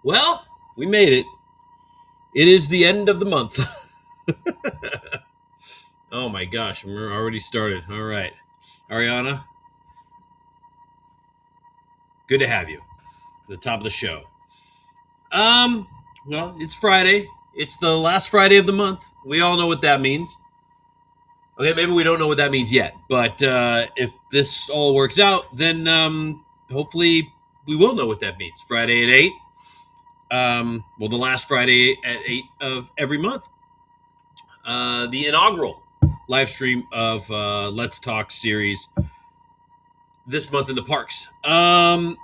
Well, we made it. It is the end of the month. Oh my gosh, we're already started. All right. Ariana, good to have you. At the top of the show. Um, well, it's Friday. It's the last Friday of the month. We all know what that means. Okay, maybe we don't know what that means yet, but if this all works out, then hopefully we will know what that means. Friday at 8. Well, the last Friday at 8 of every month. The inaugural live stream of Let's Talk series this month in the parks. So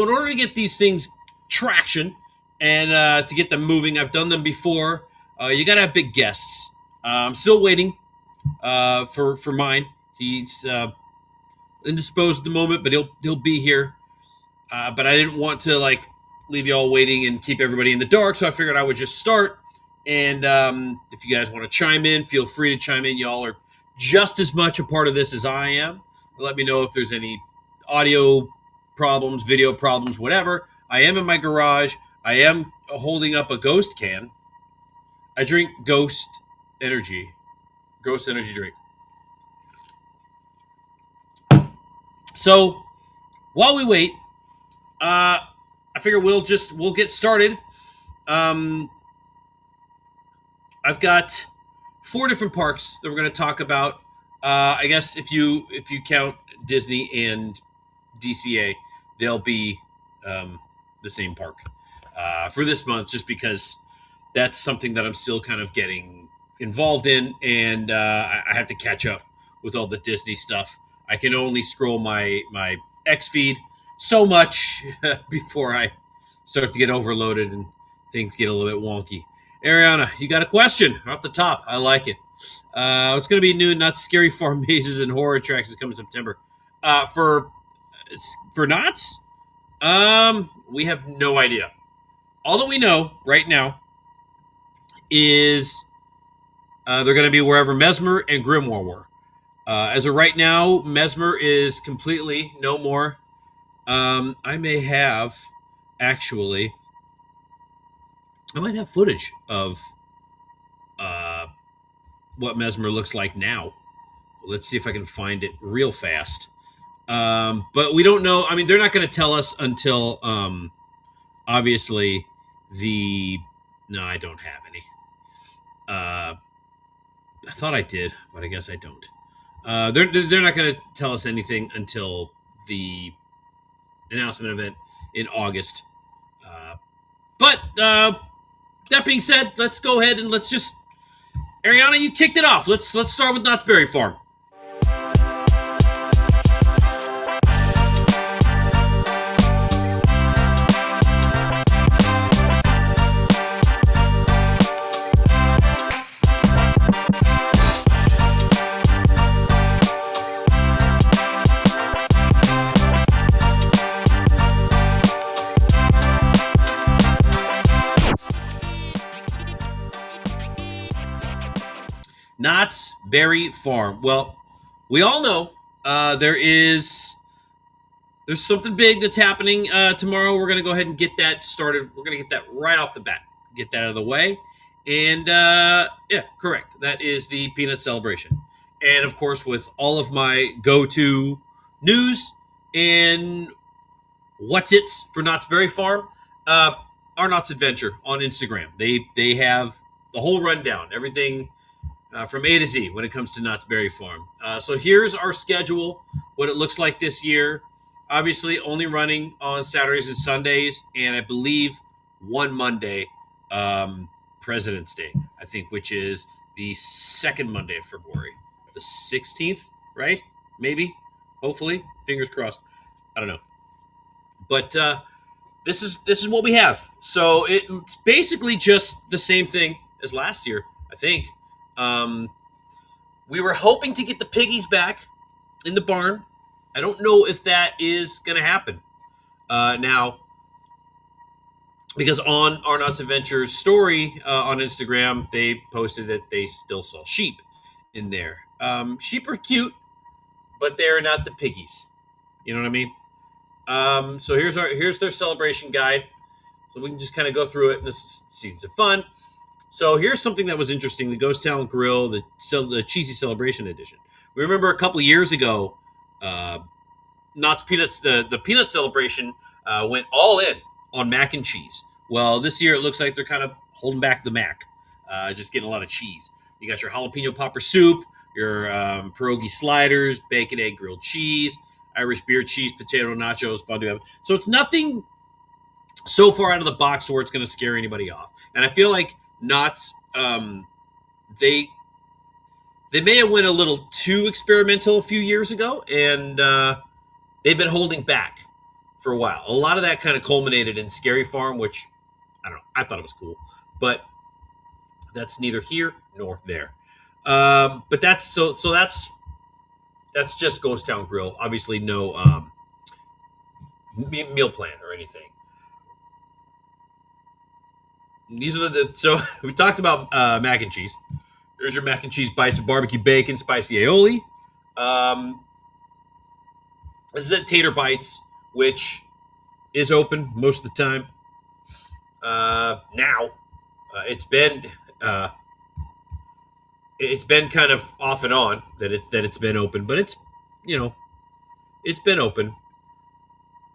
in order to get these things traction and to get them moving, I've done them before. You got to have big guests. I'm still waiting for mine. He's indisposed at the moment, but he'll be here. But I didn't want to leave you all waiting and keep everybody in the dark, so I figured I would just start. And if you guys want to chime in, feel free to chime in. Y'all are just as much a part of this as I am. Let me know if there's any audio problems, video problems, whatever. I am in my garage. I am holding up a Ghost can. I drink Ghost energy drink. So while we wait, I figure we'll get started. I've got 4 different parks that we're going to talk about. I guess if you count Disney and DCA, they'll be the same park for this month, just because that's something that I'm still kind of getting involved in, and I have to catch up with all the Disney stuff. I can only scroll my X feed so much before I start to get overloaded and things get a little bit wonky. Ariana, you got a question off the top. I like it. It's going to be new Knott's Scary Farm mazes and horror attractions coming September. For Knott's, we have no idea. All that we know right now is they're going to be wherever Mesmer and Grimoire were. As of right now, Mesmer is completely no more. I may have, actually, I might have footage of what Mesmer looks like now. Let's see if I can find it real fast. But we don't know. I mean, they're not going to tell us until, obviously, no, I don't have any. I thought I did, but I guess I don't. They're not going to tell us anything until the announcement event in August. But that being said, let's go ahead and let's just, Ariana, you kicked it off. Let's start with Knott's Berry Farm. Knott's Berry Farm. Well, we all know there's something big that's happening tomorrow. We're going to go ahead and get that started. We're going to get that right off the bat. Get that out of the way. And yeah, correct. That is the Peanut Celebration. And of course, with all of my go-to news and what's-its for Knott's Berry Farm, our Knott's Adventure on Instagram. They have the whole rundown, everything from A to Z when it comes to Knott's Berry Farm. So here's our schedule, what it looks like this year. Obviously, only running on Saturdays and Sundays, and I believe one Monday, President's Day, I think, which is the second Monday of February. The 16th, right? Maybe, hopefully, fingers crossed. I don't know. But this is what we have. So it's basically just the same thing as last year, I think. We were hoping to get the piggies back in the barn. I don't know if that is going to happen now, because on our Knott's Adventures story on Instagram, they posted that they still saw sheep in there. Sheep are cute, but they're not the piggies. You know what I mean? So here's their celebration guide. So we can just kind of go through it, and this seems of fun. So here's something that was interesting: the Ghost Town Grill, the Cheesy Celebration Edition. We remember a couple years ago, Knott's Peanuts, the Peanut Celebration went all in on mac and cheese. Well, this year it looks like they're kind of holding back the mac, just getting a lot of cheese. You got your jalapeno popper soup, your pierogi sliders, bacon, egg, grilled cheese, Irish beer cheese, potato nachos, fondue. So it's nothing so far out of the box to where it's going to scare anybody off. And I feel like Knott's, they may have went a little too experimental a few years ago, and they've been holding back for a while. A lot of that kind of culminated in Scary Farm, which, I don't know, I thought it was cool. But that's neither here nor there. But that's just Ghost Town Grill. Obviously, no meal plan or anything. These are so we talked about mac and cheese. There's your mac and cheese bites with barbecue bacon, spicy aioli. This is at Tater Bites, which is open most of the time. Now, it's been kind of off and on that it's been open, but it's been open.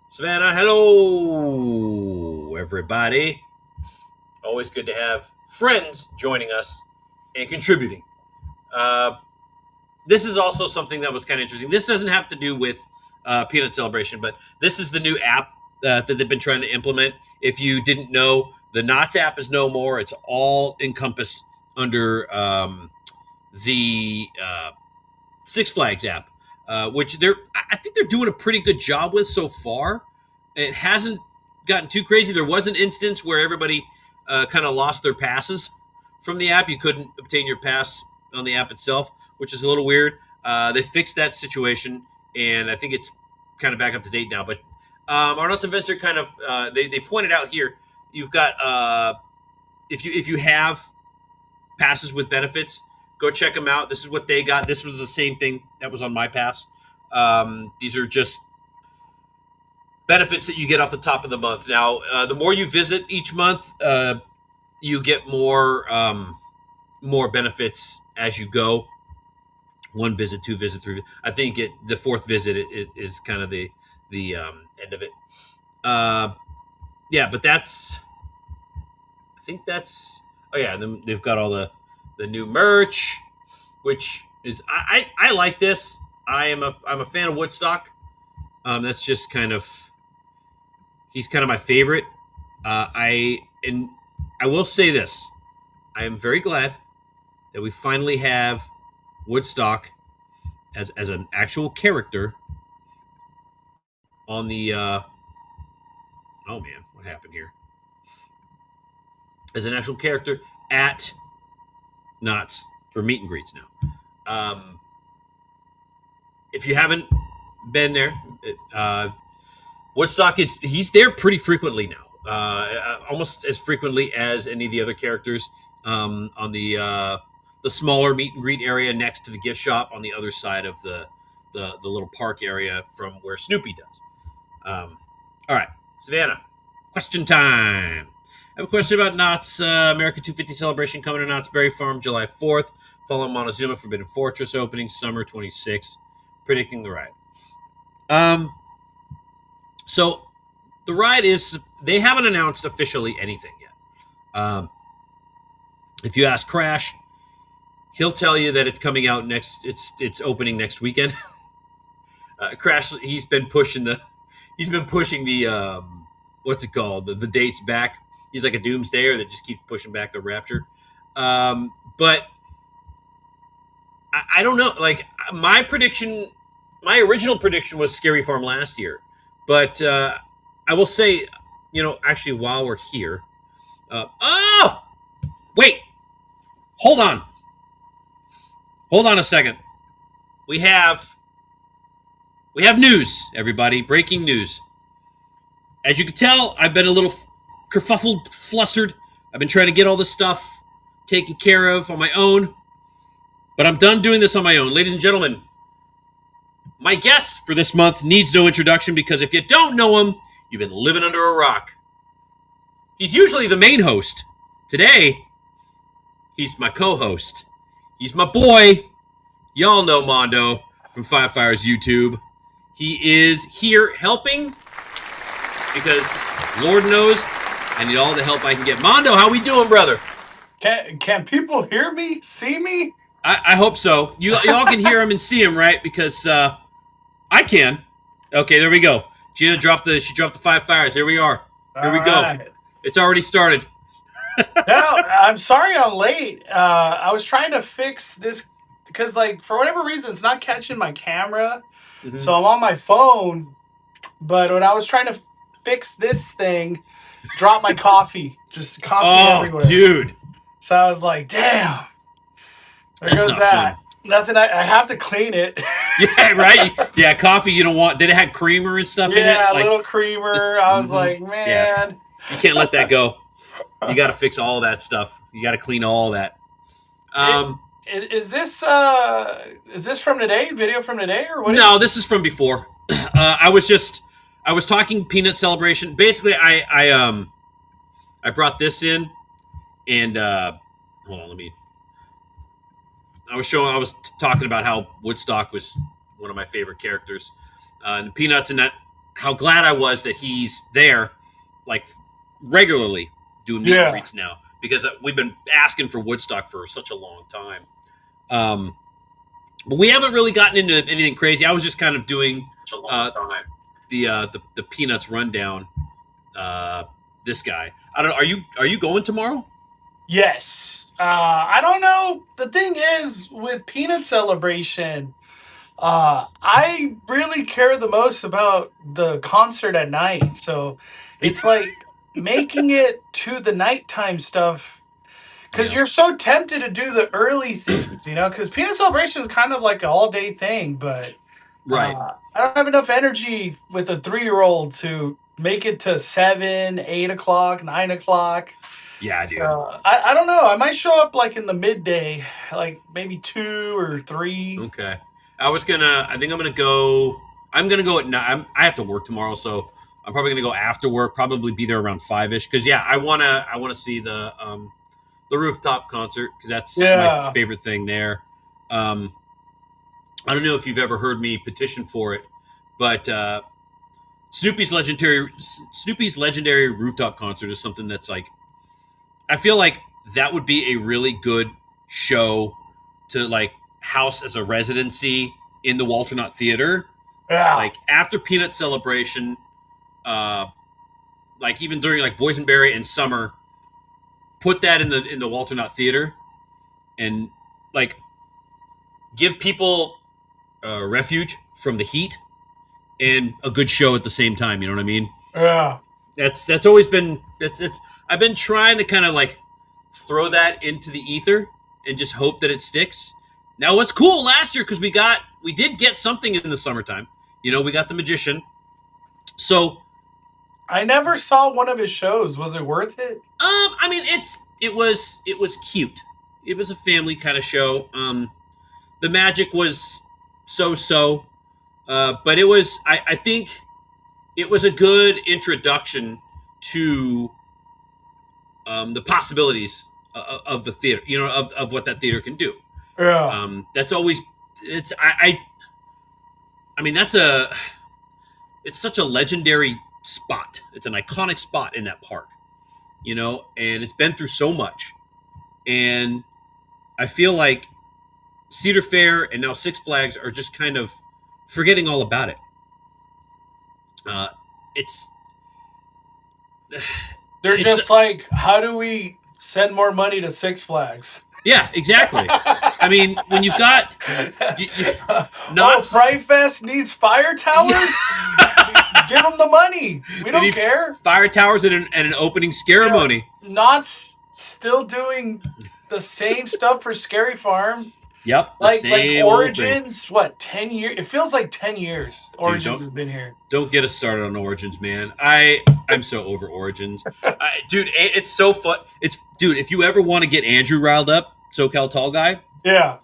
Savannah, hello everybody. Always good to have friends joining us and contributing. This is also something that was kind of interesting. This doesn't have to do with Peanut Celebration, but this is the new app that they've been trying to implement. If you didn't know, the Knott's app is no more. It's all encompassed under the Six Flags app, which I think they're doing a pretty good job with so far. It hasn't gotten too crazy. There was an instance where everybody kind of lost their passes from the app. You couldn't obtain your pass on the app itself, which is a little weird. They fixed that situation, and I think it's kind of back up to date now. But our Nuts Events are kind of they pointed out here. You've got if you have passes with benefits, go check them out. This is what they got. This was the same thing that was on my pass. These are just benefits that you get off the top of the month. Now, the more you visit each month, you get more benefits as you go. 1 visit, 2 visit, 3. I think the 4th visit is kind of the end of it. Yeah, but I think that's. Oh yeah, and then they've got all the new merch, which is I like this. I'm a fan of Woodstock. That's just kind of. He's kind of my favorite. I will say this: I am very glad that we finally have Woodstock as an actual character on the. Oh man, what happened here? As an actual character at Knott's for meet and greets now. If you haven't been there, Woodstock he's there pretty frequently now, almost as frequently as any of the other characters on the smaller meet and greet area next to the gift shop on the other side of the little park area from where Snoopy does. All right, Savannah, question time. I have a question about Knott's America 250 celebration coming to Knott's Berry Farm July 4th, following Montezuma Forbidden Fortress opening summer 26. Predicting the ride. So the ride is, they haven't announced officially anything yet. If you ask Crash, he'll tell you that it's coming out it's opening next weekend. Crash, he's been pushing the what's it called? The dates back. He's like a doomsdayer that just keeps pushing back the rapture. But I don't know. Like my original prediction was Scary Farm last year. But I will say, actually, while we're here, wait, hold on a second. We have news, everybody. Breaking news. As you can tell, I've been a little kerfuffled, flustered. I've been trying to get all this stuff taken care of on my own, but I'm done doing this on my own. Ladies and gentlemen, my guest for this month needs no introduction because if you don't know him, you've been living under a rock. He's usually the main host. Today, he's my co-host. He's my boy. Y'all know Mondo from Five Fires YouTube. He is here helping because Lord knows I need all the help I can get. Mondo, how we doing, brother? Can people hear me? See me? I hope so. You all can hear him and see him, right? Because I can. Okay, there we go. Gina dropped the 5 fires. Here we are. Here we go. It's already started. No, I'm sorry I'm late. I was trying to fix this because, like, for whatever reason, it's not catching my camera. Mhm. So I'm on my phone. But when I was trying to fix this thing, dropped my coffee. Just coffee everywhere. Oh, dude. So I was like, damn. There That's goes not that. fun. Nothing. I have to clean it. Yeah, right? Yeah, coffee you don't want. Did it have creamer and stuff in it? Yeah, a Like, little creamer. I was like, man. Yeah. You can't let that go. You got to fix all that stuff. You got to clean all that. Is this from today? Video from today or what? No, this is from before. I was talking peanut celebration. Basically, I brought this in, and hold on, I was talking about how Woodstock was one of my favorite characters, and Peanuts, and that how glad I was that he's there, like regularly doing meet and greets now, because we've been asking for Woodstock for such a long time. But we haven't really gotten into anything crazy. I was just kind of doing the Peanuts rundown. This guy, I don't know. Are you going tomorrow? Yes. I don't know. The thing is with Peanut Celebration, I really care the most about the concert at night. So it's like making it to the nighttime stuff. Because you're so tempted to do the early things, because Peanut Celebration is kind of like an all-day thing, but right. I don't have enough energy with a 3-year-old to make it to 7, 8 o'clock, 9 o'clock. Yeah, dude. So, I don't know. I might show up like in the midday, like maybe 2 or 3. Okay. I think I'm gonna go at night. I have to work tomorrow, so I'm probably gonna go after work. Probably be there around 5ish. Because I wanna see the rooftop concert because that's my favorite thing there. I don't know if you've ever heard me petition for it, but Snoopy's legendary rooftop concert is something that's like, I feel like that would be a really good show to like house as a residency in the Walter Knott Theater. Yeah. Like after Peanut Celebration, like even during like Boysenberry and summer, put that in the Walter Knott Theater, and like give people refuge from the heat and a good show at the same time. You know what I mean? Yeah. That's always been I've been trying to kind of like throw that into the ether and just hope that it sticks. Now, what's cool last year, because we did get something in the summertime. We got the Magician. So I never saw one of his shows. Was it worth it? I mean, it was cute. It was a family kind of show. The magic was so, but it was. I think it was a good introduction to the possibilities of the theater. Of what that theater can do. Yeah. That's always. I mean, it's such a legendary spot. It's an iconic spot in that park, and it's been through so much. And I feel like Cedar Fair and now Six Flags are just kind of forgetting all about it. They're just like, how do we send more money to Six Flags? Yeah, exactly. I mean, when you've got Fright Fest needs fire towers. Give them the money. We don't care. Fire towers and an opening ceremony. Knott's still doing the same stuff for Scary Farm. Yep. Like Origins, what, 10 years? It feels like 10 years Origins has been here. Don't get us started on Origins, man. I'm so over Origins. Dude, it's so fun. Dude, if you ever want to get Andrew riled up, SoCal Tall Guy,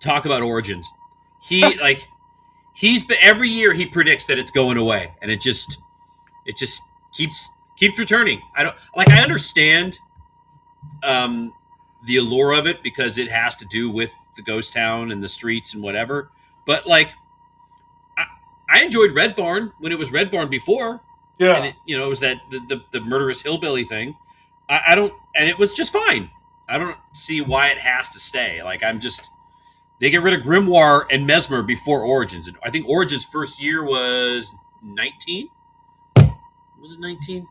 talk about Origins. He's been, every year he predicts that it's going away, and it just keeps keeps returning. I understand the allure of it because it has to do with the ghost town and the streets and whatever. But like, I, I enjoyed Red Barn when it was Red Barn before, and Yeah. it was that the murderous hillbilly thing. I don't, and it was just fine. I don't see why it has to stay. Like they get rid of Grimoire and Mesmer before Origins, and I think Origins' first year was 19. Was it 19?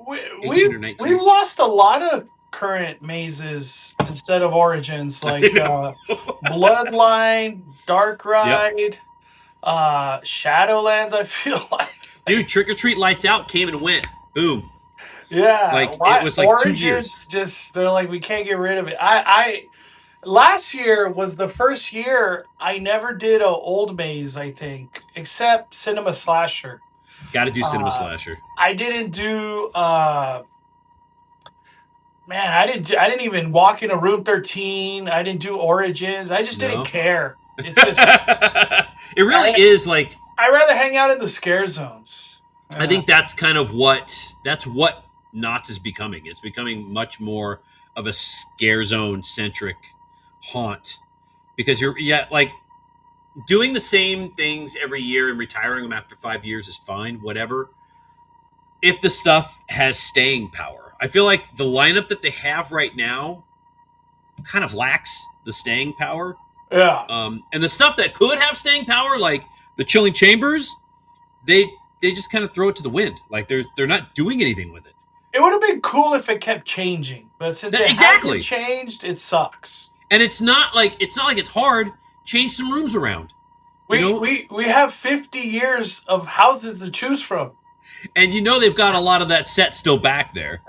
We, 18 or we 19? we've lost a lot of current mazes instead of Origins, like Bloodline, Dark Yep. Ride, Shadowlands. I feel like, Dude, Trick or Treat Lights Out came and went. Boom. yeah, Like it why was like 2 years. Origins? Just they're like we can't get rid of it. I last year was the first year I never did a old maze. I think except Cinema Slasher. Got to do Cinema Uh, Slasher. I didn't do. Man, I didn't even walk into Room 13. I didn't do Origins. I just didn't No. care. It's just It really is like, I rather hang out in the scare zones. I think that's kind of that's what Knott's is becoming. It's becoming much more of a scare zone centric haunt because like doing the same things every year and retiring them after 5 years is fine, whatever. If the stuff has staying power, I feel like the lineup that they have right now kind of lacks the staying power. Yeah. And the stuff that could have staying power, like the Chilling Chambers, they just kind of throw it to the wind. Like they're not doing anything with it. It would have been cool if it kept changing, but since it Exactly. hasn't changed, it sucks. And it's not like it's hard. Change some rooms around. We have 50 years of houses to choose from. And they've got a lot of that set still back there.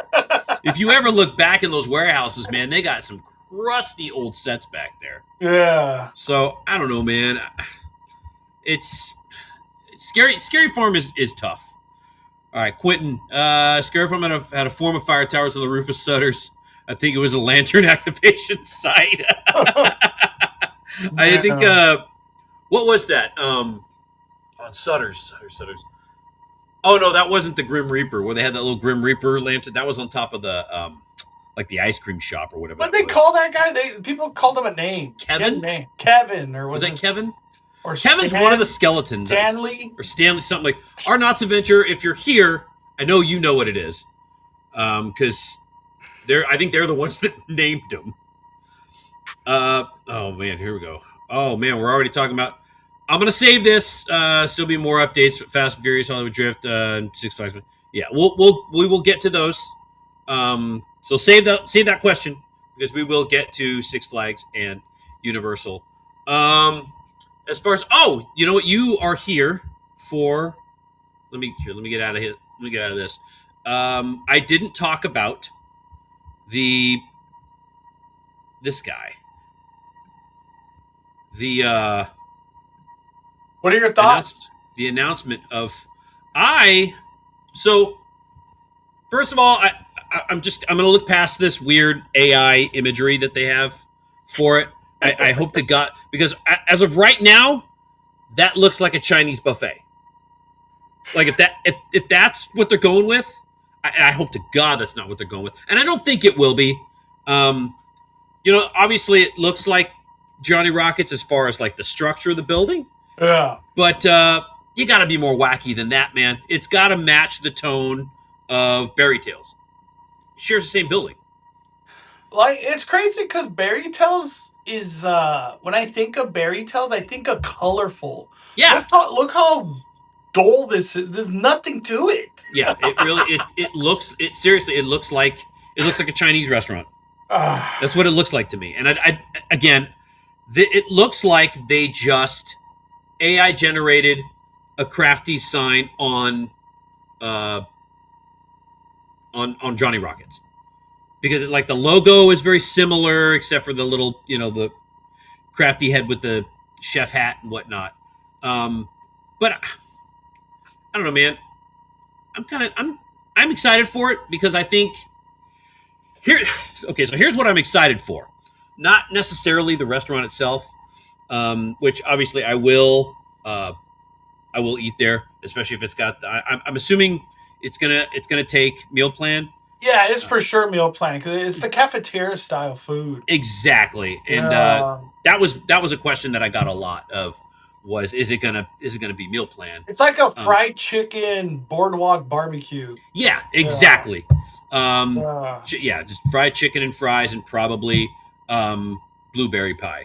If you ever look back in those warehouses, man, they got some crusty old sets back there. Yeah. So I don't know, man. It's scary. Scary Farm is tough. All right, Quentin. Scary Farm had a form of fire towers on the roof of Sutter's. I think it was a lantern activation site. I think. What was that? On Sutter's. Oh no, that wasn't the Grim Reaper where they had that little Grim Reaper lantern. That was on top of the like the ice cream shop or whatever. What they call that guy? People called him a name. Kevin. Kevin, or was that Kevin? Or Kevin's one of the skeletons. Stanley or Stanley, something like our Knott's Adventure. If you're here, I know you know what it is, because I think they're the ones that named him. Oh man, here we go. Oh man, we're already talking about. I'm gonna save this. Still be more updates. Fast and Furious, Hollywood Drift, Six Flags. Yeah, we will get to those. So save that question because we will get to Six Flags and Universal. As far as you know what, you are here for. Let me get out of here. Let me get out of this. I didn't talk about this guy. What are your thoughts? The announcement of so first of all, I'm going to look past this weird AI imagery that they have for it. I hope to God, because as of right now, that looks like a Chinese buffet. Like if that's what they're going with, I hope to God that's not what they're going with, and I don't think it will be. Obviously it looks like Johnny Rockets as far as like the structure of the building. Yeah, but you got to be more wacky than that, man. It's got to match the tone of Berry Tales. It shares the same building. Like it's crazy because Berry Tales is when I think of Berry Tales, I think of colorful. Yeah. Look how dull this is. There's nothing to it. Yeah, it really it looks it looks like a Chinese restaurant. That's what it looks like to me. And I again, it looks like they just AI generated a crafty sign on Johnny Rockets. Because like the logo is very similar, except for the little, the crafty head with the chef hat and whatnot. But I don't know, man. I'm excited for it because I think so here's what I'm excited for. Not necessarily the restaurant itself, which obviously I will eat there, especially if it's got. I'm assuming it's gonna take meal plan. Yeah, it's Uh, for sure meal plan because it's the cafeteria style food. exactly, and Yeah, that was a question that I got a lot of. Was is it gonna be meal plan? it's like a Um, fried chicken boardwalk barbecue. yeah, Yeah, exactly. Um, yeah. yeah, just fried chicken and fries, and probably blueberry pie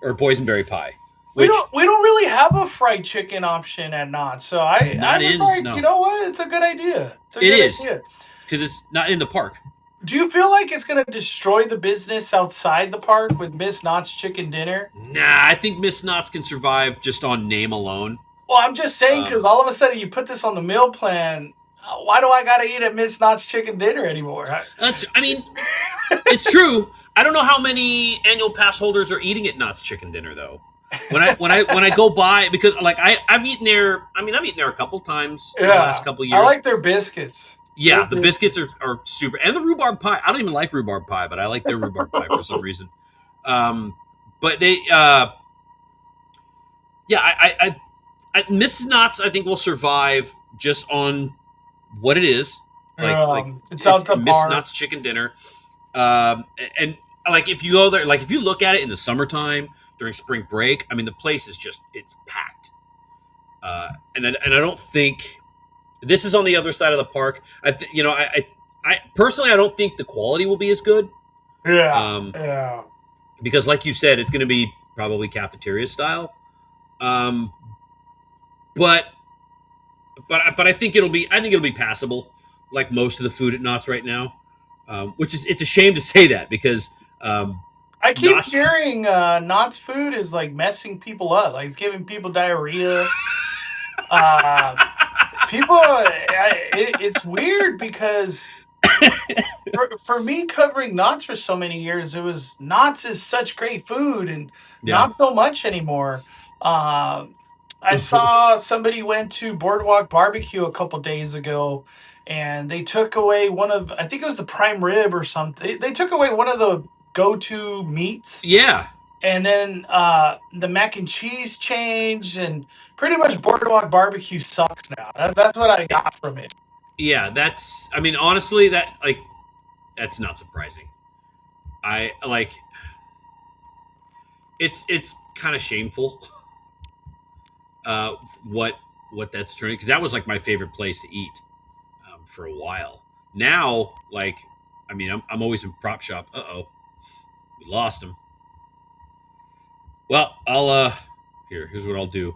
or boysenberry pie, which We don't really have a fried chicken option at Knott's, so I not was in like, you no, know what? It's a good idea. It's a it good is idea. because it's not in the park. Do you feel like it's gonna destroy the business outside the park with Miss Knott's chicken dinner? Nah, I think Miss Knott's can survive just on name alone. Well, I'm just saying Um, because all of a sudden you put this on the meal plan. Why do I gotta eat at Miss Knott's chicken dinner anymore? I mean, it's true. I don't know how many annual pass holders are eating at Knott's Chicken Dinner though. When I go by, because like I've eaten there. I mean, I've eaten there a couple times in the last Yeah, couple of I years. like their biscuits. Their Yeah, the biscuits are, biscuits. are super, and the rhubarb pie. I don't even like rhubarb pie, but I like their rhubarb pie for some reason. Um, but they, yeah, Mrs. Knott's I think will survive just on what it is. Like It's it's out the Miss park. Knott's chicken dinner. And like if you go there, like if you look at it in the summertime during spring break, I mean the place is just it's packed. And I don't think this is on the other side of the park. I personally I don't think the quality will be as good. Yeah, Um, yeah. because like you said, it's going to be probably cafeteria style. Um, but but I think it'll be passable, like most of the food at Knott's right now. Which is it's a shame to say that because I keep Knott's hearing Knott's food is like messing people up. Like it's giving people diarrhea. Uh, it's weird because for me covering Knott's for so many years, it was Knott's is such great food and yeah not so much anymore. Um, I saw somebody went to Boardwalk Barbecue a couple days ago, and they took away one of I think it was the prime rib or something. They took away one of the go-to meats, yeah and then the mac and cheese changed, and pretty much Boardwalk Barbecue sucks now. That's what I got from it. yeah. That's I mean honestly that's not surprising. I like it's kind of shameful uh, what what that's turning because that was like my favorite place to eat for a while. Now, like, I mean, I'm always in prop shop. Oh, we lost him. Well, I'll here's what I'll do.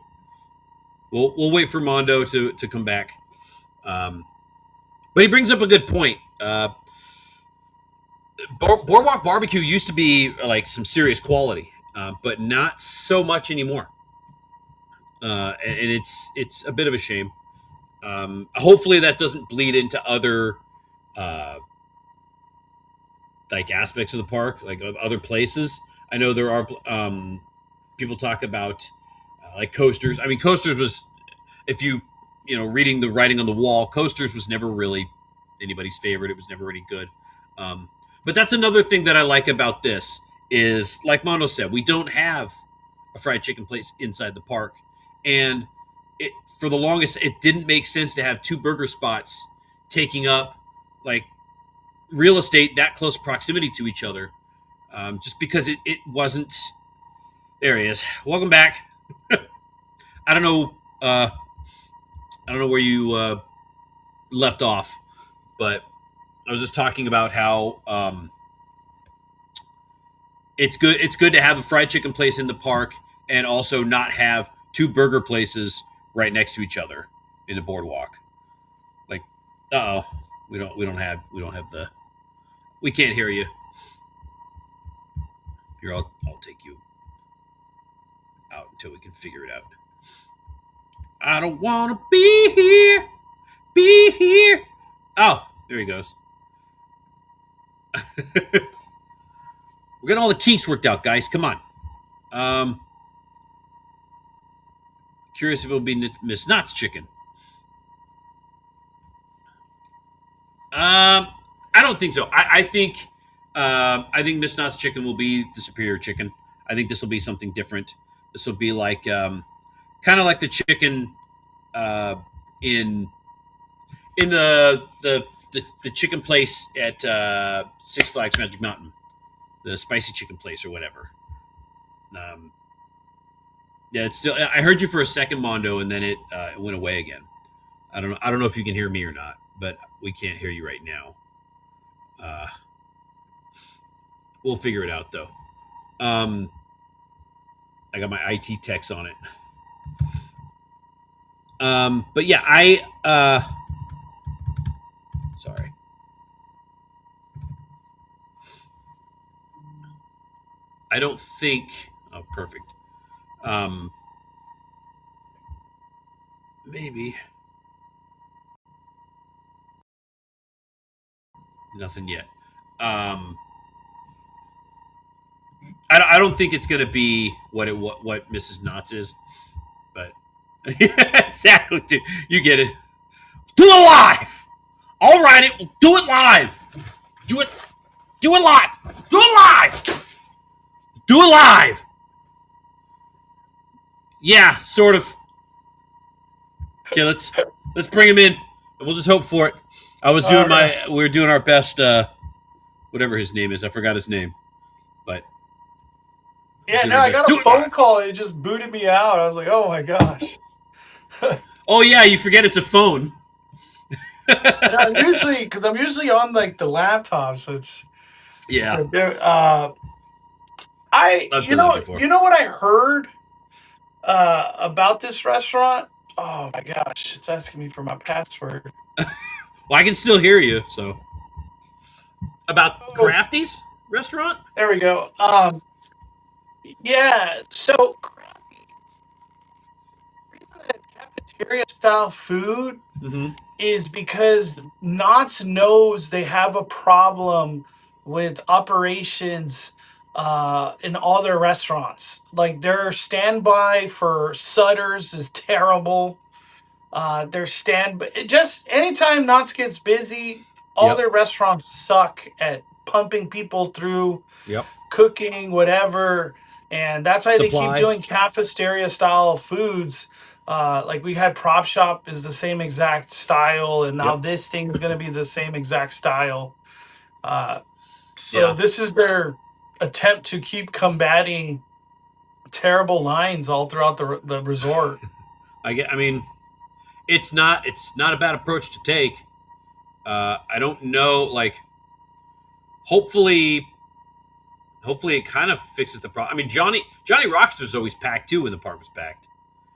We'll wait for Mondo to come back. Um, but he brings up a good point. Boardwalk Barbecue used to be like some serious quality, but not so much anymore. And it's a bit of a shame. Hopefully that doesn't bleed into other uh, like aspects of the park, like other places. I know there are people talk about like coasters. I mean, coasters was if reading the writing on the wall, coasters was never really anybody's favorite. It was never any good. Um, but that's another thing that I like about this is like Mono said, we don't have a fried chicken place inside the park, and it for the longest it didn't make sense to have two burger spots taking up like real estate that close proximity to each other, just because it wasn't. There he is. Welcome back. I don't know. I don't know where you left off, but I was just talking about how it's good. It's good to have a fried chicken place in the park, and also not have two burger places right next to each other in the boardwalk. Like, oh, we don't have the. We can't hear you. Here, I'll take you out until we can figure it out. I don't want to be here, be here. Oh, there he goes. We're getting all the kinks worked out, guys. Come on. Um, Curious if it'll be Miss Knott's chicken. I don't think so. I think Miss Knott's chicken will be the superior chicken. I think this will be something different. This will be like kind of like the chicken uh, in in the chicken place at Six Flags Magic Mountain, the spicy chicken place or whatever. Um, yeah, it's still. I heard you for a second, Mondo, and then it went away again. I don't know if you can hear me or not, but we can't hear you right now. Uh, we'll figure it out though. I got my IT techs on it. But yeah, sorry. I don't think. Oh, perfect. Maybe nothing yet. I don't think it's gonna be what Mrs. Knotts is, but exactly, dude. You get it. Do it live. I'll write it. We'll do it live. Do it. Do it live. Do it live. Do it live. Yeah, sort of. Okay, let's bring him in, and we'll just hope for it. I was doing we were doing our best. Whatever his name is, I forgot his name, but yeah, no, I got a phone call. It just booted me out. I was like, oh my gosh. Oh yeah, you forget it's a phone. I'm usually on like the laptop, so it's yeah. So, you know what I heard about this restaurant? Oh my gosh, it's asking me for my password. Well, I can still hear you. So about Crafty's restaurant. There we go. Yeah. So cafeteria style food is because Knott's knows they have a problem with operations in all their restaurants. Like their standby for Sutter's is terrible. Their just anytime Knott's gets busy, all their restaurants suck at pumping people through, cooking, whatever. And that's why they keep doing cafeteria style foods. Like we had Prop Shop is the same exact style, and now this thing is going to be the same exact style. So this is their attempt to keep combating terrible lines all throughout the resort. I mean, it's not a bad approach to take. I don't know, like, hopefully it kind of fixes the problem. I mean, Johnny Rockets was always packed too when the park was packed.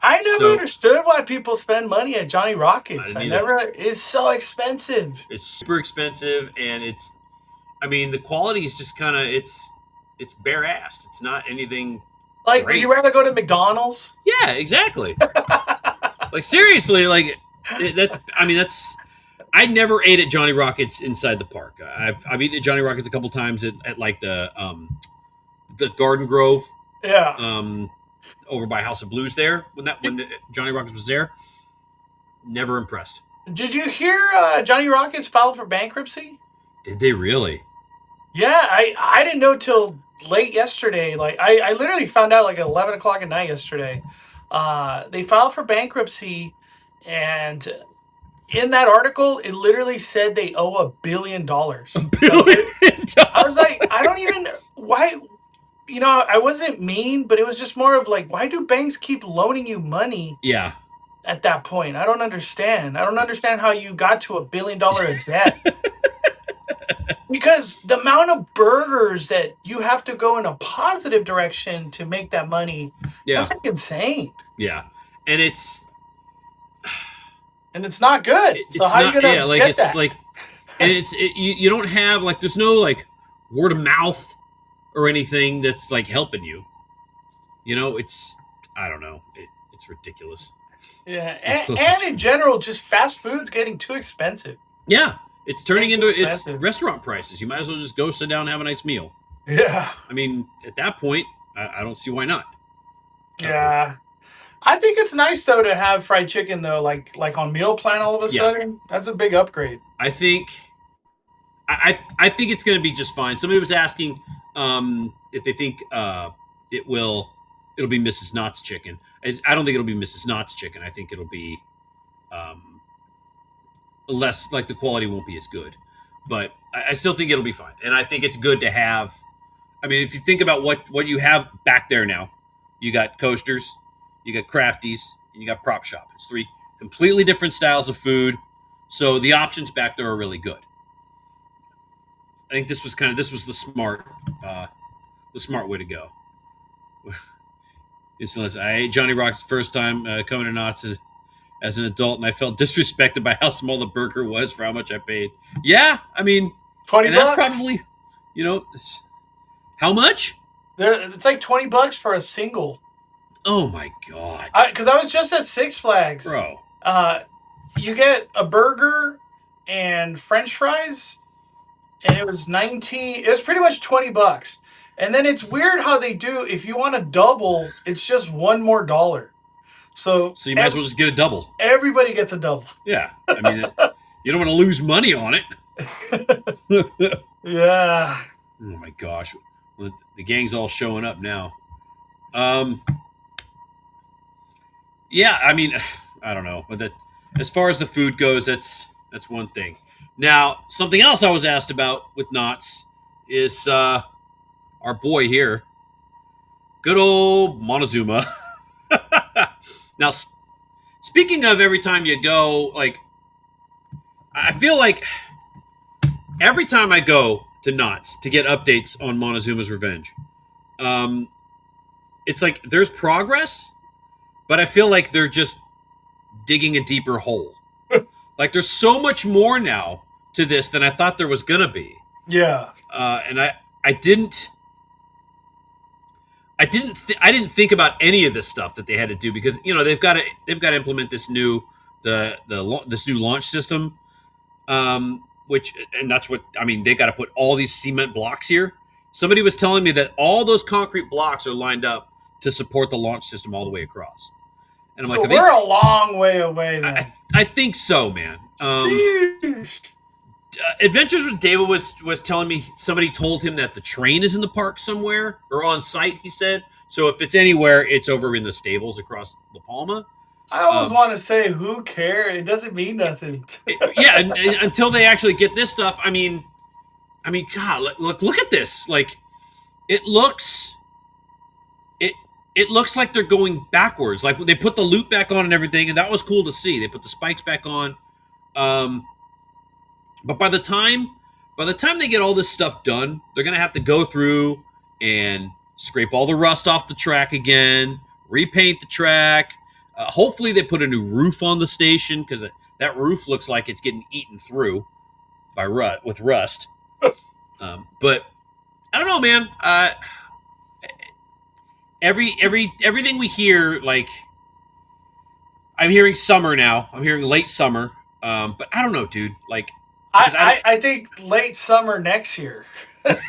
I never understood why people spend money at Johnny Rockets. It's so expensive. It's super expensive, and I mean, the quality is just kind of it's bare-assed. It's not anything. Like, would you rather go to McDonald's? Yeah, exactly. Like seriously, like that's. I never ate at Johnny Rockets inside the park. I've eaten at Johnny Rockets a couple times at like the Garden Grove. Yeah. Over by House of Blues there when Johnny Rockets was there. Never impressed. Did you hear Johnny Rockets filed for bankruptcy? Did they really? Yeah, I didn't know till late yesterday. Like I literally found out like at 11 o'clock at night yesterday. They filed for bankruptcy, and in that article, it literally said they owe $1 billion. $1 billion? I was like, I don't even why. You know, I wasn't mean, but it was just more of like, why do banks keep loaning you money? Yeah. At that point, I don't understand. I don't understand how you got to $1 billion of debt. Because the amount of burgers that you have to go in a positive direction to make that money, that's like insane. Yeah. And it's not good. So how are you gonna get that? Like, and you don't have like, there's no like word of mouth or anything that's like helping you. You know, I don't know. It's ridiculous. Yeah, and in general, just fast food's getting too expensive. Yeah, it's turning into it's restaurant prices. You might as well just go sit down and have a nice meal. Yeah. I mean, at that point, I don't see why not. Yeah. I think it's nice though to have fried chicken though, like on meal plan all of a sudden. That's a big upgrade. I think it's going to be just fine. Somebody was asking if they think it'll be Mrs. Knott's chicken. I don't think it'll be Mrs. Knott's chicken. I think it'll be less like the quality won't be as good. But I still think it'll be fine, and I think it's good to have. I mean, if you think about what you have back there now, you got coasters, you got crafties, and you got prop shop. It's three completely different styles of food, so the options back there are really good. I think this was the smart way to go. Unless I ate Johnny Rockets first time coming to Knott's as an adult, and I felt disrespected by how small the burger was for how much I paid. Yeah, I mean, 20 and that's bucks. probably, how much? It's like $20 for a single. Oh my god, Because I was just at Six Flags. bro! You get a burger and French fries, and it was 19. It was pretty much $20. And then it's weird how they do. If you want a double, it's just one more dollar. So So you might as well just get a double. everybody gets a double. Yeah, I mean, you don't want to lose money on it. Yeah. Oh my gosh, the gang's all showing up now. Yeah, I mean, I don't know, but that as far as the food goes, that's one thing. Now, something else I was asked about with Knott's is our boy here, good old Montezuma. Now, speaking of every time you go, like, I feel like every time I go to Knott's to get updates on Montezuma's Revenge, um, it's like there's progress, but I feel like they're just digging a deeper hole. Like there's so much more now to this than I thought there was gonna be. Yeah. And I didn't I didn't think about any of this stuff that they had to do because they've got to implement this new this new launch system, which and that's what I mean. They got to put all these cement blocks here. Somebody was telling me that all those concrete blocks are lined up to support the launch system all the way across. And I'm So like, we're a long way away then. I think so, man. Adventures with David was telling me somebody told him that the train is in the park somewhere or on site. He said so. If it's anywhere, it's over in the stables across La Palma. I always want to say, who cares? It doesn't mean nothing. Yeah, and until they actually get this stuff, I mean, God, look at this. Like, it looks like they're going backwards. Like they put the loop back on and everything, and that was cool to see. They put the spikes back on. But by the time they get all this stuff done, they're gonna have to go through and scrape all the rust off the track again, repaint the track. Hopefully, they put a new roof on the station because that roof looks like it's getting eaten through by with rust. But I don't know, man. Everything we hear, like I'm hearing summer now. I'm hearing late summer. But I don't know, dude. Like. I think late summer next year. With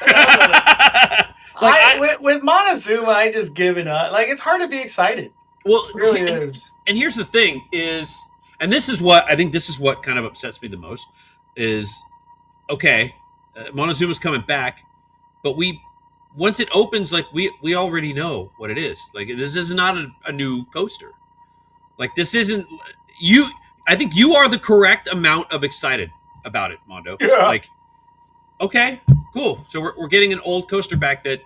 Montezuma, I just given up. Like it's hard to be excited. Well, it really is. And here's the thing: and this is what I think. This is what kind of upsets me the most. Is okay, Montezuma's coming back, but once it opens, like we already know what it is. Like this is not a new coaster. Like this isn't you. I think you are the correct amount of excited about it, Mondo. Yeah. Like, okay, cool. So we're getting an old coaster back that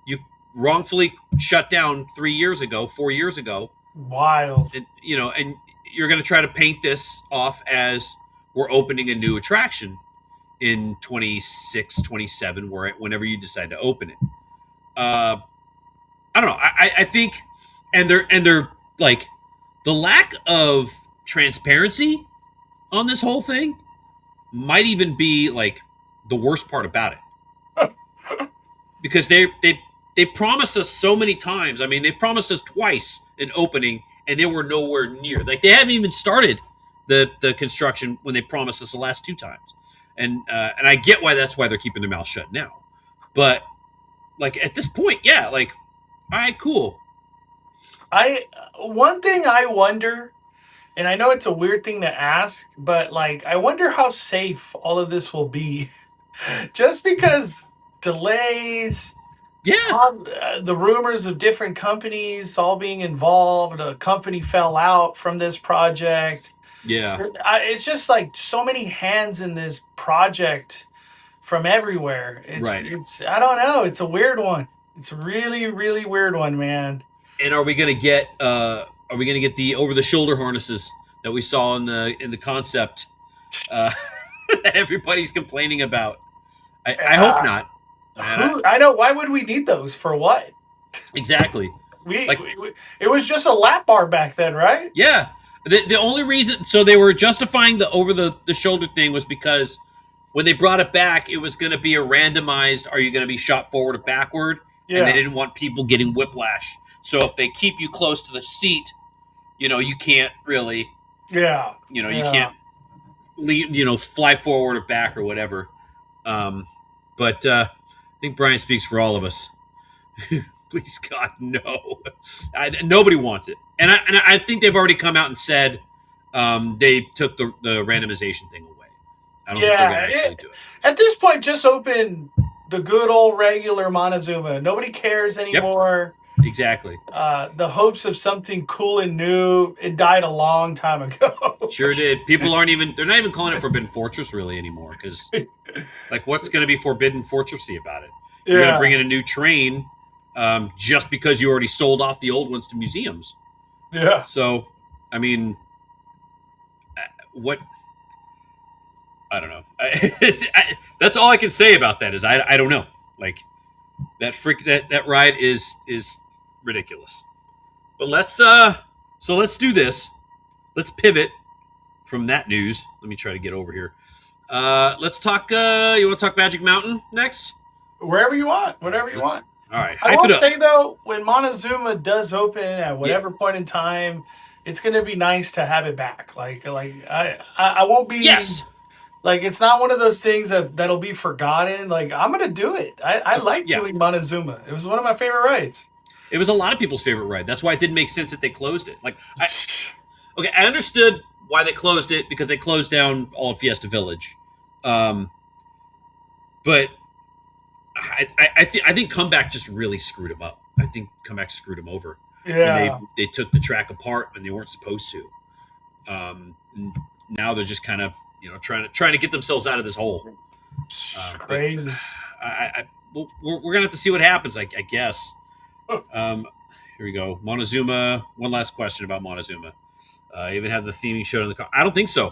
you wrongfully shut down 4 years ago. Wild. And and you're going to try to paint this off as we're opening a new attraction in 26, 27, whenever you decide to open it. I don't know. I think, and they're like the lack of transparency on this whole thing might even be like the worst part about it because they promised us so many times. I mean, they've promised us twice an opening and they were nowhere near. Like they haven't even started the construction when they promised us the last two times. And I get that's why they're keeping their mouth shut now. But like at this point, yeah, like all right, cool. One thing I wonder, and I know it's a weird thing to ask, but like I wonder how safe all of this will be. Just because delays, the rumors of different companies all being involved, a company fell out from this project. Yeah. It's just like so many hands in this project from everywhere. Right. It's I don't know. It's a weird one. It's a really really weird one, man. And are we gonna get the over the shoulder harnesses that we saw in the concept uh, that everybody's complaining about? I hope not. I know. Why would we need those for what? Exactly. Like, It was just a lap bar back then, right? yeah. The only reason, so they were justifying the over the shoulder thing was because when they brought it back, it was going to be a randomized, are you going to be shot forward or backward? Yeah. And they didn't want people getting whiplash. So if they keep you close to the seat, you can't really, Yeah. you can't, fly forward or back or whatever. But I think Brian speaks for all of us. Please God, no. Nobody wants it, and I think they've already come out and said they took the randomization thing away. I don't think they're going to actually do it. At this point, just open the good old regular Montezuma. Nobody cares anymore. Yep. Exactly. The hopes of something cool and new, it died a long time ago. Sure did. People they're not even calling it Forbidden Fortress really anymore, because like, what's going to be Forbidden Fortressy about it? You're going to bring in a new train just because you already sold off the old ones to museums. Yeah. So, I mean, what? I don't know. That's all I can say about that is I don't know. Like, that ride is ridiculous. But let's do this. Let's pivot from that news. Let me try to get over here. Let's talk. You want to talk Magic Mountain next? Wherever you want, whatever you want. All right. I will say though, when Montezuma does open at whatever point in time, it's going to be nice to have it back. Like I won't be. Yes. Like, it's not one of those things that'll be forgotten. Like, I'm going to do it. I like doing Montezuma. It was one of my favorite rides. It was a lot of people's favorite ride. That's why it didn't make sense that they closed it. Like, I understood why they closed it, because they closed down all of Fiesta Village. But I think Comeback just really screwed them up. I think Comeback screwed them over. Yeah. When they took the track apart when they weren't supposed to. Now they're just kind of, trying to get themselves out of this hole. Crazy. We're gonna have to see what happens. I guess. Here we go. Montezuma. One last question about Montezuma. Even have the theming showed in the car. I don't think so.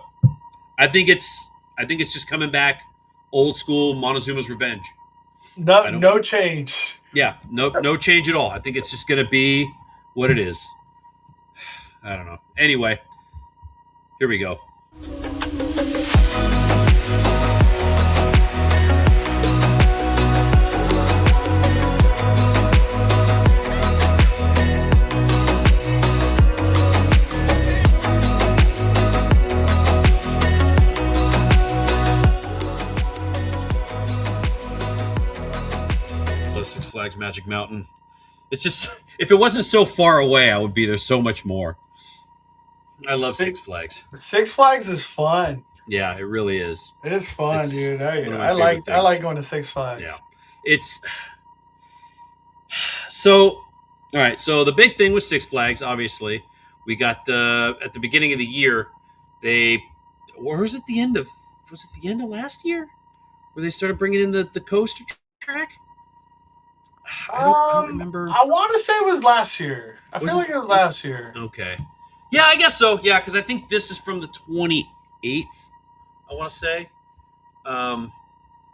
I think it's just coming back, old school Montezuma's Revenge. No change. Yeah, no change at all. I think it's just gonna be what it is. I don't know. Anyway, here we go. Six Flags Magic Mountain. It's just, if it wasn't so far away, I would be there so much more. I love Six Flags. Six Flags is fun. Yeah, it really is. It is fun, dude. I like going to Six Flags. Yeah. It's so, all right. So the big thing with Six Flags, obviously, we got at the beginning of the year, was it the end of last year where they started bringing in the coaster track? I don't remember. I want to say it was last year. I feel like it was last year. Okay. Yeah, I guess so. Yeah, because I think this is from the 28th, I want to say.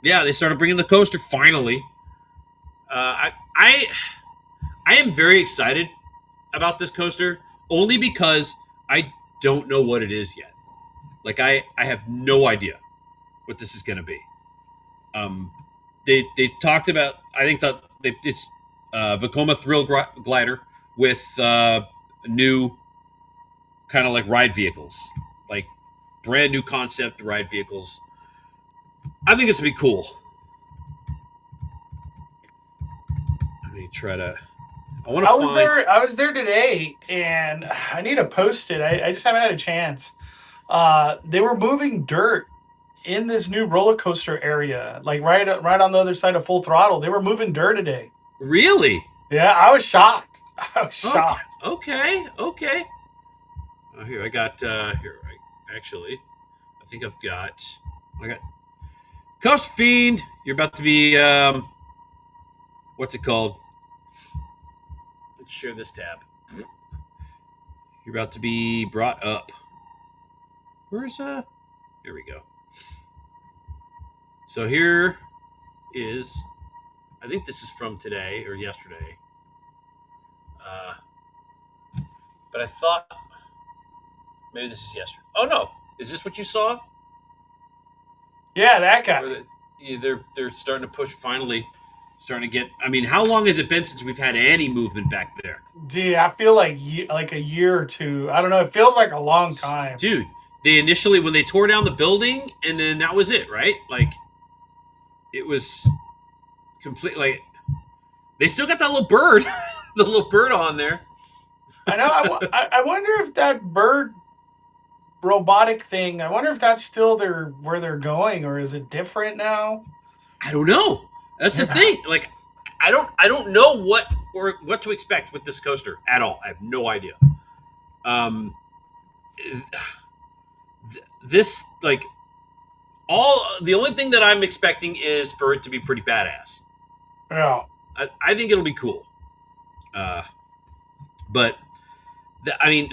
Yeah, they started bringing the coaster finally. I am very excited about this coaster, only because I don't know what it is yet. Like, I have no idea what this is going to be. They talked about, I think that it's Vekoma Thrill Glider with new kind of like ride vehicles, like brand new concept ride vehicles. I think it's gonna be cool. Let me try to. I was there today, and I need to post it. I just haven't had a chance. They were moving dirt in this new roller coaster area, like right on the other side of Full Throttle. They were moving dirt today. Really? Yeah, I was shocked. I was shocked. Okay. Oh, here I got. I actually. I think I got Coast Fiend. You're about to be what's it called? Let's share this tab. You're about to be brought up. Where's Here we go. So here is, I think this is from today or yesterday. But I thought maybe this is yesterday. Oh no, is this what you saw? Yeah, that guy. They're starting to push. Finally, starting to get. I mean, how long has it been since we've had any movement back there? Dude, I feel like a year or two. I don't know. It feels like a long time. Dude, they initially when they tore down the building, and then that was it, right? Like, it was complete. Like, they still got that little bird, the little bird on there. I know. I wonder if that bird robotic thing. I wonder if that's still where they're going, or is it different now? I don't know. That's the thing. Like, I don't know what to expect with this coaster at all. I have no idea. This like all the only thing that I'm expecting is for it to be pretty badass. Yeah. I think it'll be cool. But I mean,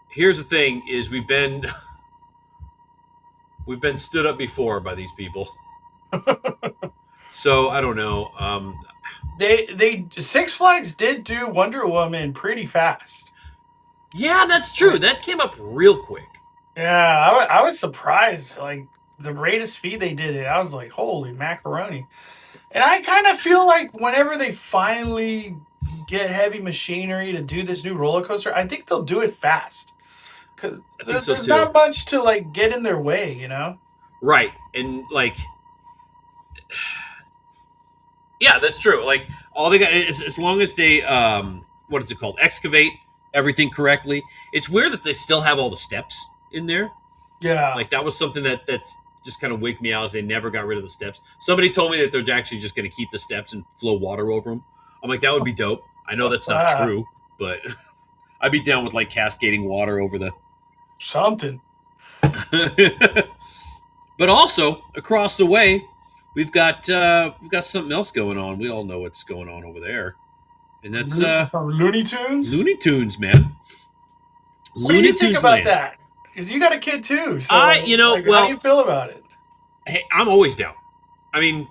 here's the thing: is we've been stood up before by these people. So I don't know. They Six Flags did do Wonder Woman pretty fast. Yeah, that's true. That came up real quick. Yeah, I was surprised. Like the rate of speed they did it, I was like, holy macaroni. And I kind of feel like whenever they finally get heavy machinery to do this new roller coaster, I think they'll do it fast. Because there's not much to like get in their way, you know? Right. And like, yeah, that's true. Like, all they got is as long as they, what is it called? Excavate everything correctly. It's weird that they still have all the steps in there. Yeah. Like, that was something that's just kind of wigged me out, as they never got rid of the steps. Somebody told me that they're actually just going to keep the steps and flow water over them. I'm like, that would be dope. I know that's not true, but I'd be down with like cascading water over the something. But also across the way, we've got something else going on. We all know what's going on over there, and that's some Looney Tunes. Looney Tunes, man. What do you think about that? Because you got a kid too. So, how do you feel about it? Hey, I'm always down. I mean,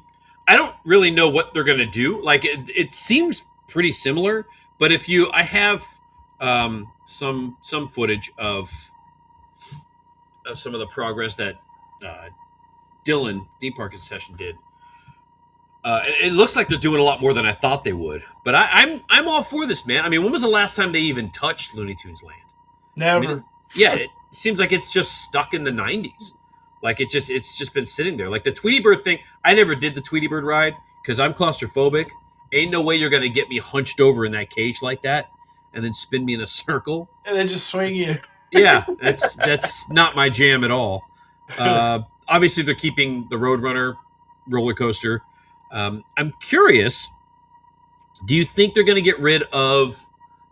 I don't really know what they're gonna do. Like, it seems pretty similar, but I have some footage of some of the progress that Dylan Deep Park Session did. It looks like they're doing a lot more than I thought they would. But I'm all for this, man. I mean, when was the last time they even touched Looney Tunes Land? Never. I mean, it seems like it's just stuck in the 90s. Like, it's just been sitting there. Like the Tweety Bird thing, I never did the Tweety Bird ride because I'm claustrophobic. Ain't no way you're gonna get me hunched over in that cage like that and then spin me in a circle and then just swing you. Yeah, that's not my jam at all. Obviously, they're keeping the Roadrunner roller coaster. I'm curious. Do you think they're going to get rid of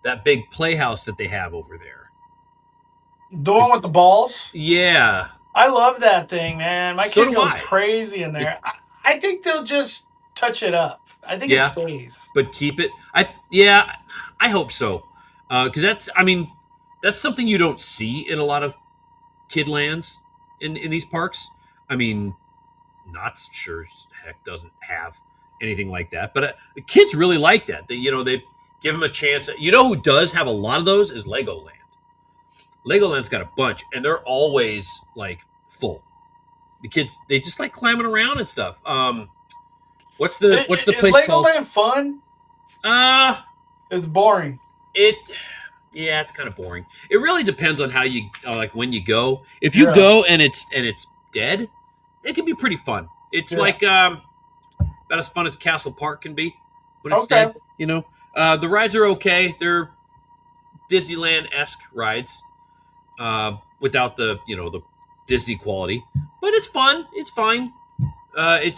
that big playhouse that they have over there? The one with the balls? Yeah. I love that thing, man. My kid goes crazy in there. I think they'll just touch it up. I think it stays. But keep it. I hope so. Because that's something you don't see in a lot of kid lands in these parks. I mean, Knott's sure as heck doesn't have anything like that. But the kids really like that. They give them a chance. You know who does have a lot of those is Legoland. Legoland's got a bunch, and they're always like full. The kids, they just like climbing around and stuff. What's the place Legoland called? Legoland fun? It's boring. Yeah, it's kind of boring. It really depends on how you like when you go. If you go and it's dead, it can be pretty fun. It's like about as fun as Castle Park can be when it's dead. You know, the rides are okay. They're Disneyland-esque rides without the the Disney quality, but it's fun. It's fine. I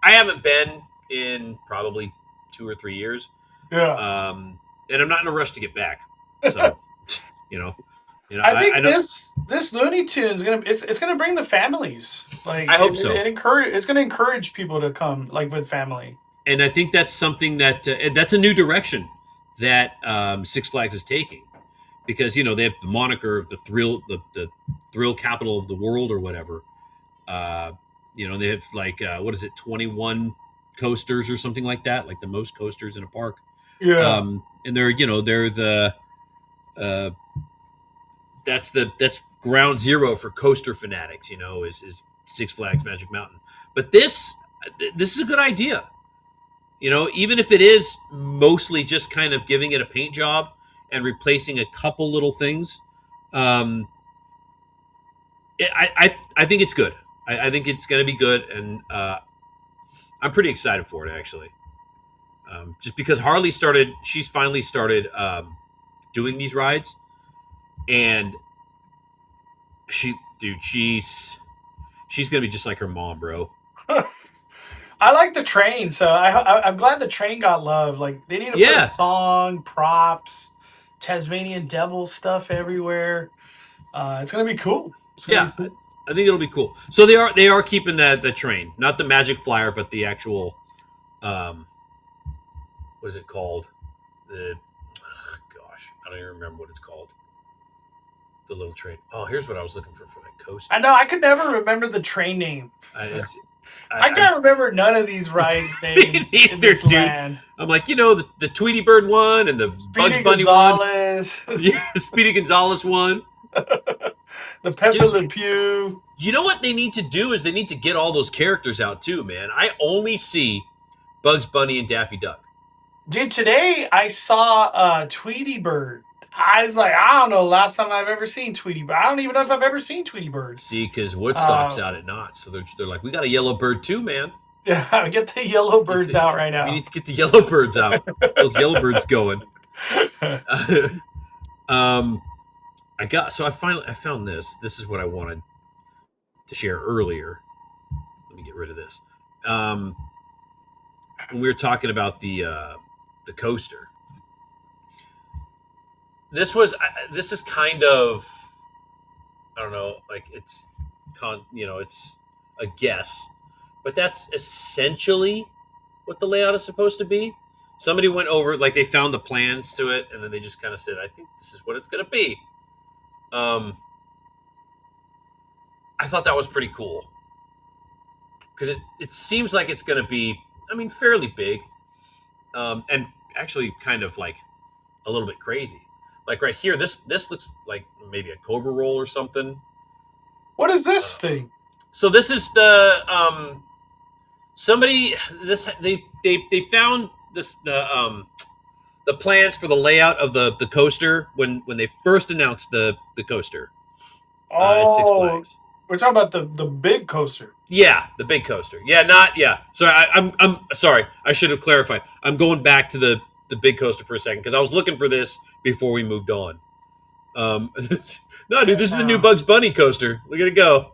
haven't been in probably 2 or 3 years. Yeah. And I'm not in a rush to get back. So You know, I I think know. this Looney Tunes gonna it's gonna bring the families. Like I hope so. it's gonna encourage people to come like with family. And I think that's something that's a new direction that Six Flags is taking, because they have the moniker of the thrill capital of the world or whatever. Uh, they have like what is it, 21 coasters or something like that, like the most coasters in a park. Yeah. And they're the uh, that's ground zero for coaster fanatics. Is Six Flags Magic Mountain. But this is a good idea. Even if it is mostly just kind of giving it a paint job and replacing a couple little things, um, I think it's good. I think it's going to be good, and I'm pretty excited for it actually. Just because she's finally started doing these rides, and she's going to be just like her mom, bro. I like the train, so I'm glad the train got love. Like they need to put a Yeah, song, props, Tasmanian devil stuff everywhere. It's gonna be cool. It's gonna yeah. be cool. I think it'll be cool. So they are keeping the train, not the Magic Flyer, but the actual um, what is it called? Gosh, I don't even remember what it's called. The little train. Oh, here's what I was looking for that coaster. I know I could never remember the train name. It's I can't remember none of these rides names in neither, this dude. land. I'm like, the Tweety Bird one and the Bugs Speedy Bunny one. Gonzales, Yeah, the Speedy Gonzales one. the Pepe Dude, Le Pew. you know what they need to do is they need to get all those characters out too, man. I only see Bugs Bunny and Daffy Duck. Dude, today I saw Tweety Bird. I was like, I don't know, last time I've ever seen Tweety Bird. I don't even know if I've ever seen Tweety Bird. See, because Woodstock's out at Knott's, so they're like, we got a yellow bird too, man. Yeah, get the yellow birds out right We now. need to get the yellow birds out. Those yellow birds going. um, I found this. This is what I wanted to share earlier. Let me get rid of this. When we were talking about the coaster, this is kind of, I don't know, like it's a guess, but that's essentially what the layout is supposed to be. Somebody went over, like they found the plans to it, and then they just kind of said, I think this is what it's going to be. I thought that was pretty cool, because it seems like it's going to be, I mean, fairly big, and actually kind of like a little bit crazy. Like right here, this looks like maybe a Cobra roll or something. What is this thing? So this is the somebody this they found the plans for the layout of the coaster when they first announced the coaster at Six Oh, Flags. we're talking about the big coaster. Yeah, the big coaster. Yeah, not yeah. Sorry, I'm sorry. I should have clarified. I'm going back to the big coaster for a second because I was looking for this before we moved on. No, dude, this is the new Bugs Bunny coaster. Look at it go.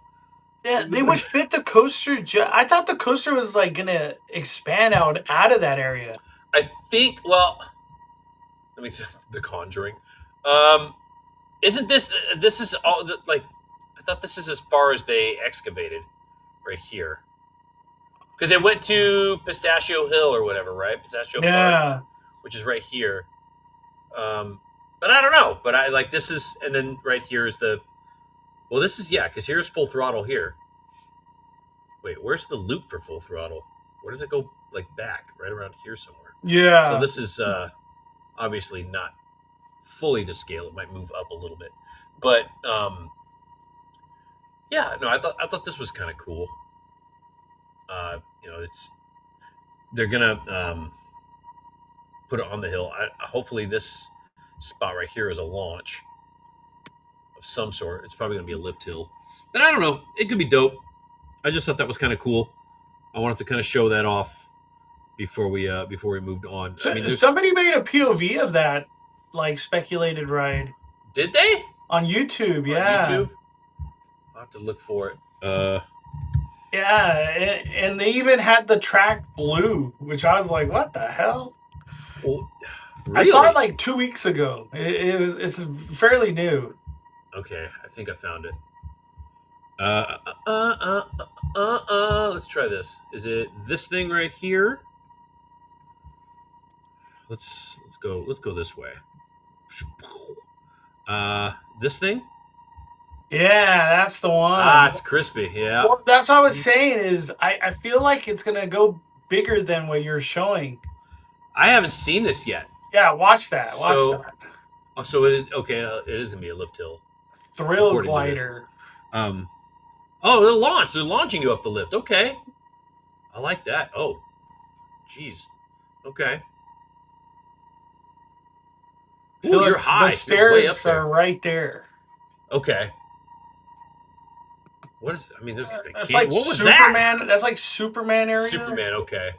Yeah, they would fit the coaster. I thought the coaster was like gonna expand out of that area. I think. Well, let me. The Conjuring. Um, isn't this is all like? I thought this is as far as they excavated, right here. Because they went to Pistachio Hill or whatever, right? Pistachio Park, Yeah. which is right here. But I don't know. But I like this is, and then right here is the. Well, this is yeah, because here's Full Throttle here. Wait, where's the loop for Full Throttle? Where does it go? Like back, right around here somewhere. Yeah. So this is obviously not fully to scale. It might move up a little bit, but yeah, no, I thought this was kind of cool. It's they're gonna put it on the hill. Hopefully, this spot right here is a launch of some sort. It's probably gonna be a lift hill, but I don't know. It could be dope. I just thought that was kind of cool. I wanted to kind of show that off before we moved on. I mean, somebody made a POV of that, like speculated ride. Did they on YouTube? Yeah, on YouTube. I'll have to look for it. Yeah, and they even had the track blue, which I was like, what the hell? Well, I saw Really? it like 2 weeks ago. It's fairly new. Okay, I think I found it. Let's try this. Is it this thing right here? Let's go. Let's go this way. This thing. Yeah, that's the one. Ah, it's crispy. Yeah. Well, that's what I was saying. Is I feel like it's gonna go bigger than what you're showing. I haven't seen this yet. Yeah, watch that. Watch So, that. so it is okay. It is gonna be a lift hill. Thrill according to this. glider. Oh, they're launched. They're launching you up the lift. Okay, I like that. Oh, jeez. Okay. Ooh, So you're high. the You're way up stairs there. are right there. Okay. What is? I mean, there's. That's like What was Superman. that? That's like Superman area. Superman. Okay.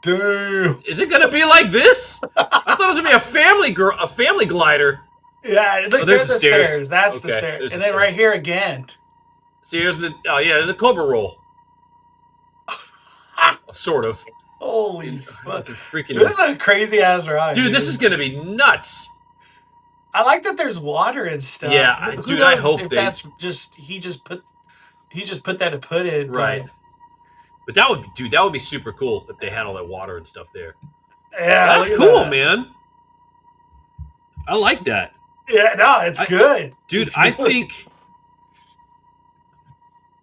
Damn. Is it gonna be like this? I thought it was gonna be a family glider. Yeah, look, there's there's the the stairs. stairs. That's Okay, the stairs. there's And the then stairs. right here again. See, here's the. Oh yeah, there's a Cobra roll. Sort of. Holy It's fuck. freaking. This is a crazy ass ride. Dude, this is gonna be nuts. I like that there's water and stuff. Yeah, Who dude, I knows hope if they- that's just he just put that to put it. Right. But that would be super cool if they had all that water and stuff there. But yeah, That's look at cool, that. man. I like that. Yeah, no, it's good. Dude, It's I really- think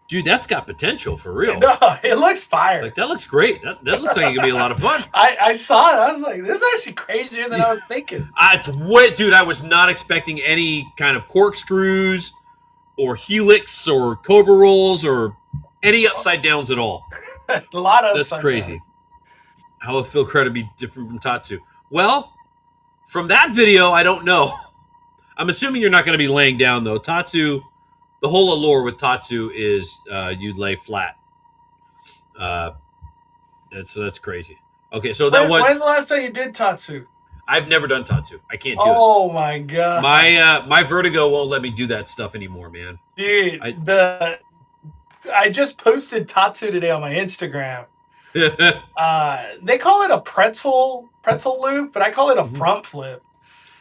dude, that's got potential for real. No, it looks fire. Like that looks great. That looks like it could be a lot of fun. I saw it. I was like, this is actually crazier than I was thinking. Dude, I was not expecting any kind of corkscrews or helix or Cobra rolls or any upside downs at all. A lot of That's crazy. How will Phil Crowder be different from Tatsu? Well, from that video, I don't know. I'm assuming you're not going to be laying down though. Tatsu, the whole allure with Tatsu is you'd lay flat. So that's crazy. Okay, so that was. When's the last time you did Tatsu? I've never done Tatsu. I can't do it. Oh my god, My vertigo won't let me do that stuff anymore, man. dude! I just posted Tatsu today on my Instagram. They call it a pretzel loop, but I call it a front flip.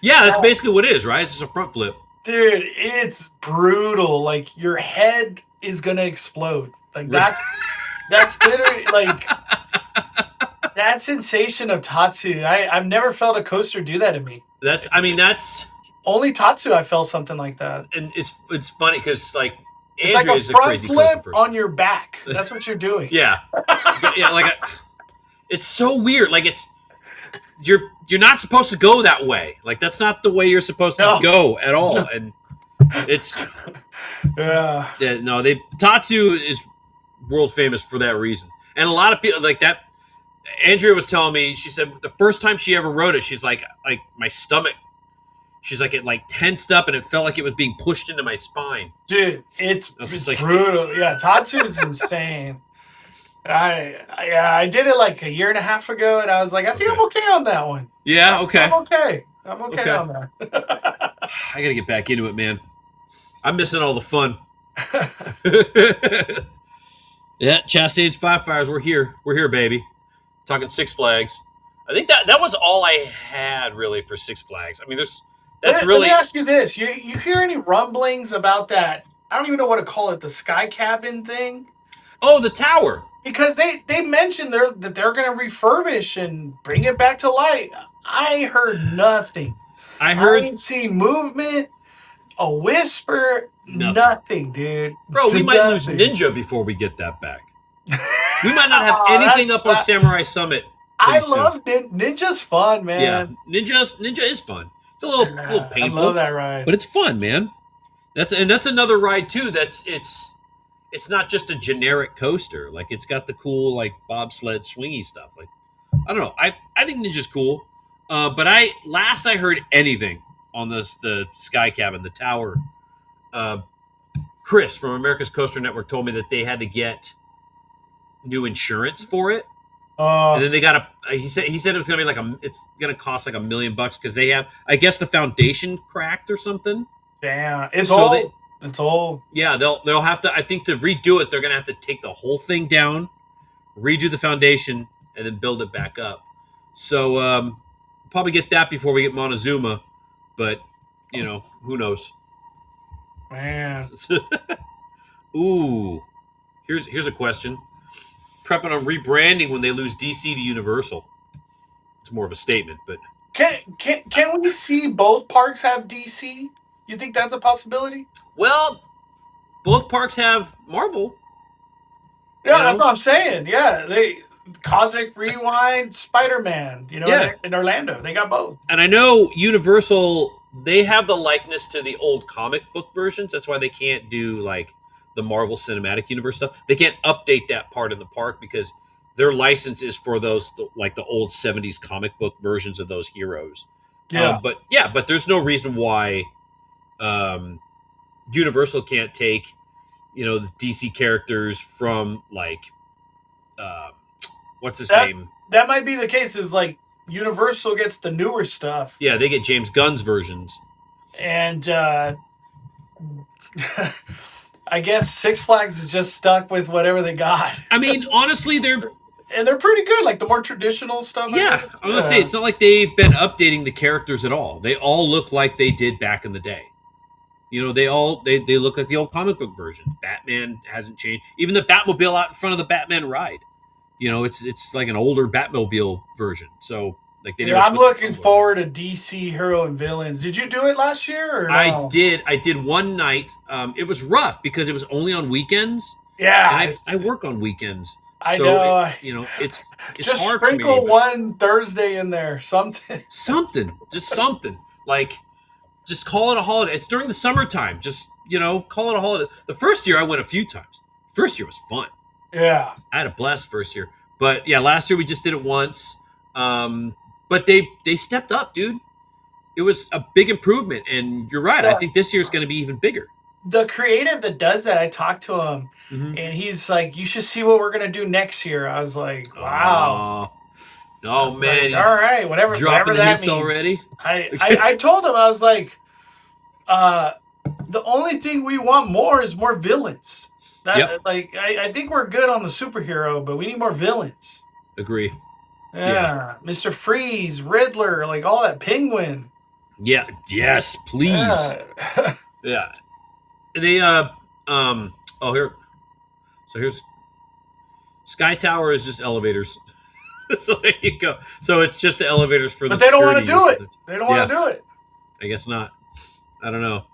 Yeah, that's basically what it is, right? It's just a front flip. Dude, it's brutal. Like your head is gonna explode. Like that's literally like that sensation of Tatsu. I've never felt a coaster do that to me. That's Only Tatsu I felt something like that. and it's funny because like It's Andrea like a is a front crazy coaster flip person. on your back. That's what you're doing. Yeah, yeah, it's so weird. Like you're not supposed to go that way. Like that's not the way you're supposed to No. go at all. And it's Yeah. Tatsu is world famous for that reason. And a lot of people like that. Andrea was telling me, she said the first time she ever rode it, she's like my stomach. She's like it like tensed up and it felt like it was being pushed into my spine. Dude, it's just like- brutal. Yeah, Tatsu is insane. I did it like a year and a half ago, and I was like, I think Okay. I'm okay on that one. Yeah, okay. I'm okay. I'm okay, Okay. on that. I gotta get back into it, man. I'm missing all the fun. Yeah, Chastain Five Fires, we're here. We're here, baby. Talking Six Flags. I think that was all I had really for Six Flags. I mean, that's Let really me ask you this: you hear any rumblings about that? I don't even know what to call it, the sky cabin thing, the tower. because they mentioned that they're going to refurbish and bring it back to life. I heard nothing. I I heard, ain't seen movement, a whisper, Nothing. nothing, dude. bro, we might lose Nothing. Ninja before we get that back. We might not have Oh, anything that's up on sad. Samurai Summit. I pretty soon. love Ninja's fun, man. Yeah, Ninja is fun. It's a little I painful. love that ride. But it's fun, man. That's another ride too. It's not just a generic coaster. Like it's got the cool like bobsled swingy stuff. Like I don't know. I think Ninja's cool. But I heard anything on the Sky Cabin, the tower. Chris from America's Coaster Network told me that they had to get new insurance for it. And then they got he said it was gonna be it's gonna cost like $1 million because they have, I guess, the foundation cracked or something. Damn, it's So old. It's old. Yeah, they'll have to, I think, to redo it, they're gonna have to take the whole thing down, redo the foundation, and then build it back up. So probably get that before we get Montezuma, but who knows? Man. Ooh, here's a question. Prepping on rebranding when they lose DC to Universal. It's more of a statement, but Can we see both parks have DC? You think that's a possibility? well, both parks have Marvel. Yeah, You that's know, what I'm saying. Yeah, they Cosmic Rewind, Spider Man. yeah, In Orlando, they got both. and I know Universal, they have the likeness to the old comic book versions. That's why they can't do like the Marvel Cinematic Universe stuff. They can't update that part in the park because their license is for those like the old '70s comic book versions of those heroes. Yeah, But there's no reason why um, Universal can't take the DC characters from like um, what's his that name? that might be the case. Is like Universal gets the newer stuff, Yeah, they get James Gunn's versions. and I guess Six Flags is just stuck with whatever they got. I mean, honestly, And they're pretty good, like the more traditional stuff, I yeah. guess. I'm gonna say Yeah. it's not like they've been updating the characters at all. They all look like they did back in the day. They look like the old comic book version. Batman hasn't changed. Even the Batmobile out in front of the Batman ride. It's like an older Batmobile version. So like they Dude, never I'm put the looking combo in. forward to DC Hero and Villains. Did you do it last year or I no? did. I did one night. It was rough because it was only on weekends, and Yeah, I work on weekends, I so know. it's Just hard for me. sprinkle But one Thursday in there, something. just something like just call it a holiday. It's during the summertime. Just call it a holiday. The first year I went a few times. First year was fun. Yeah. I had a blast first year, but yeah, last year we just did it once. But they stepped up, dude. It was a big improvement, and you're right. I The, think this year is going to be even bigger. the creative that does that, I talked to him, Mm-hmm. and he's like, "You should see what we're gonna do next year." I was like, "Wow." Oh, I oh was man, like, he's "All right, whatever dropping the that hints means." already. I told him, I was like, uh, "The only thing we want more is more villains." Yep, I think we're good on the superhero, but we need more villains. agree. Yeah, Yeah, Mr. Freeze, Riddler, like all that Penguin. yeah, yes, please. Yeah. Yeah, they Oh, here. So here's Sky Tower is just elevators. So there you go. So it's just the elevators for the But they don't want to security do use. it. They don't Yeah, want to do it. I guess not. I don't know,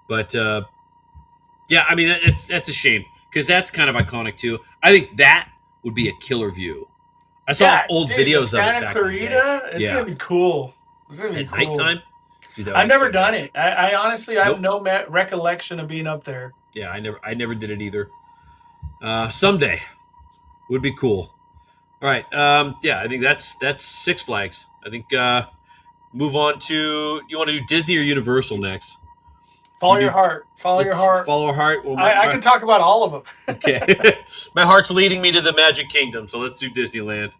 but yeah, I mean that's a shame because that's kind of iconic too. I think that would be a killer view. I saw Yeah, old dude, the videos of it Santa back in the day. Clarita, it's Yeah, gonna be cool. It's gonna be at cool. nighttime, dude, that would I've be never so done dope. it. I honestly, I have Nope. no recollection of being up there. Yeah, I never did it either. Someday would be cool. All right. Yeah, I think that's Six Flags. I think move on to you want to do Disney or Universal next? Follow You your do. heart. Follow your Let's heart. follow our heart. Well, I can talk about all of them. okay. My heart's leading me to the Magic Kingdom, so let's do Disneyland.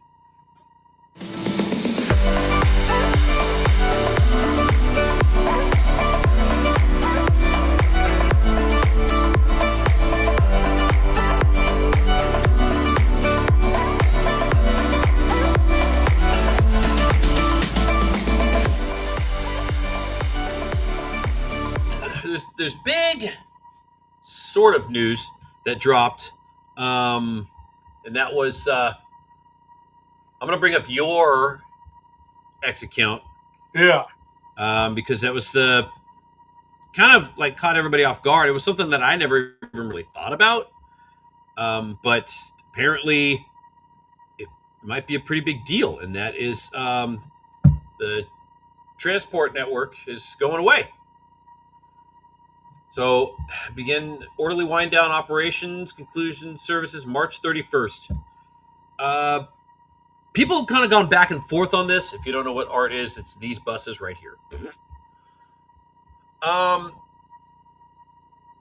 There's big sort of news that dropped, and that was I'm gonna bring up your X account Yeah. because that was the kind of like caught everybody off guard. It was something that I never even really thought about, but apparently it might be a pretty big deal, and that is the transport network is going away. So, begin orderly wind down operations, conclusion services March 31st. People have kind of gone back and forth on this. If you don't know what art is, it's these buses right here. Um,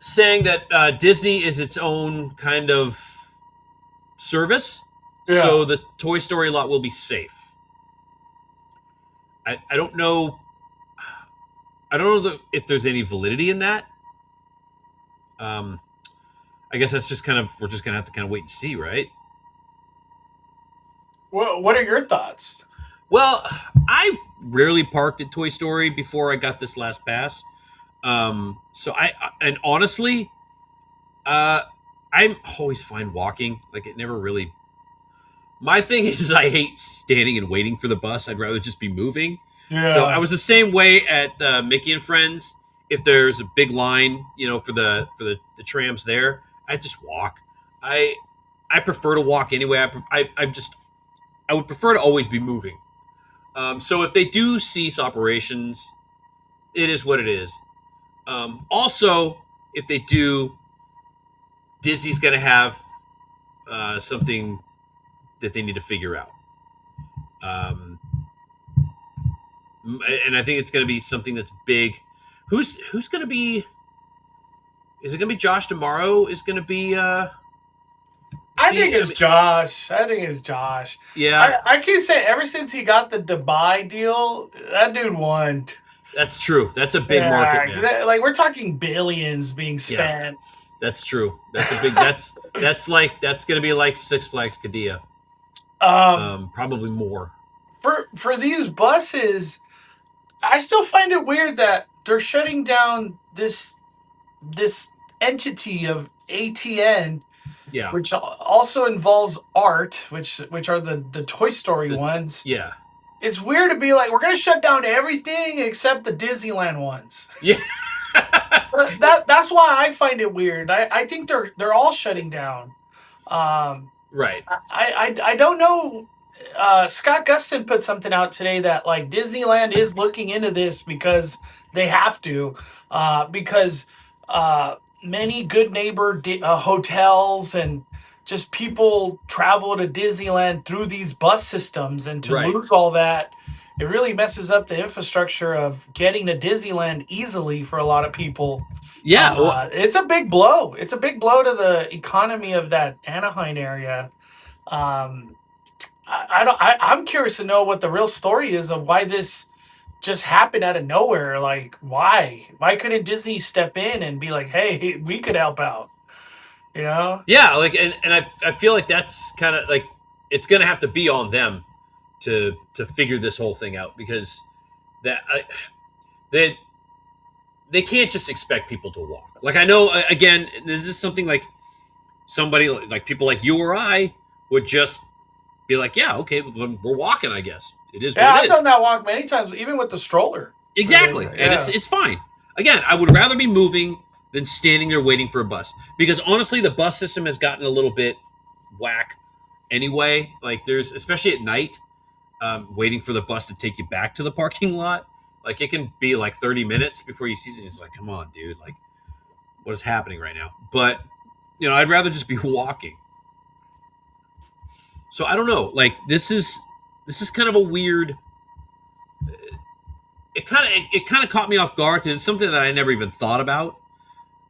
Saying that Disney is its own kind of service, Yeah. so the Toy Story lot will be safe. I don't know. I don't know if there's any validity in that. I guess that's just kind of we're just gonna have to kind of wait and see, right? What are your thoughts? Well, I rarely parked at Toy Story before I got this last pass. So and honestly, uh, I'm always fine walking. Like it never really. My thing is, I hate standing and waiting for the bus. I'd rather just be moving. So I Yeah. was the same way at Mickey and Friends. If there's a big line, for the trams there, I just walk. I I prefer to walk anyway. I would prefer to always be moving. So if they do cease operations, it is what it is. Also, if they do, Disney's going to have something that they need to figure out. Um, and I think it's going to be something that's big. Who's going to be? Is it going to be Josh tomorrow? Is going to be? I think I it's mean, Josh. I think it's Josh. yeah, I keep saying ever since he got the Dubai deal, that dude won. that's true. That's a big market, Yeah, 'cause man. like we're talking billions being Yeah, spent. that's true. That's a big. That's going to be like Six Flags Qiddiya. Um, Probably more. for these buses, I still find it weird that they're shutting down this entity of ATN, Yeah. which also involves art, which are the Toy Story The, ones. yeah. It's weird to be like, we're gonna shut down everything except the Disneyland ones. Yeah. So that's why I find it weird. I think they're all shutting down. Um, Right. I don't know. Scott Gustin put something out today that like Disneyland is looking into this because they have to, because many Good Neighbor hotels and just people travel to Disneyland through these bus systems, and to Right. lose all that, it really messes up the infrastructure of getting to Disneyland easily for a lot of people. Yeah. Well, It's a big blow. It's a big blow to the economy of that Anaheim area. Um, I don't. I'm curious to know what the real story is of why this just happened out of nowhere. Like, why? Why couldn't Disney step in and be like, "Hey, we could help out"? You know? yeah. Like, and I feel like that's kind of like it's going to have to be on them to figure this whole thing out because that they they can't just expect people to walk. Like I know again, this is something like somebody like people like you or I would just be like, yeah, okay, we're walking. I guess it is what Yeah, it I've is. done that walk many times, even with the stroller. Exactly, and Yeah. it's fine. Again, I would rather be moving than standing there waiting for a bus because honestly, the bus system has gotten a little bit whack anyway. Like there's especially at night, waiting for the bus to take you back to the parking lot. Like it can be like 30 minutes before you see it. It's like, come on, dude. Like, what is happening right now? But I'd rather just be walking. So I don't know. Like this is kind of a weird. It kind of caught me off guard because it's something that I never even thought about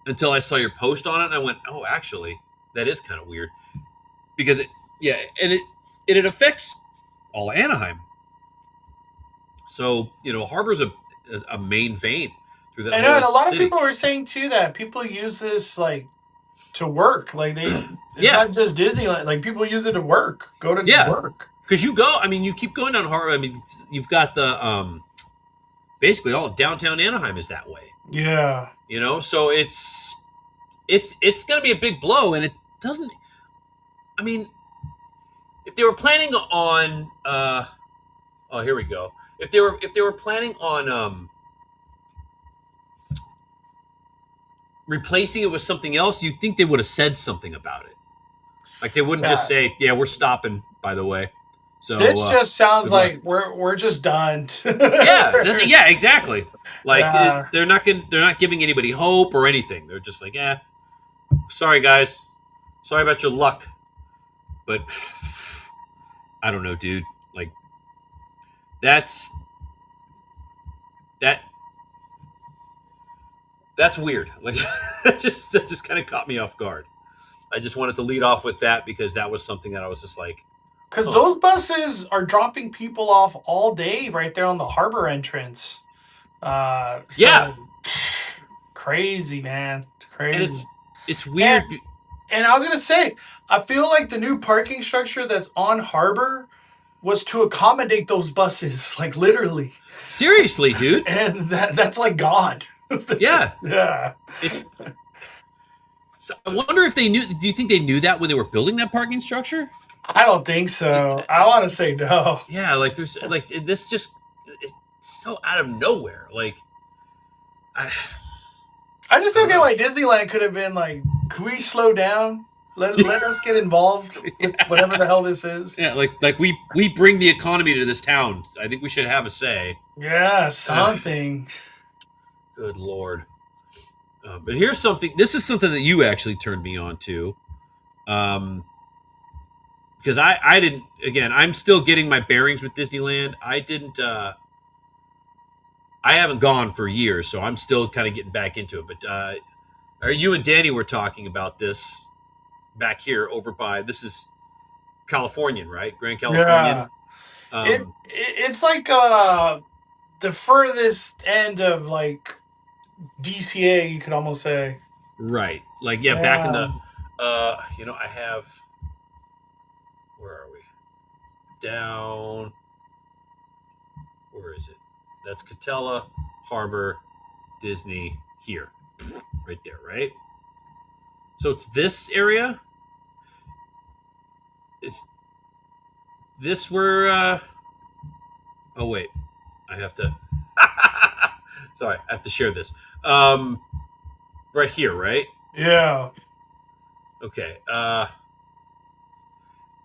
until I saw your post on it, and I went, "Oh, actually, that is kind of weird." Because yeah, and it affects all Anaheim. So Harbor's a main vein through that I know, and whole a lot of city. people were saying too that people use this like to work. Like it's Yeah, not just Disneyland. Like people use it to work, go to yeah. work. Because you go, I mean, you keep going down Harbor. I mean, you've got the basically all of downtown Anaheim is that way. Yeah. So it's going to be a big blow, and it doesn't. I mean, if they were planning on, oh, here we go. If they were planning on replacing it with something else, you'd think they would have said something about it. Like they wouldn't just Yeah. say, "Yeah, we're stopping." By the way, so This just sounds good luck. like we're just done. Yeah, yeah, exactly. Like Yeah. they're not giving anybody hope or anything. They're just like, "Yeah, sorry guys, sorry about your luck." But I don't know, dude. Like that's that that's weird. Like that just kind of caught me off guard. I just wanted to lead off with that because that was something that I was just like, Because huh. those buses are dropping people off all day right there on the harbor entrance. Yeah, So crazy, man. and Crazy. it's And weird. and I was gonna say, I feel like the new parking structure that's on harbor, was to accommodate those buses, like literally, Seriously, dude. and that's like gone. Yeah. Yeah. It's. So I wonder if they knew. Do you think they knew that when they were building that parking structure? I don't think Like, so. I want to say no. yeah, like there's like this just it's so out of nowhere. Like, I, I just I don't don't get know. why Disneyland could have been like, can we slow down? Let us get involved with whatever the hell this is. Yeah, like we bring the economy to this town. I think we should have a say. Yeah, Ugh, something. good lord. But here's something. This is something that you actually turned me on to. Um, because I didn't. Again, I'm still getting my bearings with Disneyland. I didn't. I haven't gone for years, so I'm still kind of getting back into it. But you and Danny were talking about this back here over by. This is Californian, right? Grand Californian. Yeah. Um, It's like the furthest end of like DCA, you could almost say. right. Like yeah, back in Yeah. the. I have. Where are we? Down. Where is it? That's Catella, Harbor, Disney here, right there, right? So it's this area. Is this where? Oh wait, I have to. Sorry, I have to share this. Right here, right? Yeah. Okay.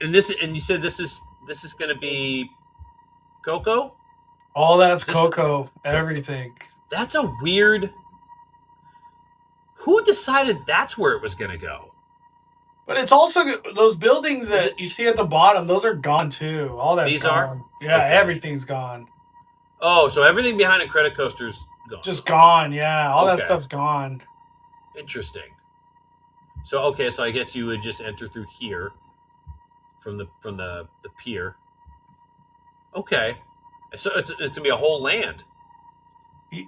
And you said this is going to be Coco. All that's Is this? Coco, So everything. that's a weird. Who decided that's where it was going to go? But it's also those buildings Is it? that you see at the bottom, those are gone too. All that's These are. gone. Yeah, Okay. everything's gone. Oh, so everything behind a credit coaster's gone. Just gone. Yeah, all that Okay. stuff's gone. Interesting. So okay, so I guess you would just enter through here from the pier. Okay. So it's gonna be a whole land,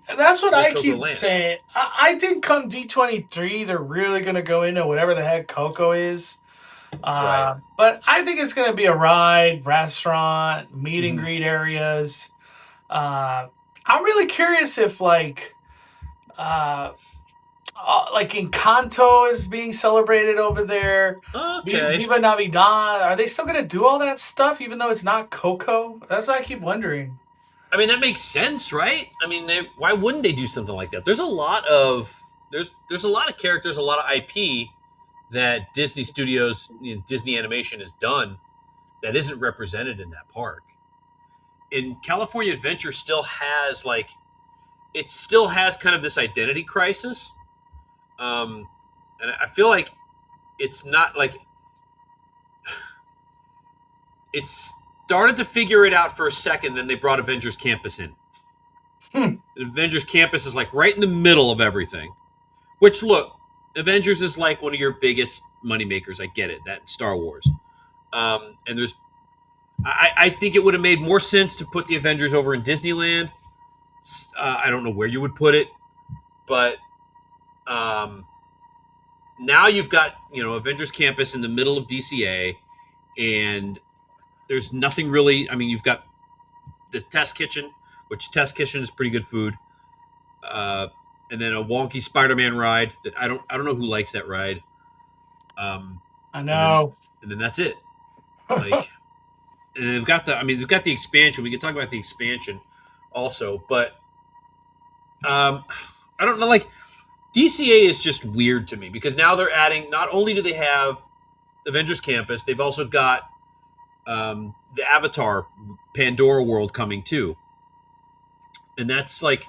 That's what whole I Coco keep land. saying. I think come D23, they're really going to go into whatever the heck Coco is. Right. But I think it's going to be a ride, restaurant, meet and Mm-hmm. greet areas. Uh, I'm really curious if uh, like Encanto is being celebrated over there. Okay. Viva Navidad. Are they still going to do all that stuff even though it's not Coco? That's what I keep wondering. I mean that makes sense, right? I mean, why wouldn't they do something like that? There's a lot of characters, a lot of IP that Disney Studios, Disney Animation has done that isn't represented in that park. And California Adventure still has like it still has kind of this identity crisis. And I feel like it's not like it's started to figure it out for a second. Then they brought Avengers Campus in. Hmm. Avengers Campus is like right in the middle of everything. Which look, Avengers is like one of your biggest moneymakers. I get it. That Star Wars. And I think it would have made more sense to put the Avengers over in Disneyland. I don't know where you would put it, but um, now you've got Avengers Campus in the middle of DCA, and there's nothing really. I mean, you've got the Test Kitchen, which Test Kitchen is pretty good food, uh, and then a wonky Spider-Man ride that I don't know who likes that ride, I and then know. that's it. Like, and they've got the expansion. We can talk about the expansion also, but I don't know. Like DCA is just weird to me because now they're adding. Not only do they have Avengers Campus, they've also got the Avatar Pandora world coming too, and that's like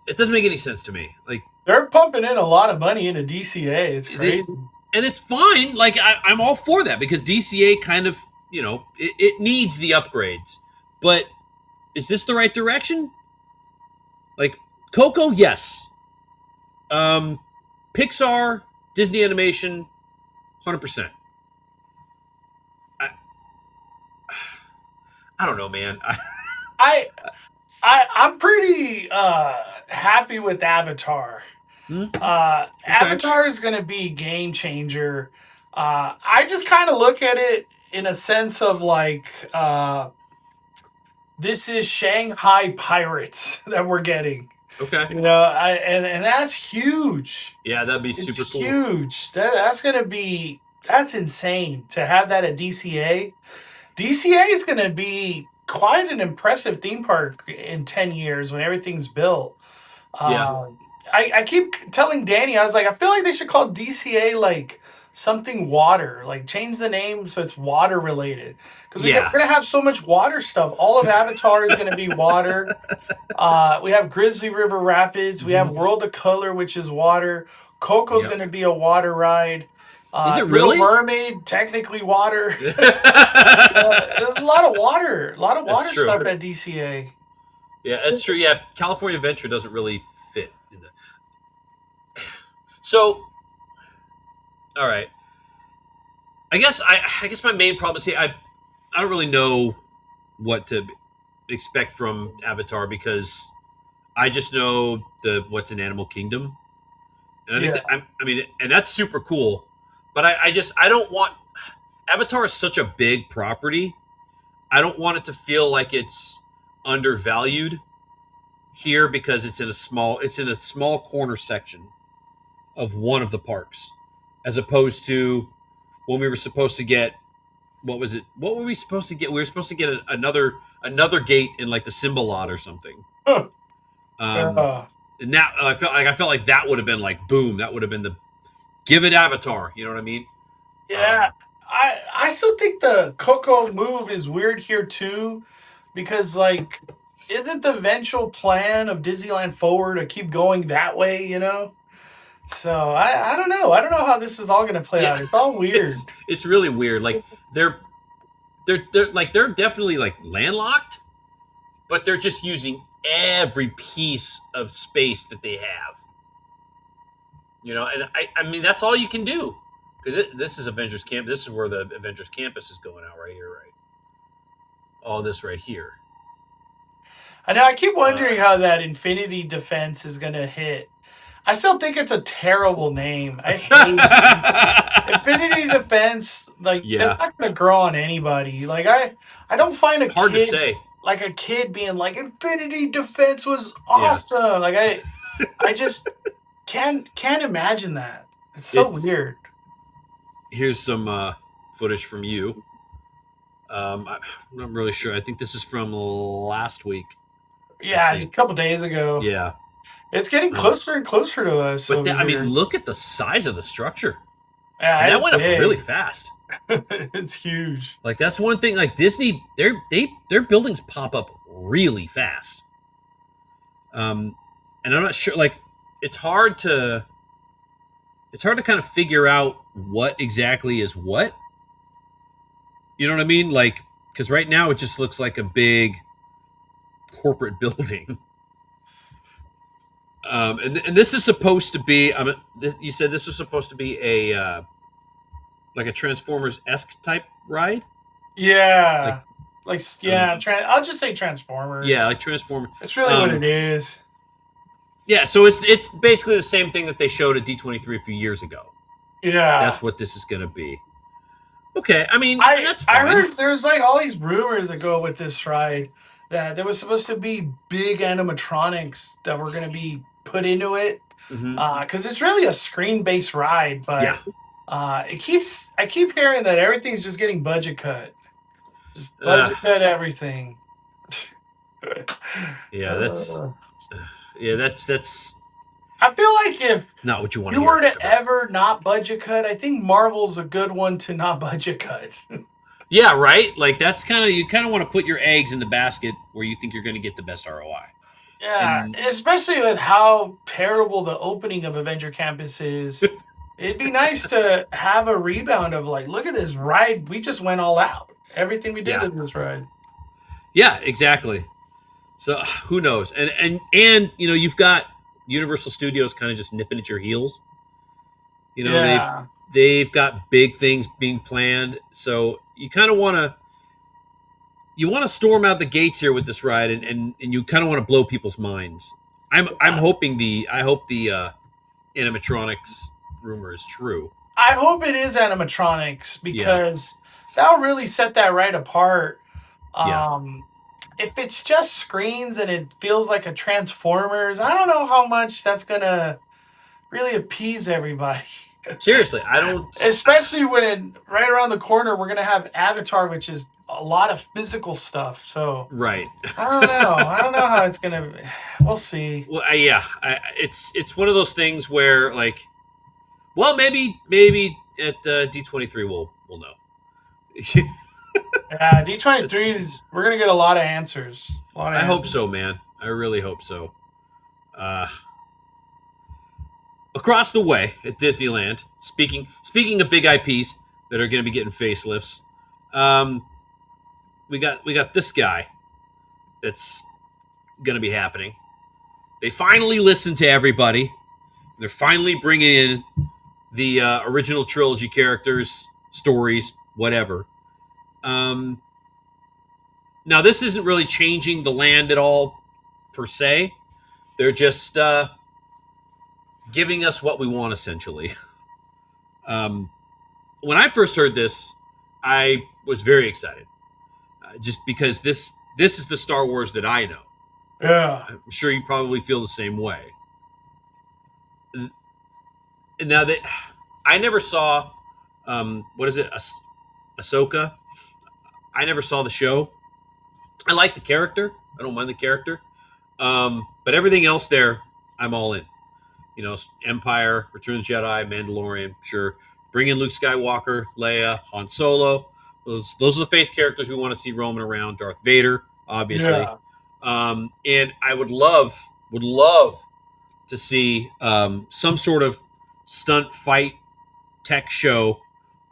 it doesn't make any sense to me. Like They're pumping in a lot of money into DCA. It's they, crazy. and it's fine. Like I'm all for that because DCA kind of it needs the upgrades, but is this the right direction? Like Coco, yes. Um, Pixar, Disney Animation, 100%. I, I don't know, man. I I'm pretty happy with Avatar. Hmm? Okay. Avatar is going to be a game changer. I just kind of look at it. in a sense of like this is Shanghai Pirates that we're getting. Okay. You know, and that's huge. Yeah, that'd be It's super cool. huge. That's gonna be that's insane to have that at DCA. DCA is gonna be quite an impressive theme park in 10 years when everything's built. Yeah. I keep telling Danny, I was like, I feel like they should call DCA like something water, like change the name so it's water related. Because Yeah. we're gonna have so much water stuff. All of Avatar is gonna be water. We have Grizzly River Rapids. We have World of Color, which is water. Coco's Yep. going to be a water ride. Is it Little really? Mermaid, technically water. There's a lot of water. A lot of That's water true. stuff at DCA. Yeah, that's true. Yeah, California Adventure doesn't really fit in the. So, all right. I guess my main problem is here. I don't really know what to expect from Avatar because I just know the what's in Animal Kingdom, and I think Yeah. I mean, and that's super cool. But I don't want Avatar is such a big property. I don't want it to feel like it's undervalued here because it's in a small corner section of one of the parks, as opposed to when we were supposed to get what was it? What were we supposed to get? We were supposed to get another gate in like the Simba lot or something. Huh. And now I felt like that would have been like boom. That would have been the give it Avatar. You know what I mean? Yeah. I still think the Coco move is weird here too, because like, isn't the eventual plan of Disneyland Forward to keep going that way? You know. So I don't know. I don't know how this is all going to play Yeah. out. It's all weird. It's really weird. Like they're definitely like landlocked, but they're just using every piece of space that they have. You know, and I mean that's all you can do because this is Avengers Camp. This is where the Avengers Campus is going out right here, right? All this right here. I know. I keep wondering how that Infinity Defense is going to hit. I still think it's a terrible name. I hate Infinity Defense. Like Yeah. that's not going to grow on anybody. Like I don't find a Hard to kid say. like a kid being like Infinity Defense was awesome. Like I just can't imagine that. It's so It's- weird. Here's some footage from you. I'm not really sure. I think this is from last week. Yeah, a think. couple days ago. Yeah, It's getting closer and closer to us. but over I mean, here. look at the size of the structure. Yeah, And that it's went up big. really fast. It's huge. Like that's one thing. Like Disney, their buildings pop up really fast. And I'm not sure. Like it's hard to kind of figure out what exactly is what. You know what I mean? Like because right now it just looks like a big corporate building. And this is supposed to be. You said this was supposed to be a like a Transformers-esque type ride. Yeah. I'll just say Transformers. Yeah, like Transformer. It's really what it is. Yeah, so it's basically the same thing that they showed at D23 a few years ago. Yeah. That's what this is going to be. Okay, I mean that's fine. I heard there's like all these rumors that go with this ride that there was supposed to be big animatronics that were going to be put into it Mhm. because it's really a screen-based ride, but Yeah. I keep hearing that everything's just getting budget cut. Just budget cut everything. Yeah, that's I feel like if not what you want you to hear. were to ever not budget cut, I think Marvel's a good one to not budget cut. Yeah, right. Like that's you kind of want to put your eggs in the basket where you think you're going to get the best ROI. Yeah, And- especially with how terrible the opening of Avenger Campus is. It'd be nice to have a rebound of like, look at this ride. We just went all out. Everything we did Yeah. in this ride. Yeah, exactly. So who knows? And you know you've got Universal Studios kind of just nipping at your heels. You know Yeah. they've got big things being planned, so you kind of want to storm out the gates here with this ride, and you kind of want to blow people's minds. I hope the animatronics rumor is true. I hope it is animatronics because that'll really set that ride apart. Yeah. If it's just screens and it feels like a Transformers, I don't know how much that's gonna really appease everybody. Seriously, I don't. Especially when right around the corner we're gonna have Avatar, which is a lot of physical stuff. So Right. I don't know. I don't know how it's gonna. We'll see. Well, it's one of those things where like, well, maybe at D23 we'll know. Yeah, D23 is. We're gonna get a lot of answers. A lot of I hope answers. so, man. I really hope so. Uh, Across the way at Disneyland, speaking of big IPs that are going to be getting facelifts, um, we got this guy that's going to be happening. They finally listened to everybody. They're finally bringing in the original trilogy characters, stories, whatever. Um, Now, this isn't really changing the land at all, per se. They're just giving us what we want, essentially. Um, when I first heard this, I was very excited, just because this is the Star Wars that I know. Yeah. I'm sure you probably feel the same way. Now that I never saw, what is it, Ahsoka? I never saw the show. I like the character. I don't mind the character, but everything else there, I'm all in. You know, Empire, Return of the Jedi, Mandalorian, sure. Bring in Luke Skywalker, Leia, Han Solo. Those are the face characters we want to see roaming around. Darth Vader, obviously. Yeah. And I would love to see some sort of stunt fight tech show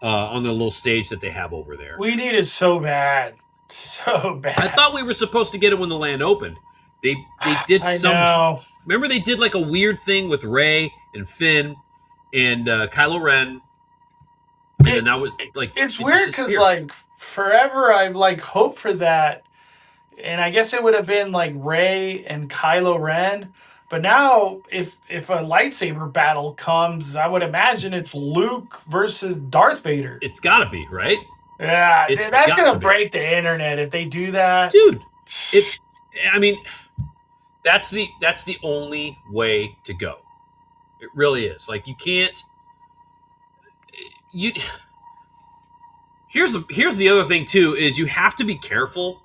on the little stage that they have over there. We need it so bad. So bad. I thought we were supposed to get it when the land opened. They did I some. know. Remember they did like a weird thing with Rey and Finn and Kylo Ren, and then that was like It's it weird just because disappeared. like forever I've like hoped for that, and I guess it would have been like Ray and Kylo Ren. But now, if a lightsaber battle comes, I would imagine it's Luke versus Darth Vader. It's got to be right. Yeah, It's that's got gonna to be, break the internet if they do that. dude. It. I mean, that's the only way to go. It really is. Like you can't. You. Here's the other thing too is you have to be careful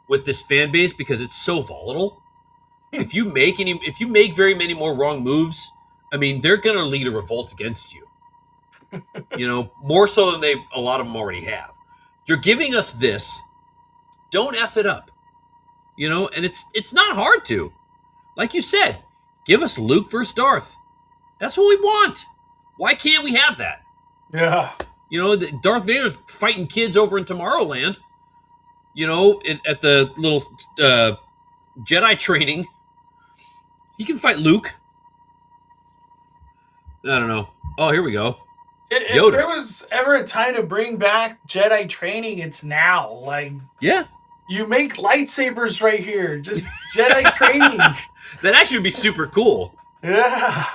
with this fan base because it's so volatile. If you make very many more wrong moves, I mean, they're going to lead a revolt against you. You know, more so than a lot of them already have. You're giving us this. Don't F it up. You know, and it's not hard to. Like you said, give us Luke versus Darth. That's what we want. Why can't we have that? Yeah. You know, Darth Vader's fighting kids over in Tomorrowland. You know, at the little Jedi training. He can fight Luke. I don't know. Oh, here we go. If Yoda. there was ever a time to bring back Jedi training, it's now. Like, Yeah. you make lightsabers right here. Just Jedi training. That actually would be super cool. Yeah.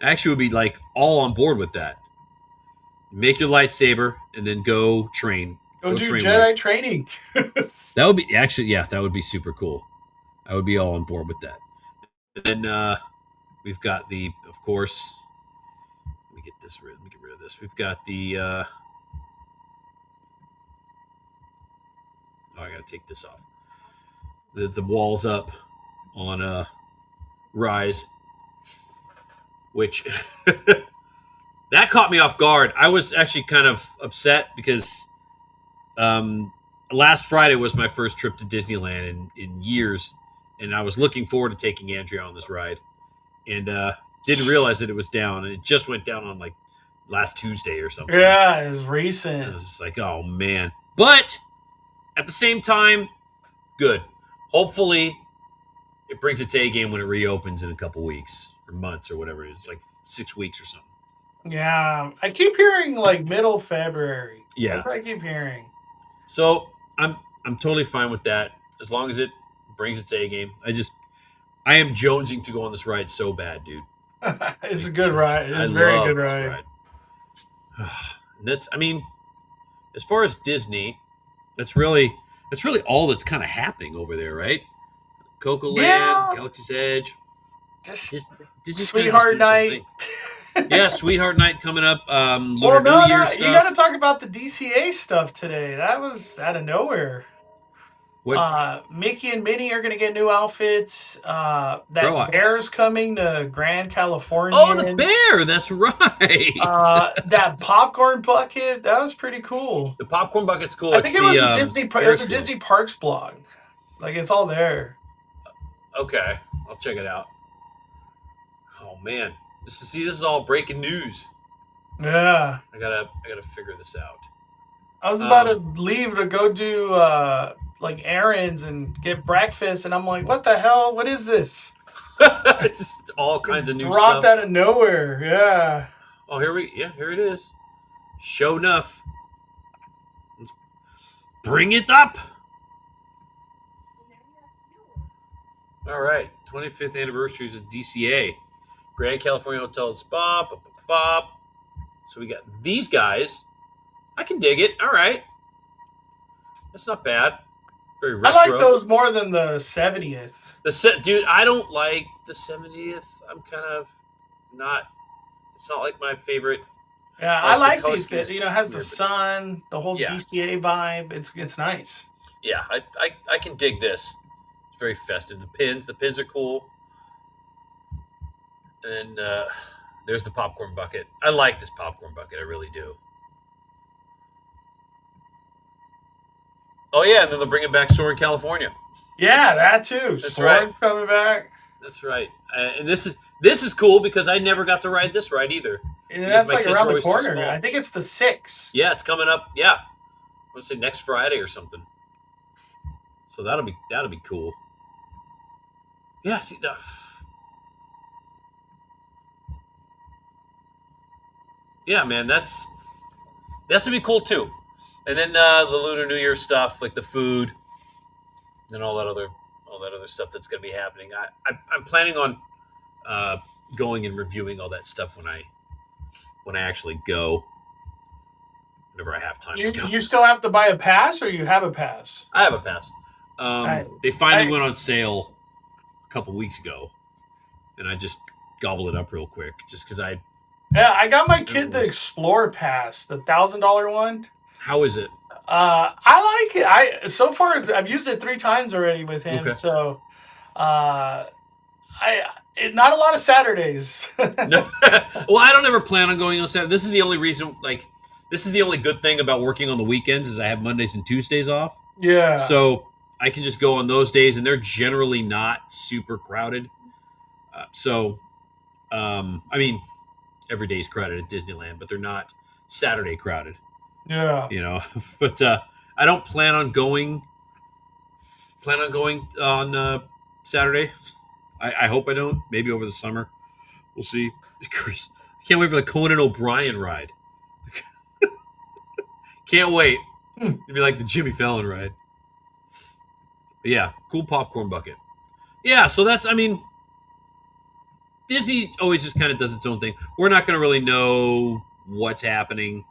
Actually would be like all on board with that. Make your lightsaber and then go train. Go do train Jedi training. That would be actually, yeah, that would be super cool. I would be all on board with that. And then we've got of course, let me get rid of this. We've got the oh, I gotta take this off. The walls up on Rise, which that caught me off guard. I was actually kind of upset because last Friday was my first trip to Disneyland in years, and I was looking forward to taking Andrea on this ride, and didn't realize that it was down, and it just went down on like last Tuesday or something. Yeah, it's And I recent. was just like, oh man. But at the same time, good. Hopefully, it brings its A game when it reopens in a couple weeks or months or whatever it is. It's like 6 weeks or something. Yeah, I keep hearing like middle February. Yeah. That's what I keep hearing. So I'm totally fine with that as long as it brings its A game. I am jonesing to go on this ride so bad, dude. It's a good ride. I It's a very love good this ride. ride. I mean, as far as Disney, that's really all that's kind of happening over there, right? Coco Land, Yeah, Galaxy's Edge. just Dis- Disney's kind of just sweetheart doing night. something. Yeah, Sweetheart Night coming up. Well, Lunar New no, Year no, you stuff. got to talk about the DCA stuff today. That was out of nowhere. What, Mickey and Minnie are gonna get new outfits. bro? That bear's coming to Grand Oh, the Californian. bear. That's right. That popcorn bucket, that was pretty cool. The popcorn bucket's cool. I It's think it the was a Disney. It was Ferris a wheel. Disney Parks blog. Like it's all there. Okay, I'll check it out. Oh man, this is all breaking news. Yeah, I gotta figure this out. I was about to leave to go do like errands and get breakfast, and I'm like, what the hell? What is this? It's just all kinds of new Dropped stuff. out of nowhere. Yeah. Oh, here it is. Show enough. Let's bring it up. All right, 25th anniversaries of DCA, Grand California Hotel and Spa. So we got these guys. I can dig it. All right, that's not bad. Very retro. I like those more than the 70th. Dude, I don't like the 70th. I'm kind of not. It's not like my favorite. Yeah, I like the these. costumes You know, it has the weird, sun, the whole Yeah. DCA vibe. It's nice. Yeah, I can dig this. It's very festive. The pins are cool. And there's the popcorn bucket. I like this popcorn bucket. I really do. Oh yeah, and then they'll bring it back Soarin' California. Yeah, that too. That's Soarin's coming back. That's right. And this is cool because I never got to ride this ride either. And that's my like kids around were the always too corner. small. I think it's the 6th. Yeah, it's coming up. Yeah, I want to say next Friday or something. So that'll be cool. Yeah, see, yeah, man, that's gonna be cool too. And then the Lunar New Year stuff, like the food, and all that other stuff that's gonna be happening. I'm planning on going and reviewing all that stuff when I actually go. Whenever I have time to go. You still have to buy a pass, or you have a pass? I have a pass. They finally I- went on sale a couple weeks ago, and I just gobbled it up real quick just because I. Yeah, I got my kid the Explorer Pass, the $1,000 one. How is it? I like it. So far I've used it 3 times already with him. Okay. So, not a lot of Saturdays. No. Well, I don't ever plan on going on Saturday. This is the only reason. Like, this is the only good thing about working on the weekends is I have Mondays and Tuesdays off. Yeah. So I can just go on those days, and they're generally not super crowded. I mean, every day's crowded at Disneyland, but they're not Saturday crowded. Yeah. You know, but I don't plan on going. On Saturday. I hope I don't. Maybe over the summer, we'll see. Chris, I can't wait for the Conan O'Brien ride. Can't wait. It'd be like the Jimmy Fallon ride. But yeah, cool popcorn bucket. Yeah, so that's. I mean, Disney always just kind of does its own thing. We're not going to really know what's happening.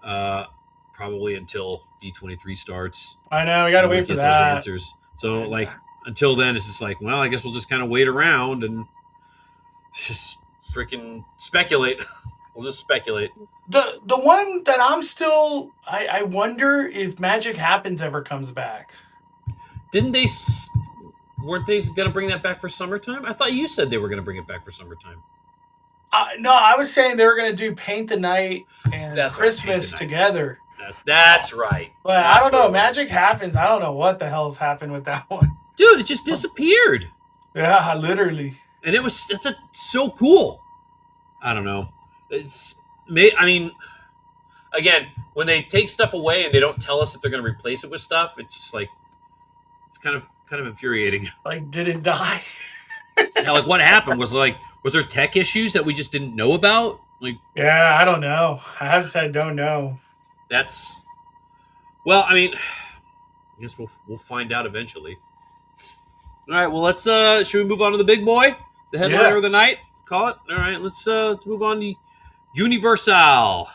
Probably until D23 starts. I know. We got to wait for get that. those answers. So like until then, it's just like, well, I guess we'll just kind of wait around and just freaking speculate. We'll just speculate. The one that I'm still, I wonder if Magic Happens ever comes back. Didn't they? Weren't they going to bring that back for summertime? I thought you said they were going to bring it back for summertime. No, I was saying they were going to do Paint the Night and That's right, Christmas Paint the Night. That's That's right. But That's I don't know. what it was. Magic Happens. I don't know what the hell's happened with that one. Dude, it just disappeared. Yeah, literally. And it's so cool. I don't know. I mean, again, when they take stuff away and they don't tell us if they're going to replace it with stuff, it's just like it's kind of infuriating. Like, did it die? Now, like, what happened? Was there tech issues that we just didn't know about? Like, Yeah, I don't know. I have said don't know. that's well, I mean, I guess we'll find out eventually. All right, well, let's should we move on to the big boy, the headliner Yeah. of the night? Call it. All right, let's move on to Universal.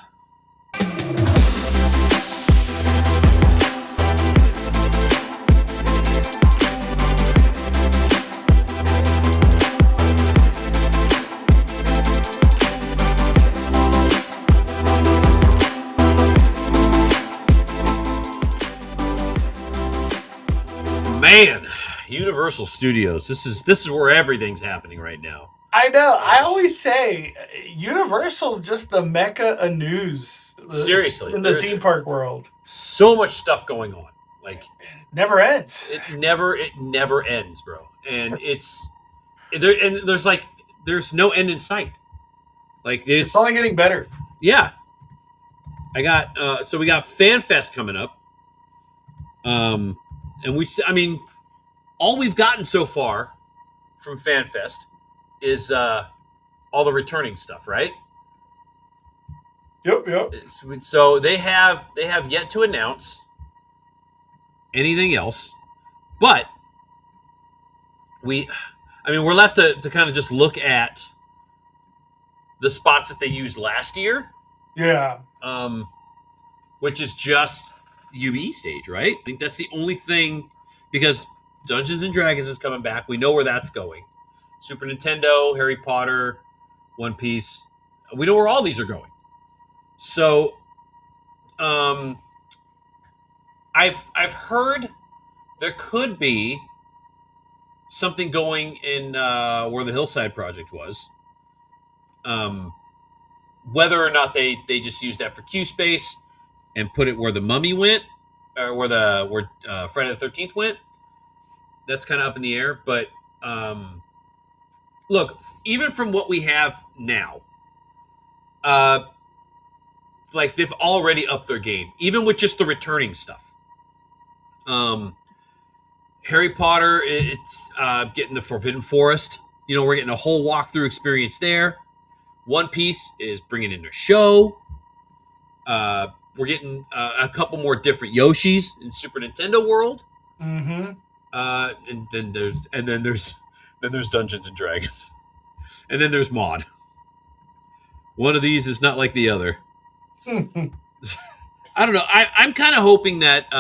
Man, Universal Studios. This is where everything's happening right now. I know. I always say Universal's just the mecca of news. Seriously, in the theme park world, so much stuff going on. Like never ends. It never ends, bro. And there's no end in sight. Like it's only getting better. Yeah. I got so we got FanFest coming up. And all we've gotten so far from FanFest is all the returning stuff, right? Yep. So they have yet to announce anything else, but we're left to kind of just look at the spots that they used last year. Yeah. Which is just the UBE stage, right? I think that's the only thing, because Dungeons and Dragons is coming back. We know where that's going. Super Nintendo, Harry Potter, One Piece. We know where all these are going. So, I've heard there could be something going in where the Hillside Project was. Whether or not they just used that for Q space and put it where the Mummy went, or where Friday the 13th went, that's kind of up in the air. But look, even from what we have now, like they've already upped their game, even with just the returning stuff. Harry Potter, it's getting the Forbidden Forest. We're getting a whole walkthrough experience there. One Piece is bringing in a show. We're getting a couple more different Yoshis in Super Nintendo World. Mm-hmm. And then there's Dungeons and Dragons, and then there's Mod. One of these is not like the other. I don't know. I'm kind of hoping that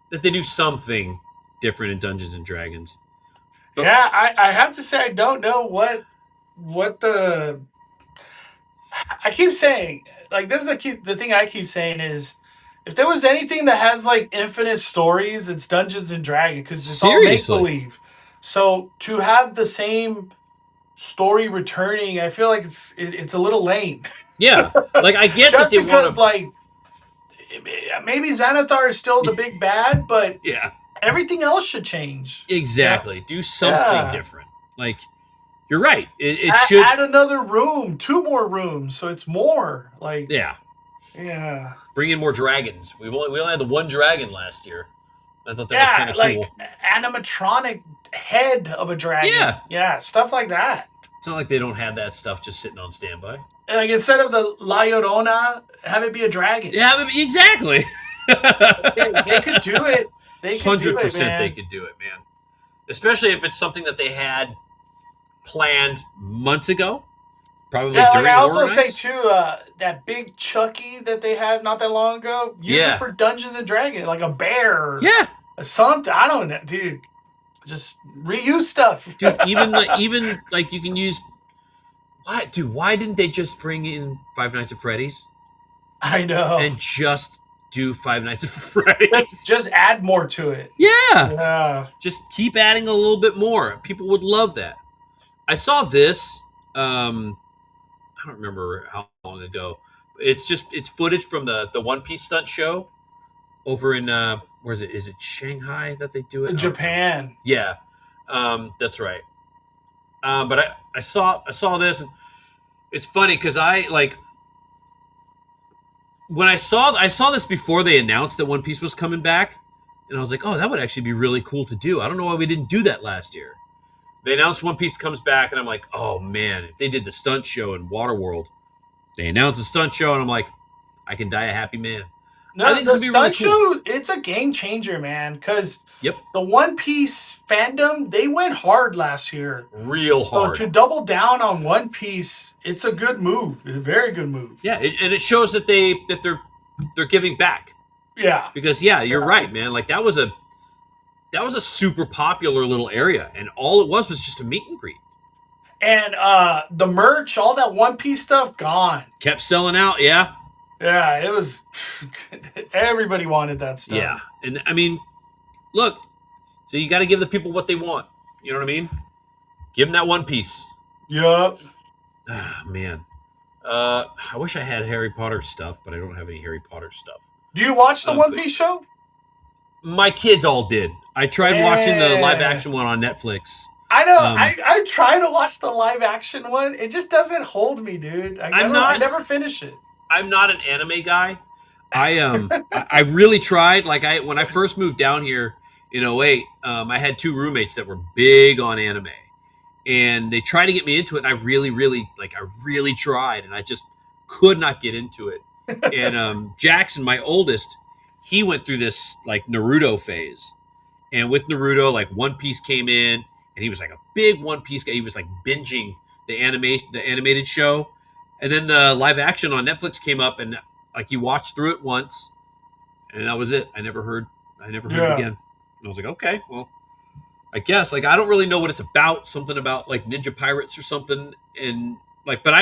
that they do something different in Dungeons and Dragons. But, yeah, I have to say I don't know what the. I keep saying, like, this is the thing I keep saying is, if there was anything that has like infinite stories, it's Dungeons and Dragons, because it's all make believe. So to have the same story returning, I feel like it's a little lame. Yeah, like I get just that they because like maybe Xanathar is still the big bad, but yeah, everything else should change. Exactly, do something different. Like you're right. It should add another room, 2 more rooms, so it's more like yeah. Bring in more dragons. We only had the one dragon last year. I thought that was kind of cool. Animatronic head of a dragon. Yeah, stuff like that. It's not like they don't have that stuff just sitting on standby. Like instead of the La Llorona, have it be a dragon. Yeah, exactly. they could do it. They could 100% they could do it, man. Especially if it's something that they had planned months ago. Probably during I also say too, that big Chucky that they had not that long ago, use it for Dungeons and Dragons, like a bear. Yeah. Something. I don't know, dude. Just reuse stuff. Dude, even like you can use why didn't they just bring in Five Nights at Freddy's? I know. And just do Five Nights at Freddy's. Just add more to it. Yeah. Just keep adding a little bit more. People would love that. I saw this I don't remember how long ago. It's footage from the One Piece stunt show over in where is it? Is it Shanghai that they do it? In Japan. Yeah, that's right. But I saw this, and it's funny because when I saw this before they announced that One Piece was coming back, and I was like, oh, that would actually be really cool to do. I don't know why we didn't do that last year. They announced One Piece comes back, and I'm like, oh, man, if they did the stunt show in Waterworld, they announced the stunt show, and I'm like, I can die a happy man. I No, think the this would be really stunt cool. show, it's a game changer, man. Because Yep, the One Piece fandom, they went hard last year. real So hard. to double down on One Piece, it's a good move. It's a very good move. Yeah, and it shows that they're giving back Yeah. because yeah, you're Yeah. right, man. Like that was a super popular little area, and all it was just a meet and greet. And the merch, all that One Piece stuff, gone. Kept selling out, yeah, Yeah, it was. Everybody wanted that yeah. stuff. And I mean, look, so you got to give the people what they want. You know what I mean? Give them that One Piece. Yup. Ah, man. I wish I had Harry Potter stuff, but I don't have any Harry Potter stuff. Do you watch the One But Piece show? my kids all did. I tried watching the live Yeah. action one on Netflix. I know. Um, I try to watch the live action one. It just doesn't hold me, dude. I never finish it. I'm not an anime guy. I really tried. Like when I first moved down here in '08, I had two roommates that were big on anime, and they tried to get me into it. And I really tried, and I just could not get into it. And Jackson, my oldest, he went through this like Naruto phase, and with Naruto, like One Piece came in, and he was like a big One Piece guy. He was like binging the animated show, and then the live action on Netflix came up, and like he watched through it once, and that was it. I never heard it Yeah. again. And I was like, okay, well, I guess like I don't really know what it's about. Something about like ninja pirates or something, and like, but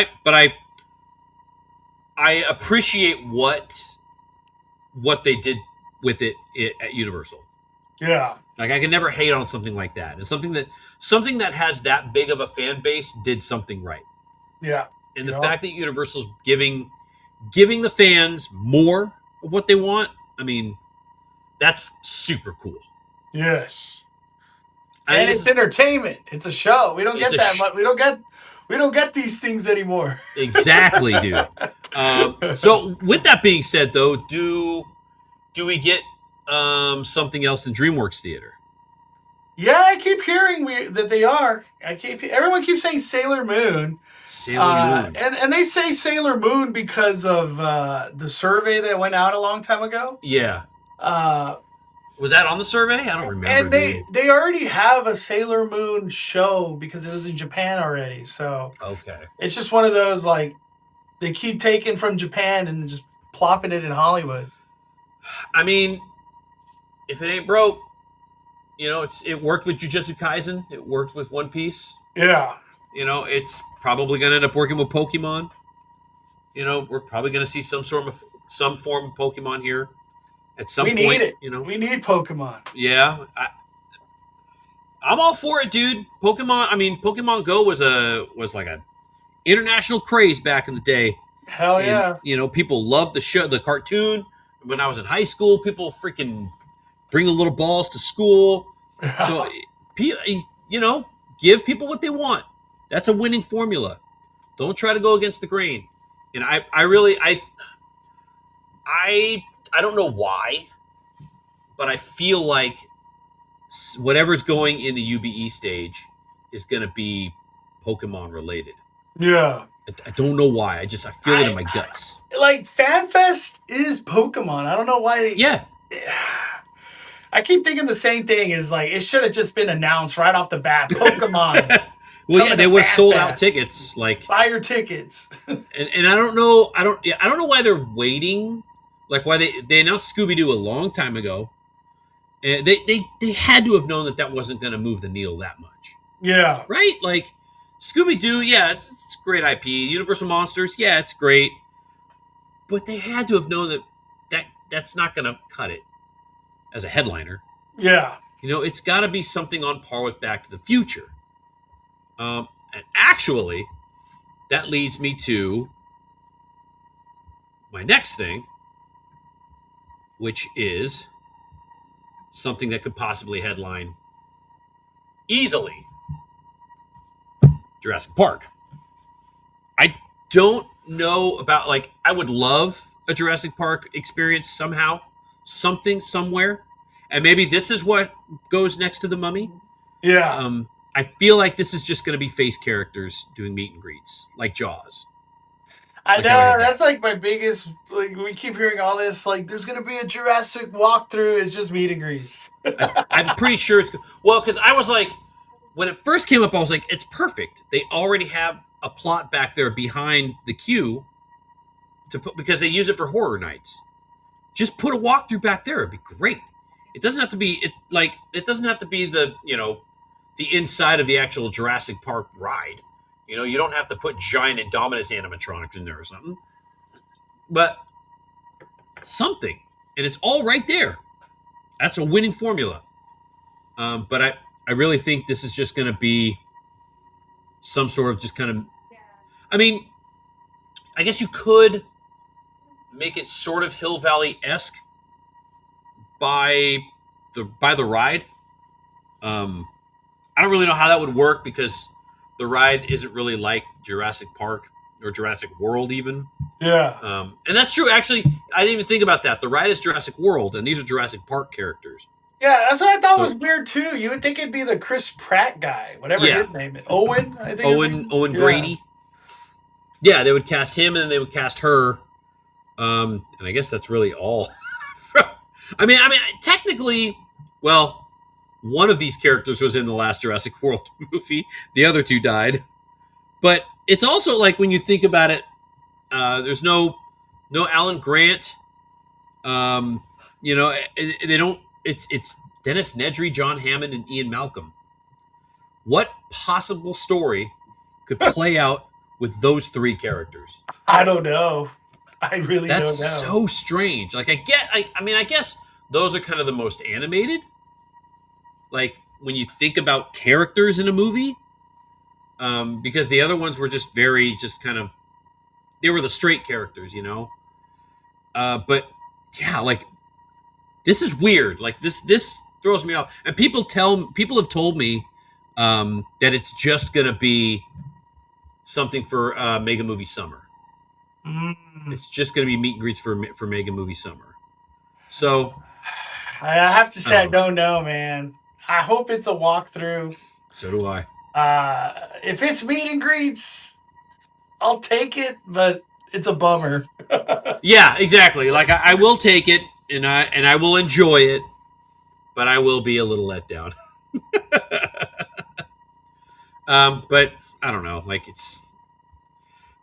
I appreciate what they did with it at Universal. Yeah. Like I can never hate on something like that, and something that has that big of a fan base did something right. Yeah. And the Yeah. fact that Universal's giving the fans more of what they want, I mean, that's super cool. Yes. I think And this it's is entertainment. It's a show. We don't It's get a that sh- much. We don't get these things anymore. exactly, dude. So with that being said, though, do we get something else in DreamWorks Theater? Yeah, I keep hearing that they are. Everyone keeps saying Sailor Moon. Sailor Moon. And they say Sailor Moon because of the survey that went out a long time ago. Yeah. Uh, Was that on the survey? I don't remember. and dude. they already have a Sailor Moon show because it was in Japan already. So Okay. it's just one of those like they keep taking from Japan and just plopping it in Hollywood. I mean, if it ain't broke, it worked with Jujutsu Kaisen. It worked with One Piece. Yeah. It's probably going to end up working with Pokemon. We're probably going to see some form of Pokemon here at some We point. need it. We need Pokemon. Yeah, I'm all for it, dude. Pokemon Go was like a international craze back in the day. Hell yeah. And, people loved the show, the cartoon. When I was in high school, people freaking bring the little balls to school. So, give people what they want. That's a winning formula. Don't try to go against the grain. And I really, I don't know why, but I feel like whatever's going in the UBE stage is going to be Pokemon related. Yeah. I don't know why. I feel it in my guts. Like FanFest is Pokemon. I don't know why. Yeah. I keep thinking the same thing. Is like it should have just been announced right off the bat. Pokemon. Well, yeah, coming they to would have sold out FanFest. tickets. Like, Buy your tickets. and I don't know. I don't know why they're waiting. Like why they announced Scooby Doo a long time ago. And they had to have known that wasn't going to move the needle that much. Yeah. Right? Like Scooby Doo, yeah, it's great IP. Universal Monsters, yeah, it's great. But they had to have known that's not going to cut it as a headliner. Yeah. It's got to be something on par with Back to the Future. And actually, that leads me to my next thing, which is something that could possibly headline easily Jurassic Park. I don't know about, like, I would love a Jurassic Park experience somehow, something, somewhere. And maybe this is what goes next to the Mummy. Yeah. I feel like this is just going to be face characters doing meet and greets, like Jaws. I Like I would know have that. that's like my biggest. Like we keep hearing all this. Like there's gonna be a Jurassic walkthrough. It's just meet and greets. I'm pretty sure it's well because I was like, when it first came up, I was like, it's perfect. They already have a plot back there behind the queue to put because they use it for horror nights. Just put a walkthrough back there; it'd be great. It doesn't have to be it doesn't have to be the inside of the actual Jurassic Park ride. You don't have to put giant Indominus animatronics in there or something, but something, and it's all right there. That's a winning formula. But I really think this is just going to be some sort of just kind of. I mean, I guess you could make it sort of Hill Valley esque by the ride. I don't really know how that would work because the ride isn't really like Jurassic Park or Jurassic World even. Yeah. And that's true. Actually, I didn't even think about that. The ride is Jurassic World, and these are Jurassic Park characters. Yeah, that's what I thought was So weird too. You would think it'd be the Chris Pratt guy, whatever yeah, his name is. Owen, I think his Owen name. Owen Yeah. Grady. Yeah, they would cast him, and then they would cast her. And I guess that's really all. I mean, technically, well, one of these characters was in the last Jurassic World movie. The other two died. But it's also like when you think about it, there's no Alan Grant. They don't. It's Dennis Nedry, John Hammond, and Ian Malcolm. What possible story could play out with those three characters? I don't know. I really That's don't know. so strange. Like I guess those are kind of the most animated. Like when you think about characters in a movie, because the other ones were just very, just kind of, they were the straight characters. But yeah, like this is weird. Like this throws me off. And people have told me that it's just gonna be something for Mega Movie Summer. Mm. It's just gonna be meet and greets for Mega Movie Summer. So I have to say I I don't know. don't know, man. I hope it's a walkthrough. So do I. If it's meet and greets, I'll take it, but it's a bummer. Yeah, exactly. Like I will take it and I will enjoy it, but I will be a little let down. But I don't know. Like it's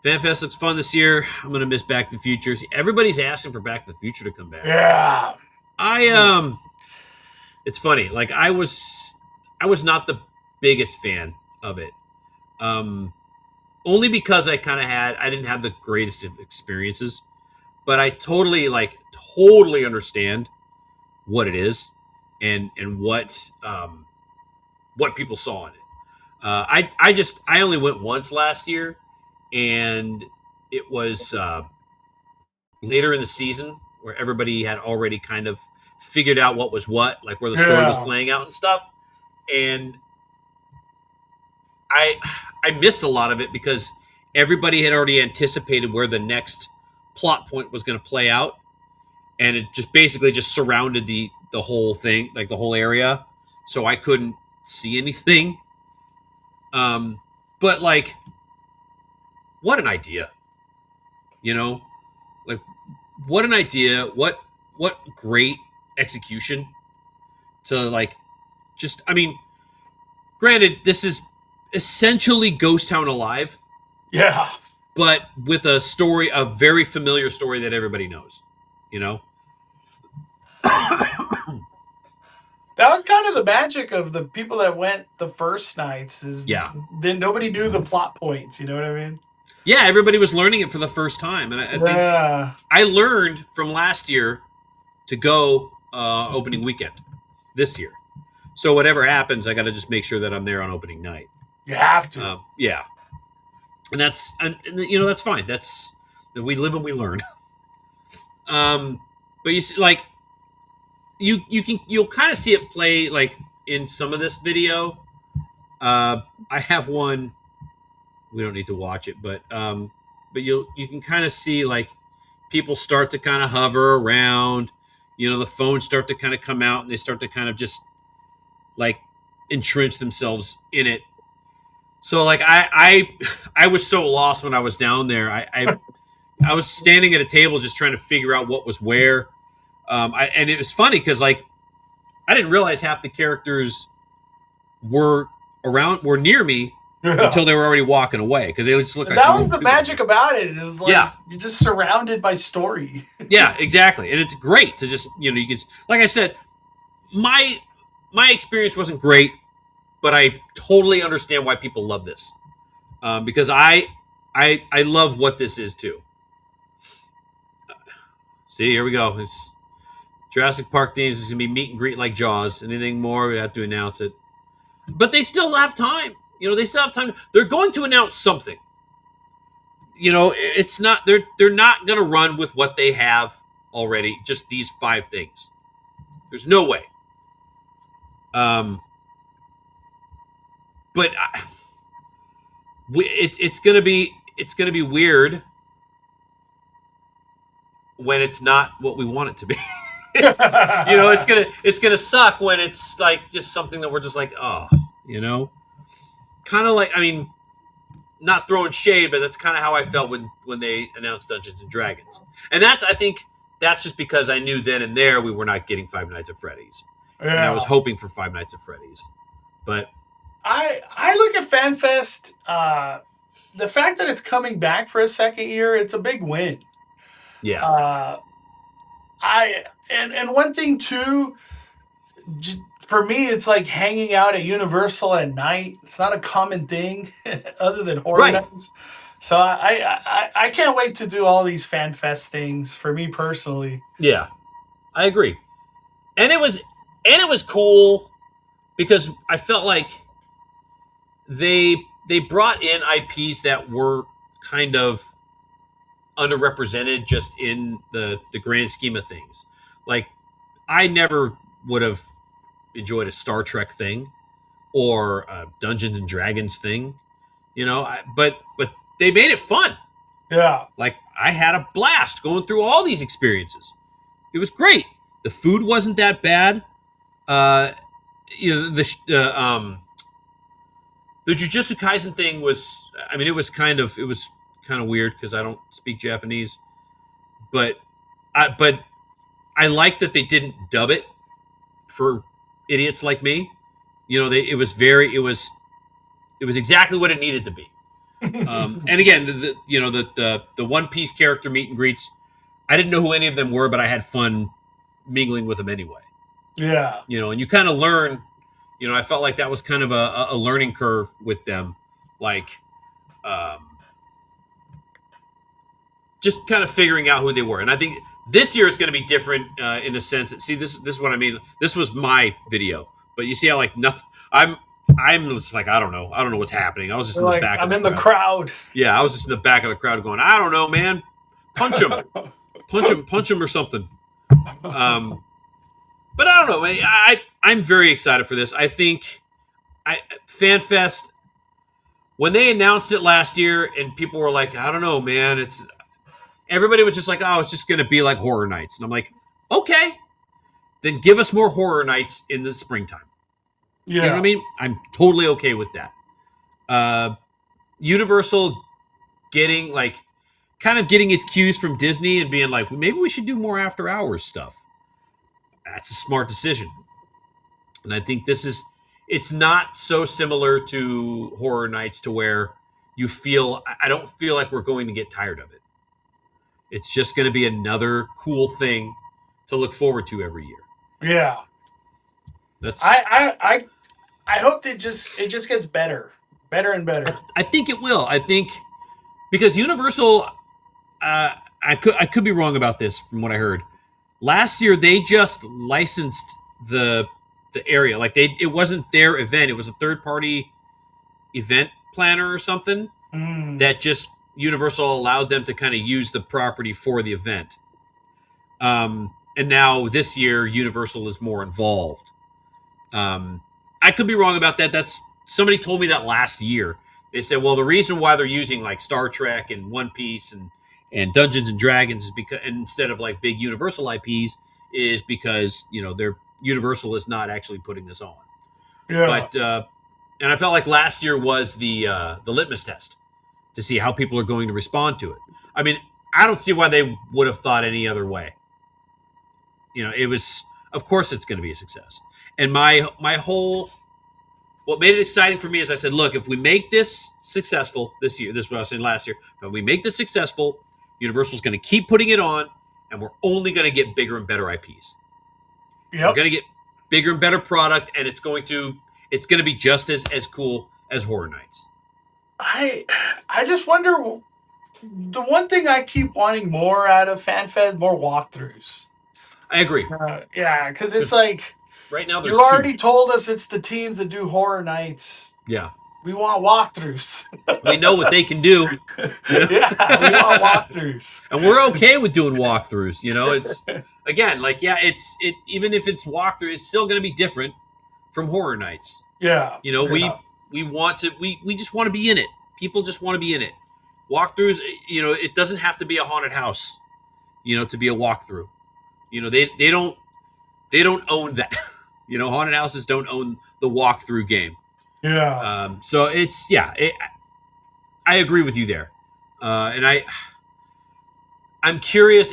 FanFest looks fun this year. I'm gonna miss Back to the Future. See, everybody's asking for Back to the Future to come back. Yeah. I it's funny. Like I was not the biggest fan of it. Um, Only because I didn't have the greatest of experiences, but I totally understand what it is and what people saw in it. I only went once last year, and it was later in the season where everybody had already kind of figured out what was what, like where the story was Yeah. playing out and stuff. And I I missed a lot of it because everybody had already anticipated where the next plot point was going to play out, and it just basically just surrounded the whole thing, like the whole area, so I couldn't see anything. Um, but like, what an idea, you know? Like, what an idea! What great execution to like, just I mean, granted, this is essentially Ghost Town Alive, Yeah. but with a very familiar story that everybody knows, you know? That was kind of the So, magic of the people that went the first nights is yeah. then nobody knew the plot points, you know what I mean? Yeah, everybody was learning it for the first time. And I think Yeah. I learned from last year to go opening weekend this year. So whatever happens, I got to just make sure that I'm there on opening night. You have to. Yeah. And that's fine. That's we live and we learn. But you see, like you'll kind of see it play like in some of this video. I have one. We don't need to watch it, but you can kind of see like people start to kind of hover around. The phones start to kind of come out and they start to kind of just like entrench themselves in it. So like I was so lost when I was down there. I was standing at a table just trying to figure out what was where. And it was funny because like I didn't realize half the characters were were near me Yeah. until they were already walking away because they just looked like That was normal the people. magic about it. Is like Yeah, you're just surrounded by story. yeah, exactly, and it's great to just you can like I said, my my experience wasn't great, but I totally understand why people love this because I love what this is too. See, here we go. It's Jurassic Park things is gonna be meet and greet like Jaws. Anything more, we have to announce it. But they still have time. They still have time. They're going to announce something. It's not they're not gonna run with what they have already. Just these 5 things. There's no way. But it's gonna be weird when it's not what we want it to be. It's gonna suck when it's like just something that we're just like, oh, kind of like, I mean, not throwing shade, but that's kind of how I felt when they announced Dungeons and Dragons. And I think that's just because I knew then and there we were not getting Five Nights at Freddy's, and I was hoping for Five Nights at Freddy's, but I look at FanFest. The fact that it's coming back for a second year, it's a big win. yeah, And one thing too, for me, it's like hanging out at Universal at night. It's not a common thing other than horror right, nights. So I can't wait to do all these FanFest things for me personally. yeah, I agree, and it was cool because I felt like they brought in IPs that were kind of underrepresented just in the grand scheme of things. Like I never would have enjoyed a Star Trek thing or a Dungeons and Dragons thing, but they made it fun. Yeah. Like I had a blast going through all these experiences. It was great. The food wasn't that bad. Uh, the Jujutsu Kaisen thing was, I mean, it was kind of weird because I don't speak Japanese, but I like that they didn't dub it for idiots like me. It was exactly what it needed to be. And again, the One Piece character meet and greets, I didn't know who any of them were, but I had fun mingling with them anyway. Yeah. And you kind of learn. I felt like that was kind of a learning curve with them, like just kind of figuring out who they were. And I think this year is going to be different in a sense. See, this is what I mean. This was my video, but you see how like nothing. I'm just like I don't know what's happening. I was just in the back. I'm in the crowd. Yeah, I was just in the back of the crowd going, I don't know, man. Punch him, punch him, or something. But I don't know. I'm very excited for this. I think FanFest, when they announced it last year and people were like, I don't know, man. Everybody was just like, oh, it's just going to be like Horror Nights. And I'm like, okay, then give us more Horror Nights in the springtime. Yeah. You know what I mean? I'm totally okay with that. Universal getting its cues from Disney and being like, maybe we should do more after hours stuff. That's a smart decision. And I think it's not so similar to Horror Nights to where I don't feel like we're going to get tired of it. It's just going to be another cool thing to look forward to every year. Yeah. That's I hope it just gets better and better. I think it will. I think because Universal, I could be wrong about this from what I heard. Last year they just licensed the area. Like it wasn't their event. It was a third party event planner or something that just Universal allowed them to kind of use the property for the event. And now this year Universal is more involved. I could be wrong about that. That's somebody told me that last year. They said, well, the reason why they're using like Star Trek and One Piece and Dungeons and Dragons is because instead of like big Universal IPs is because their Universal is not actually putting this on. Yeah. But and I felt like last year was the litmus test to see how people are going to respond to it. I mean, I don't see why they would have thought any other way. It was, of course, it's going to be a success. And my whole, what made it exciting for me is I said, look, if we make this successful this year, this is what I was saying last year, if we make this successful, Universal's going to keep putting it on, and we're only going to get bigger and better IPs. Yep. We're going to get bigger and better product, and it's going to be just as cool as Horror Nights. I just wonder, the one thing I keep wanting more out of FanFest, more walkthroughs. I agree. Yeah, because it's like, right now there's you already told us it's the teams that do Horror Nights. Yeah. We want walkthroughs. We know what they can do. Yeah, we want walkthroughs. And we're okay with doing walkthroughs. It's, again, like, yeah, even if it's walkthrough, it's still going to be different from Horror Nights. Yeah. We just want to be in it. People just want to be in it. Walkthroughs, it doesn't have to be a haunted house, to be a walkthrough. They don't own that. Haunted houses don't own the walkthrough game. Yeah. So it's, I agree with you there. And I'm curious.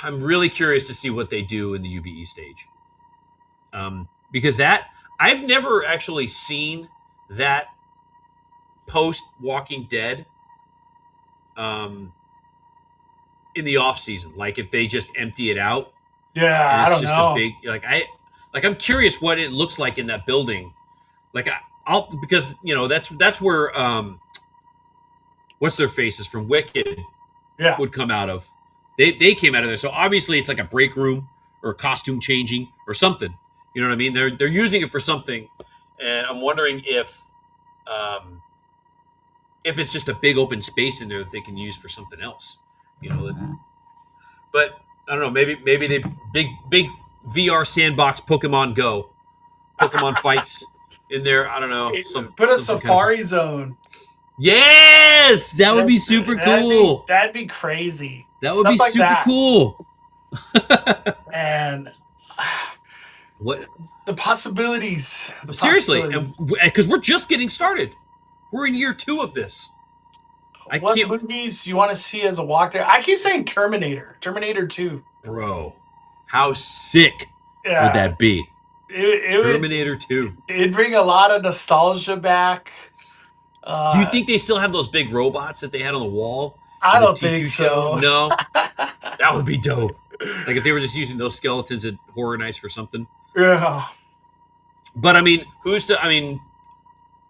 I'm really curious to see what they do in the UBE stage. Because I've never actually seen that post Walking Dead in the off season. Like if they just empty it out. Yeah, I don't know. A big, I'm curious what it looks like in that building. Because that's where what's their faces from Wicked would come out of. They came out of there. So obviously it's like a break room or a costume changing or something. You know what I mean? They're using it for something, and I'm wondering if it's just a big open space in there that they can use for something else. But I don't know. Maybe they big VR sandbox Pokemon Go, Pokemon fights in there. I don't know. Put a safari zone. Yes, that would be super cool. That'd be crazy. That would be super cool. And what the possibilities? Seriously, because we're just getting started. We're in year 2 of this. What movies you want to see as a walkthrough? I keep saying Terminator 2. Bro, how sick would that be? Terminator 2. It'd bring a lot of nostalgia back. Do you think they still have those big robots that they had on the wall? I don't think so. No, that would be dope. Like if they were just using those skeletons at Horror Nights for something. Yeah. But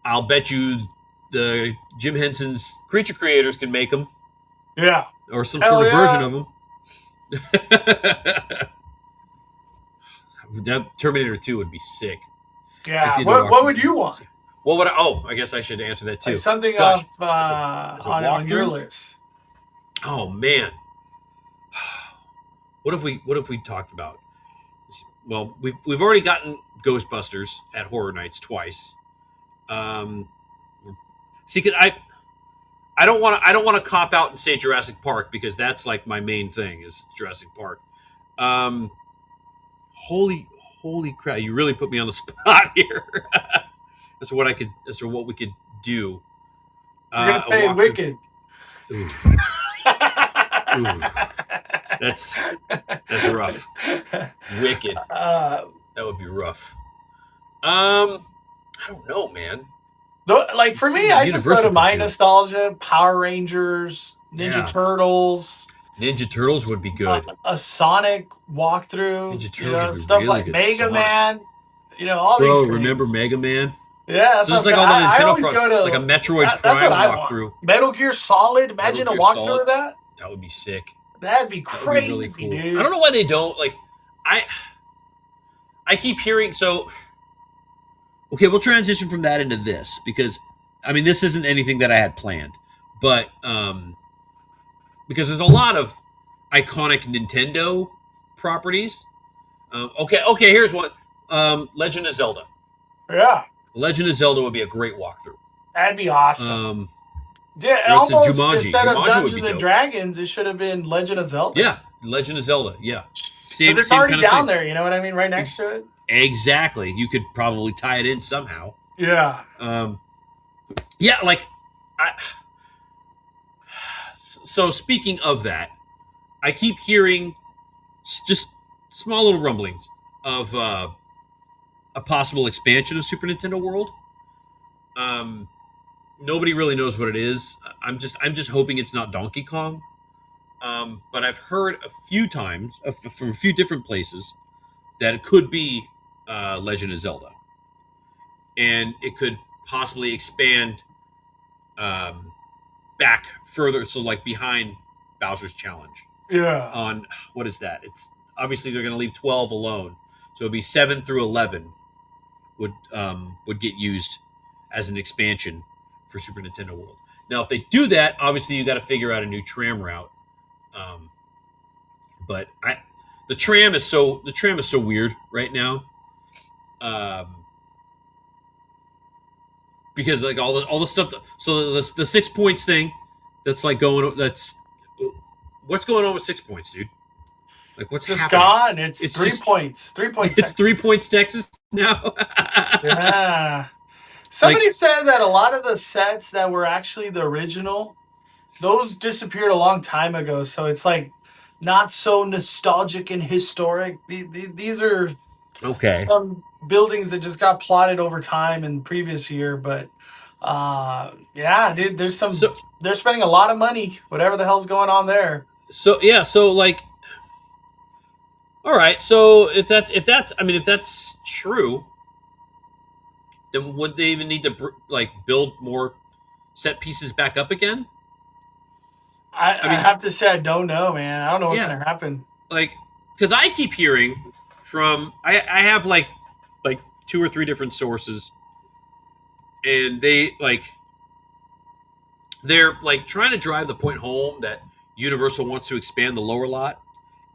I'll bet you the Jim Henson's creature creators can make them. Yeah. Or some sort of version of them. That Terminator 2 would be sick. Yeah. What would you want? What would I guess I should answer that too. Like something on your list. Oh man. What have we talked about? Well, we've already gotten Ghostbusters at Horror Nights twice. See, cause I don't want to cop out and say Jurassic Park because that's like my main thing is Jurassic Park. Holy crap! You really put me on the spot here. As to what we could do. You're gonna say Wicked. Ooh. That's rough. Wicked. That would be rough. I don't know, man. Like for me, I just go to my nostalgia. Power Rangers, Ninja Turtles. Ninja Turtles would be good. A Sonic walkthrough. Ninja Turtles would be stuff really like good. Mega Man. All these things. Remember Mega Man? Yeah, that's just like all the Nintendo like a Metroid Prime walkthrough. Metal Gear Solid. Imagine a walkthrough of that. That would be sick. That'd be crazy, really cool. Dude. I don't know why they don't like. I keep hearing so. Okay, we'll transition from that into this because this isn't anything that I had planned, but because there's a lot of iconic Nintendo properties. Okay, here's one. Legend of Zelda. Yeah. Legend of Zelda would be a great walkthrough. That'd be awesome. Almost Jumanji. Instead of Jumanji Dungeons and Dragons, it should have been Legend of Zelda. Yeah, Legend of Zelda. Yeah, same. It's already kind of down there. You know what I mean? Right next to it. Exactly. You could probably tie it in somehow. Yeah. Yeah. Like, so speaking of that, I keep hearing just small little rumblings of a possible expansion of Super Nintendo World. Nobody really knows what it is. I'm just hoping it's not Donkey Kong. But I've heard a few times from a few different places that it could be Legend of Zelda, and it could possibly expand back further, so like behind Bowser's Challenge. Yeah. On what is that? It's obviously they're going to leave 12 alone, so it'd be 7 through 11 would get used as an expansion for Super Nintendo World. Now, if they do that, obviously you got to figure out a new tram route. But the tram is so weird right now, because like all the stuff. So the 6 points thing, that's like going. That's what's going on with 6 points, dude. Like what's Just happening? gone. It's 3 just, points. 3 points. It's 3 points Texas now. Yeah. Somebody said that a lot of the sets that were actually the original, those disappeared a long time ago. So it's like not so nostalgic and historic. These are Okay. some buildings that just got plotted over time in previous year. But yeah, dude, there's some. They're spending a lot of money. Whatever the hell's going on there. So yeah, so like, all right. So if that's true, then would they even need to like build more set pieces back up again? I have to say I don't know, man. I don't know what's Yeah. gonna happen. Like, because I keep hearing from I have like 2 or 3 different sources, and they're like trying to drive the point home that Universal wants to expand the lower lot,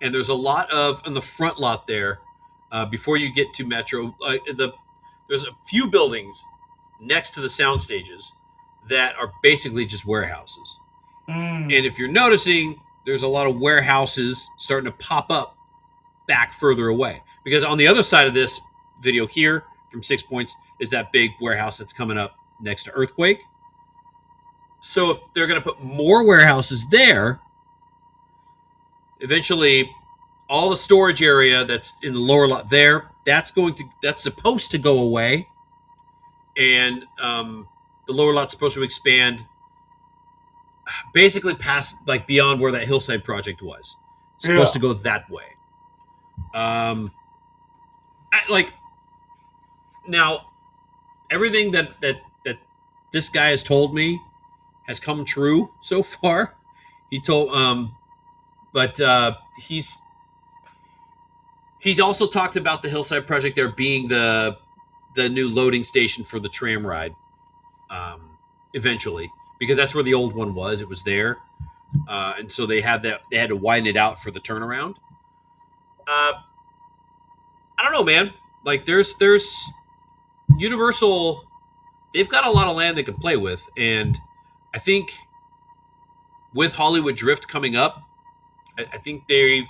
and there's a lot of in the front lot there before you get to Metro. There's a few buildings next to the sound stages that are basically just warehouses. And if you're noticing, there's a lot of warehouses starting to pop up back further away. Because on the other side of this video here, from 6 points, is that big warehouse that's coming up next to Earthquake. So if they're going to put more warehouses there, eventually all the storage area that's in the lower lot there, that's supposed to go away. And the lower lot's supposed to expand basically past, like, beyond where that hillside project was. It's supposed to go that way. Now everything that this guy has told me has come true so far. He told he also talked about the hillside project there being the new loading station for the tram ride eventually, because that's where the old one was. It was there, and so they had to widen it out for the turnaround. I don't know, man. Like there's Universal, they've got a lot of land they can play with, and I think with Hollywood Drift coming up, I think they've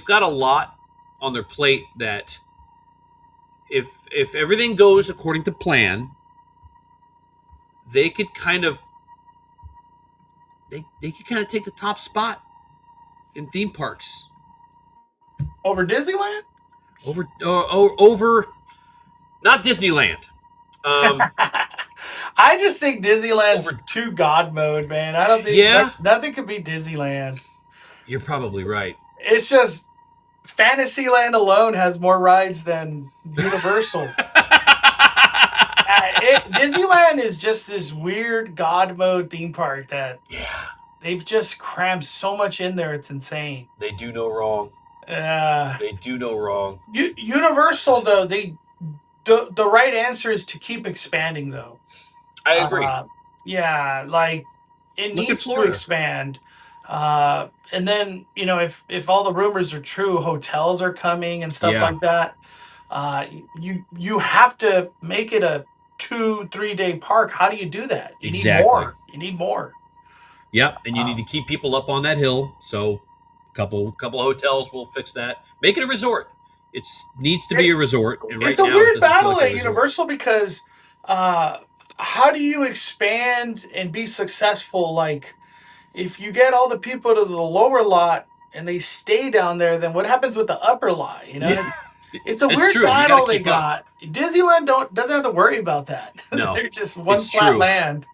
got a lot on their plate that if everything goes according to plan, they could kind of take the top spot in theme parks over Disneyland. Over not Disneyland. I just think Disneyland's too God mode, man. I don't think nothing could be Disneyland. You're probably right. It's just Fantasyland alone has more rides than Universal. Disneyland is just this weird God mode theme park that they've just crammed so much in there. It's insane. They do no wrong. They do no wrong. Universal, though, the right answer is to keep expanding, though. I agree. Yeah, like it needs to expand. And then, if all the rumors are true, hotels are coming and stuff like that. You have to make it a 2-3 day park. How do you do that? You need more. Yep, and you need to keep people up on that hill. So a couple hotels will fix that. Make it a resort. It needs to be a resort. And it's a weird battle at Universal because how do you expand and be successful? Like, if you get all the people to the lower lot and they stay down there, then what happens with the upper lot? You Yeah, know, it's a it's weird true. You got to battle they keep up. got. Disneyland doesn't have to worry about that. No, They're just one it's flat true. land.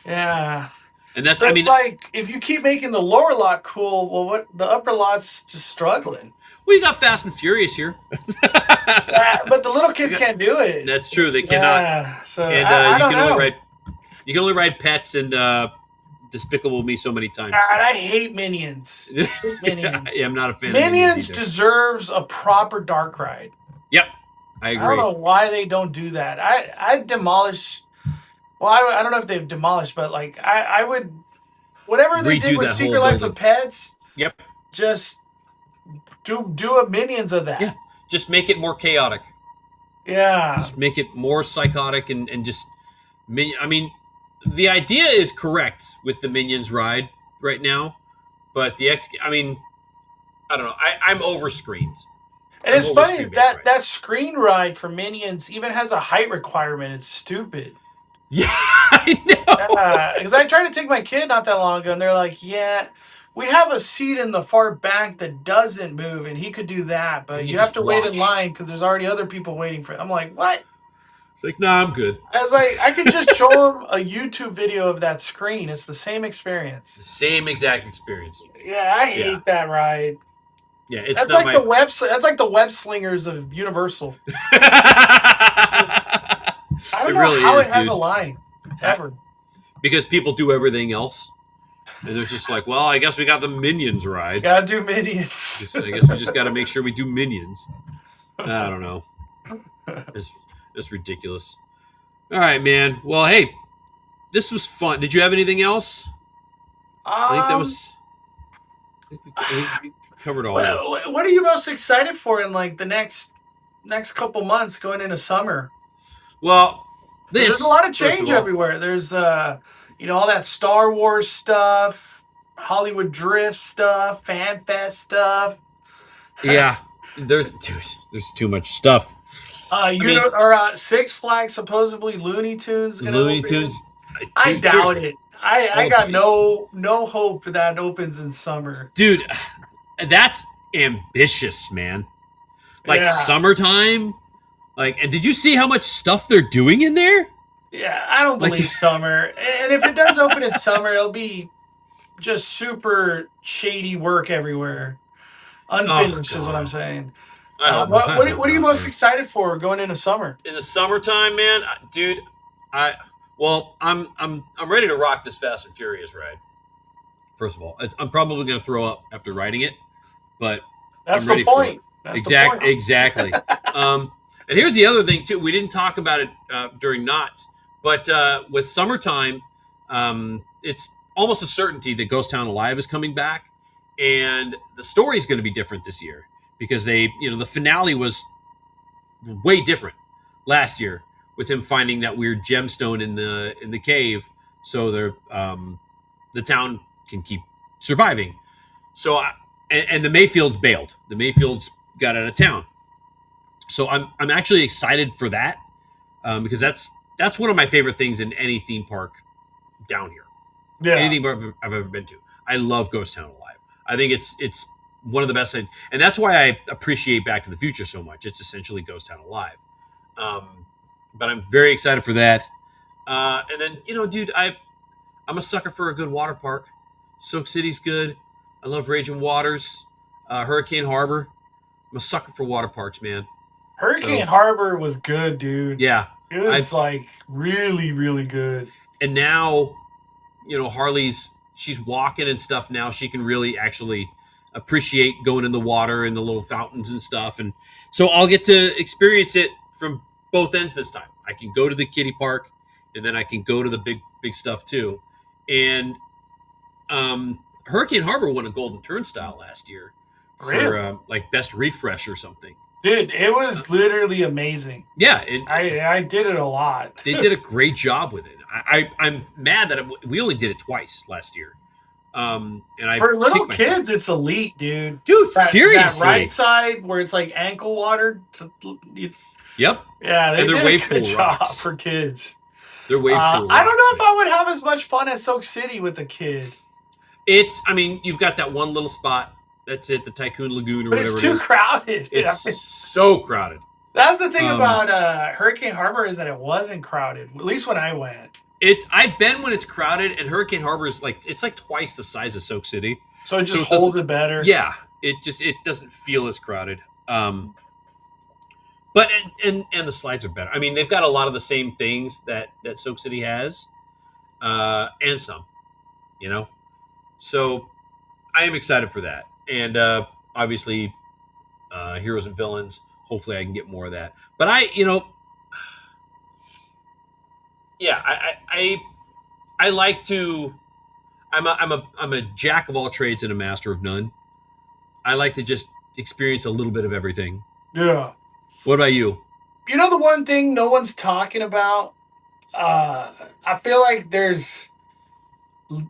Yeah. And that's, So I it's mean, like if you keep making the lower lot cool, well, what the upper lot's just struggling. we got Fast and Furious here. Yeah, but the little We kids got- can't do it. that's true. They cannot. Yeah. So And I you don't can only know. ride. You can only ride pets and Despicable Me so many times. God, I hate Minions. I hate Minions. Yeah, I'm not a fan of Minions Minions either. deserves a proper dark ride. Yep, I I don't agree. know why they don't do that. I demolish. Well, I don't know if they've demolished, but like I would whatever they did Redo with that whole Secret Life of building. Pets, Yep. just do a Minions of that. Yeah. Just make it more chaotic. Yeah. Just make it more psychotic and just. I mean, the idea is correct with the Minions ride right now, but I mean, I don't know. I'm over screens. And I'm it's over funny screen-based that rides. that screen ride for Minions even has a height requirement. It's stupid. Yeah, I know. Because I tried to take my kid not that long ago, and they're like, "Yeah, we have a seat in the far back that doesn't move, and he could do that, but And you you have just to wait in watch. line because there's already other people waiting for it." I'm like, "What?" It's like, nah, I'm good. I was like, I could just show him a YouTube video of that screen. It's the same experience. The same exact experience. Yeah, I hate that ride. Yeah, it's That's not like the web. That's like the web slingers of Universal. I don't It know really how is, it has dude. a line ever. Because people do everything else, and they're just like, well, I guess we got the Minions ride. Gotta do Minions. I guess we just got to make sure we do Minions. I don't know. It's ridiculous. All right, man. Well, hey, this was fun. Did you have anything else? I think that was. I think we covered all of it. What are you most excited for in like the next couple months going into summer? Well, There's a lot of change everywhere. There's all that Star Wars stuff, Hollywood Drift stuff, Fan Fest stuff. Yeah, there's too much stuff. Six Flags supposedly Looney Tunes. Looney Tunes. I Dude, doubt seriously. it. I Oh, got no hope that opens in summer. Dude, that's ambitious, man. Like Yeah. summertime. Like, and did you see how much stuff they're doing in there? Yeah, I don't Like- believe summer. And if it does open in summer, it'll be just super shady work everywhere. Unfinished is what I'm saying. I hope What not. are you most excited for going into summer? In the summertime, man, dude? I'm ready to rock this Fast and Furious ride. First of all, I'm probably going to throw up after riding it, but That's I'm the ready for point. it. That's the point. Exactly. And here's the other thing too. We didn't talk about it during Knots, but with summertime, it's almost a certainty that Ghost Town Alive is coming back, and the story is going to be different this year because the finale was way different last year with him finding that weird gemstone in the cave, so the town can keep surviving. So and the Mayfields bailed. The Mayfields got out of town. So I'm actually excited for that because that's one of my favorite things in any theme park down here. Yeah. Anything I've ever been to. I love Ghost Town Alive. I think it's one of the best, and that's why I appreciate Back to the Future so much. It's essentially Ghost Town Alive. But I'm very excited for that. And then dude, I'm a sucker for a good water park. Soak City's good. I love Raging Waters, Hurricane Harbor. I'm a sucker for water parks, man. Hurricane Harbor was good, dude. Yeah. It was like really, really good. And now, Harley's, she's walking and stuff now. She can really actually appreciate going in the water and the little fountains and stuff. And so I'll get to experience it from both ends this time. I can go to the kiddie park and then I can go to the big stuff too. And Hurricane Harbor won a Golden Turnstile last year for like best refresh or something. Dude, it was literally amazing. Yeah, and I did it a lot. They did a great job with it. I'm mad that we only did it twice last year. And for little kids, it's elite, dude. Dude, seriously, that right side where it's like ankle water. Yep. Yeah, they and did wave a good pool job rocks for kids. They're way cooler I don't know rocks, if man. I would have as much fun at Soak City with a kid, I mean, you've got that one little spot. That's it, the Tycoon Lagoon or but it's whatever it too is. crowded. It's I mean, so crowded. that's the thing Um, about Hurricane Harbor is that it wasn't crowded. At least when I went, I've been when it's crowded, and Hurricane Harbor is it's like twice the size of Soak City, so it so just it doesn't. holds it better. Yeah, it doesn't feel as crowded. But and the slides are better. I mean, they've got a lot of the same things that Soak City has, and some, you know. So I am excited for that, and obviously, Heroes and Villains. Hopefully, I can get more of that. But yeah, I like to. I'm a jack of all trades and a master of none. I like to just experience a little bit of everything. Yeah. What about you? You know the one thing no one's talking about? I feel like there's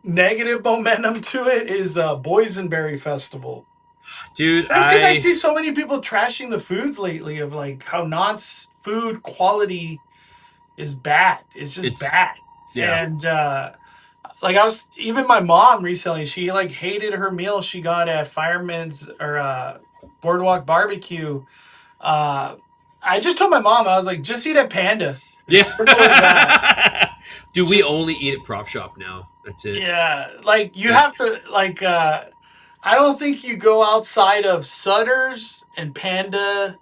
negative momentum to it is Boysenberry Festival. Dude, That's because I see so many people trashing the foods lately of like how non-food quality is bad. It's just it's bad. yeah. And like I was even my mom recently, she like hated her meal she got at Fireman's or Boardwalk Barbecue. Uh I just told my mom, I was like, just eat at Panda. It's as simple as that. Yeah. Do we Just only eat at Prop Shop now? That's it. yeah, like you Like have to like I don't think you go outside of Sutter's and Panda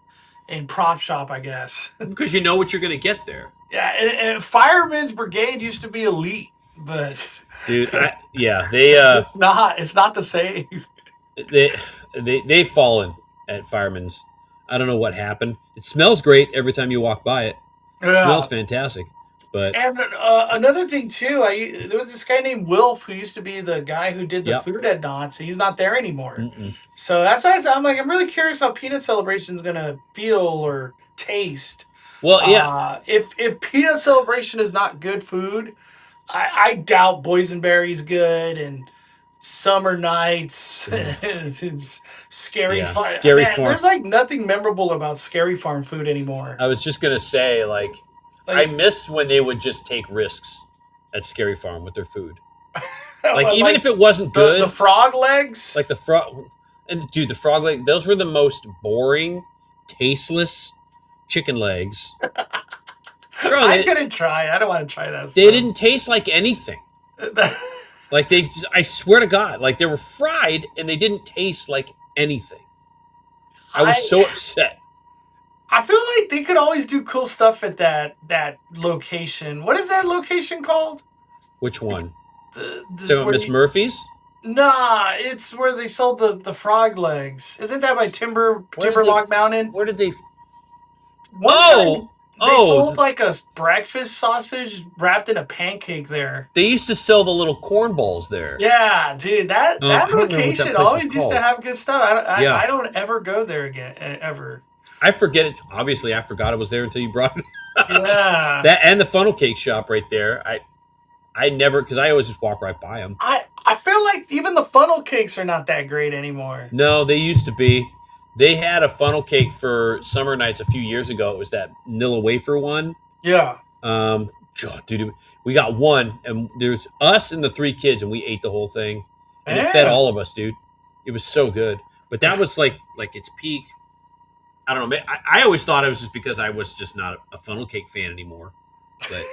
and Prop Shop, I guess. because you know what you're gonna get there. Yeah, and Fireman's Brigade used to be elite, but Dude, they it's not the same. they they've fallen at Fireman's. I don't know what happened. It smells great every time you walk by it. It Yeah. smells fantastic. But And another thing too, there was this guy named Wilf who used to be the guy who did the Yep. food at Knott's. He's not there anymore. Mm-mm. So that's why I'm like, I'm really curious how Peanut Celebration is gonna feel or taste. Well, yeah. If Peanut Celebration is not good food, I doubt Boysenberry's good and Summer Nights and Scary Yeah, Farm. Scary Man, Farm. there's like nothing memorable about Scary Farm food anymore. I was just gonna say, I Like, miss when they would just take risks at Scary Farm with their food. Like like even if it wasn't good, the frog legs, like the frog, and dude, the frog leg, those were the most boring, tasteless chicken legs. Bro, I'm gonna try. I don't want to try that. they didn't taste like anything. Like I swear to God, like they were fried and they didn't taste like anything. I was so upset. I feel like they could always do cool stuff at that location. What is that location called? Which one? The So Miss Murphy's? Nah, it's where they sold the frog legs. Isn't that by Where did Timberlog Mountain? Where did they? One time they Oh, sold like a breakfast sausage wrapped in a pancake there. they used to sell the little corn balls there. Yeah, dude, that I don't remember what that location place was always used called. to have good stuff. Yeah. I don't ever go there again ever. I forget it. Obviously, I forgot it was there until you brought it. Yeah, That and the funnel cake shop right there. I never, because I always just walk right by them. I feel like even the funnel cakes are not that great anymore. No, they used to be. They had a funnel cake for summer nights a few years ago. It was that Nilla wafer one. Yeah. Dude, we got one, and there's us and the three kids, and we ate the whole thing, and it fed Yes. all of us, dude. It was so good. But that was like its peak. I don't know. I always thought it was just because I was just not a funnel cake fan anymore. But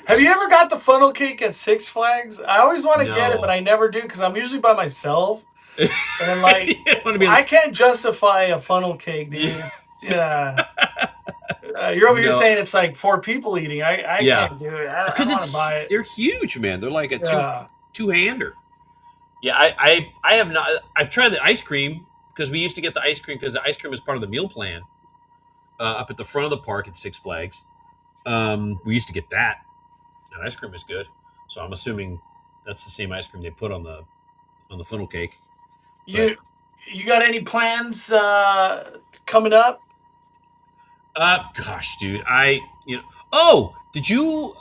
Have you ever got the funnel cake at Six Flags? I always want to get it, No. but I never do because I'm usually by myself. And like, You don't wanna be I can't justify a funnel cake, dude. Yeah. Yeah. You're over here No. saying it's like 4 people eating. I Yeah. can't do it. I because don't want to buy it. they're huge, man. They're like a Yeah. two-hander. Yeah, I have not. I've tried the ice cream because we used to get the ice cream because the ice cream is part of the meal plan up at the front of the park at Six Flags. We used to get that. And ice cream is good, so I'm assuming that's the same ice cream they put on the funnel cake. You got any plans coming up? Gosh, dude, Oh, did you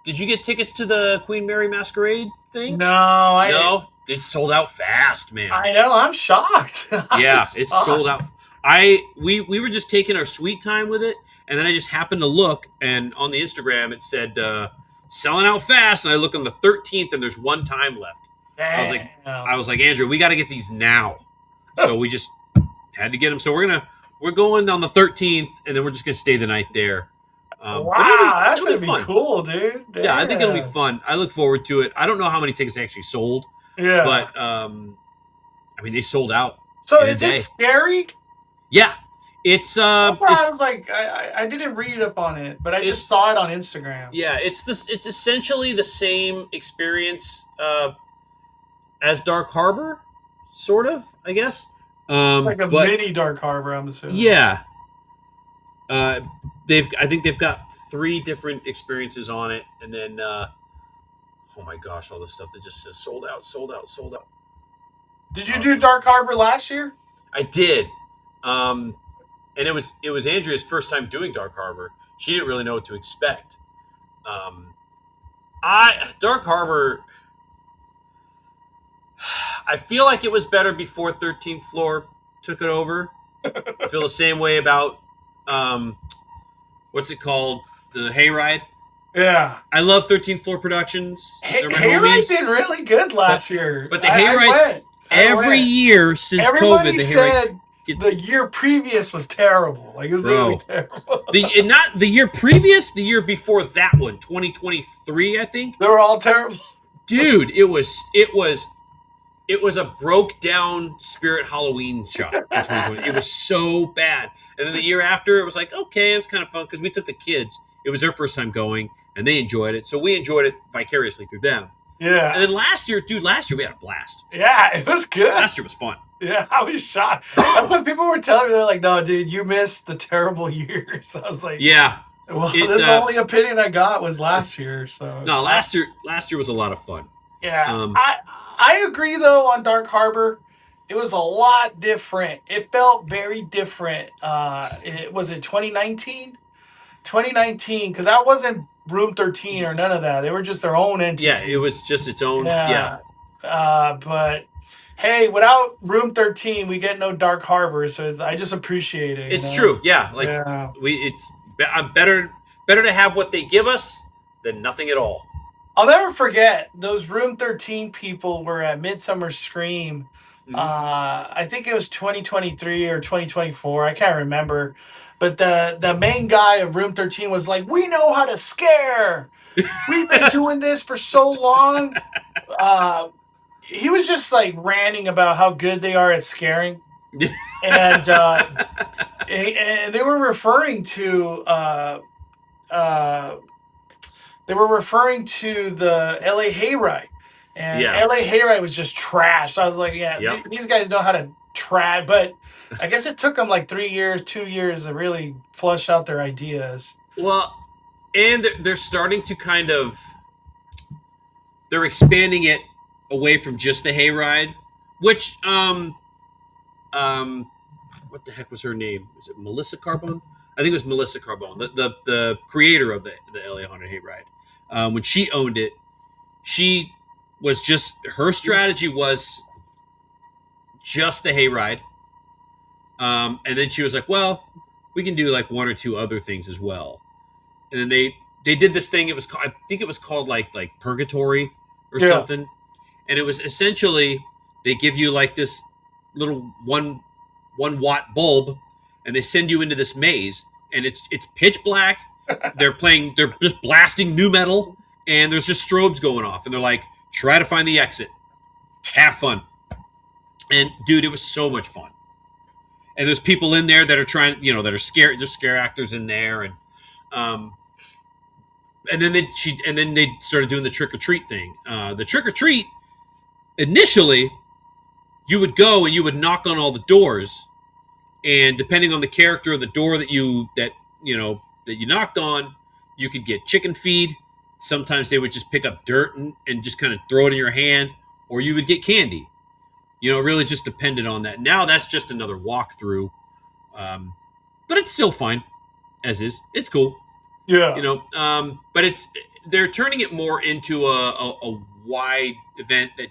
get tickets to the Queen Mary Masquerade thing? No, No, it sold out fast, man. I know. I'm shocked. Yeah, it's sold out. We were just taking our sweet time with it, And then I just happened to look, and on the Instagram it said selling out fast. And I look on the 13th, and there's one time left. I was like, Andrew, we got to get these now. So we just had to get them. So we're going on the 13th, and then we're just gonna stay the night there. Wow, that's gonna be fun. Cool, dude. Yeah, I think it'll be fun. I look forward to it. I don't know how many tickets actually sold. Yeah, but I mean, they sold out. So is this scary? Yeah, it's. That's why I was like, I didn't read up on it, but I just saw it on Instagram. Yeah, it's this. It's essentially the same experience as Dark Harbor, sort of, I guess. Like a mini Dark Harbor, I'm assuming. Yeah. I think they've got 3 different experiences on it, and then oh my gosh, all this stuff that just says sold out. Did you do Dark Harbor last year? I did, and it was Andrea's first time doing Dark Harbor. She didn't really know what to expect. Dark Harbor, I feel like it was better before 13th Floor took it over. I feel the same way about what's it called? The Hayride. Yeah. I love 13th Floor Productions. Hayride did really good last year. But the Hayride, every year since Everybody COVID, the Hayride the year previous was terrible. Like, it was really terrible. Not the year previous, the year before that one, 2023, I think. They were all terrible. Dude, it was a broke down Spirit Halloween shop in 2020. It was so bad. And then the year after, it was like, okay, it was kind of fun because we took the kids. It was their first time going, and they enjoyed it. So we enjoyed it vicariously through them. Yeah. And then last year we had a blast. Yeah, it was good. Last year was fun. Yeah, I was shocked. That's what people were telling me. They're like, no, dude, you missed the terrible years. I was like, yeah. Well, this is the only opinion I got was last year. So no, last year was a lot of fun. Yeah. I agree, though, on Dark Harbor. It was a lot different. It felt very different. Was it 2019? 2019, because that wasn't Room 13 or none of that. They were just their own entity. Yeah, it was just its own. Yeah. But hey, without Room 13, we get no Dark Harbor, so I just appreciate it. It's true. Yeah, like it's better to have what they give us than nothing at all. I'll never forget those Room 13 people were at Midsummer Scream. Mm-hmm. I think it was 2023 or 2024. I can't remember. But the main guy of Room 13 was like, we know how to scare. We've been doing this for so long. He was just like ranting about how good they are at scaring. And they were referring to the LA Hayride. And LA Hayride was just trash. So I was like, these guys know how to try. But I guess it took them like 2 years to really flush out their ideas. Well, and they're starting to they're expanding it away from just the Hayride, which, what the heck was her name? Is it Melissa Carbone? I think it was Melissa Carbone, the creator of the LA Haunted Hayride. When she owned it, she was her strategy was just the Hayride. And then she was like, well, we can do like 1 or 2 other things as well. And then they did this thing. I think it was called like Purgatory or something. And it was essentially, they give you like this little 1 watt bulb, and they send you into this maze, and it's pitch black. They're just blasting nu metal, and there's just strobes going off, and they're like, try to find the exit. Have fun. And dude, it was so much fun. And there's people in there that are trying, that are scared. There's scare actors in there, and then they started doing the trick or treat thing. The trick or treat, initially, you would go and you would knock on all the doors, and depending on the character of the door that you knocked on, you could get chicken feed. Sometimes they would just pick up dirt and just kind of throw it in your hand, or you would get candy. It really just depended on that. Now that's just another walkthrough, but it's still fine as is. It's cool. Yeah. But they're turning it more into a wide event that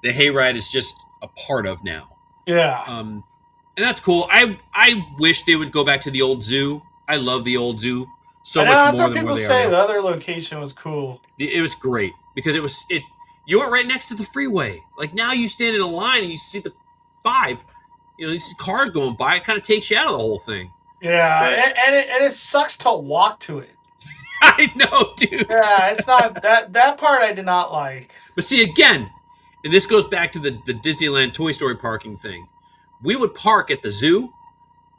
the Hayride is just a part of now. Yeah. And that's cool. I wish they would go back to the old zoo. I love the old zoo I so know much that's more what than where people they are say. now. The other location was cool. It was great because it. You were right next to the freeway. Like now, you stand in a line and you see the five. You see cars going by. It kind of takes you out of the whole thing. Yeah, But and it sucks to walk to it. I know, dude. Yeah, it's not that part I did not like. But see, again, and this goes back to the Disneyland Toy Story parking thing. We would park at the zoo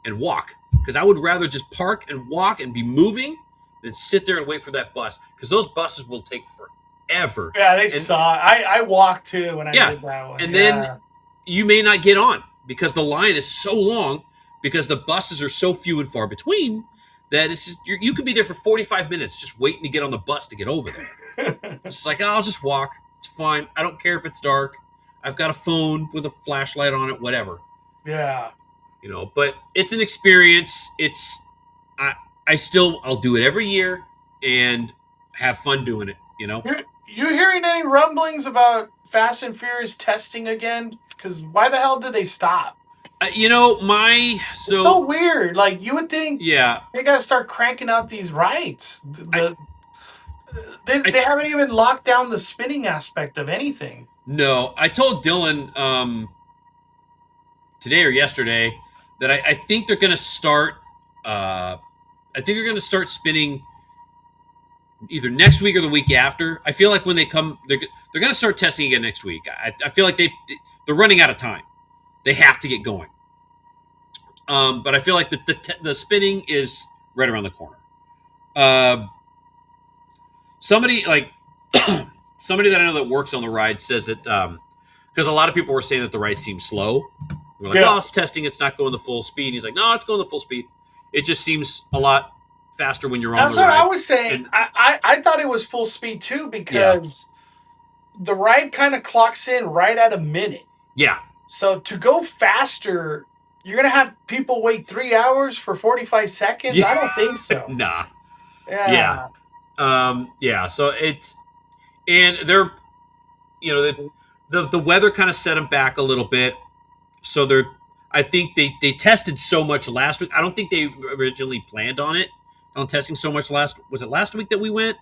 and walk because I would rather just park and walk and be moving than sit there and wait for that bus because those buses will take forever. Yeah, they And saw. I walked too when I yeah, did that one. and then Yeah. you may not get on because the line is so long because the buses are so few and far between that it's just, you could be there for 45 minutes just waiting to get on the bus to get over there. It's like, oh, I'll just walk. It's fine. I don't care if it's dark. I've got a phone with a flashlight on it, whatever. Yeah. But it's an experience. I I'll do it every year and have fun doing it. You hearing any rumblings about Fast and Furious testing again? Because why the hell did they stop? My It's so weird. Like you would think yeah. they got to start cranking out these rides. I, I They haven't even locked down the spinning aspect of anything. No, I told Dylan today or yesterday that I think they're going to start. I think they're going to start spinning either next week or the week after. I feel like when they come, they're going to start testing again next week. I feel like they're running out of time. They have to get going. But I feel like the spinning is right around the corner. Somebody like somebody that I know that works on the ride says that because a lot of people were saying that the ride seems slow. We're like, well, it's testing. It's not going the full speed. And he's like, no, it's going the full speed. It just seems a lot faster when you're on the ride. That's what I was saying. I thought it was full speed too because the ride kind of clocks in right at a minute. Yeah. So to go faster, you're going to have people wait 3 hours for 45 seconds? Yeah. I don't think so. Nah. Yeah. Yeah. So and they're, the weather kind of set them back a little bit. So I think they tested so much last week. I don't think they originally planned on testing so much was it last week that we went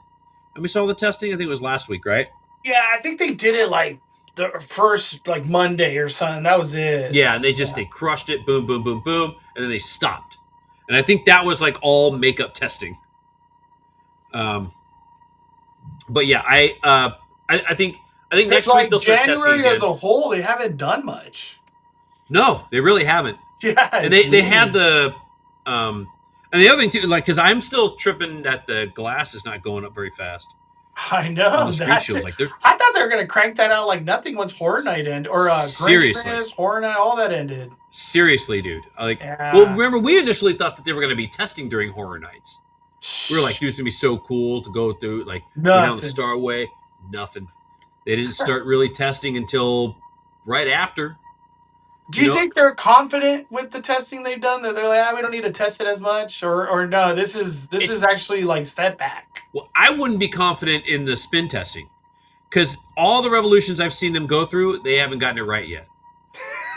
and we saw the testing? I think it was last week, right? Yeah, I think they did it like the first like Monday or something. That was it. Yeah, and they crushed it, boom, boom, boom, boom, and then they stopped. And I think that was like all makeup testing. But yeah, I think next week they'll start testing January again. as a whole, they haven't done much. No, they really haven't. Yeah, and they had the and the other thing too, like because I'm still tripping that the glass is not going up very fast. I know. On the street shows, like I thought they were gonna crank that out like nothing once Horror Night ended, or seriously, Christmas, Horror Night, all that ended. Seriously, dude. Well, remember we initially thought that they were gonna be testing during Horror Nights. We were like, dude, it's gonna be so cool to go through, like, go down the Starway. Nothing. They didn't start really testing until right after. Do you think they're confident with the testing they've done that they're like, we don't need to test it as much, or no, this is actually like setback? Well, I wouldn't be confident in the spin testing because all the revolutions I've seen them go through, they haven't gotten it right yet.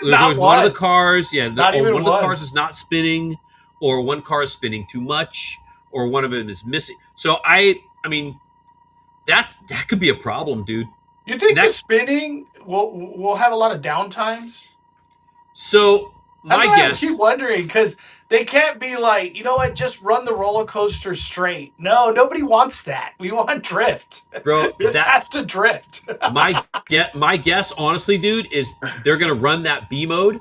There's always one of the cars, one of the cars is not spinning, or one car is spinning too much, or one of them is missing. So I mean, that could be a problem, dude. You think the spinning will have a lot of downtimes? So my guess, I keep wondering because they can't be like, you know what, just run the roller coaster straight. No, nobody wants that. We want drift, bro. This has to drift. my guess, honestly, dude, is they're gonna run that B mode,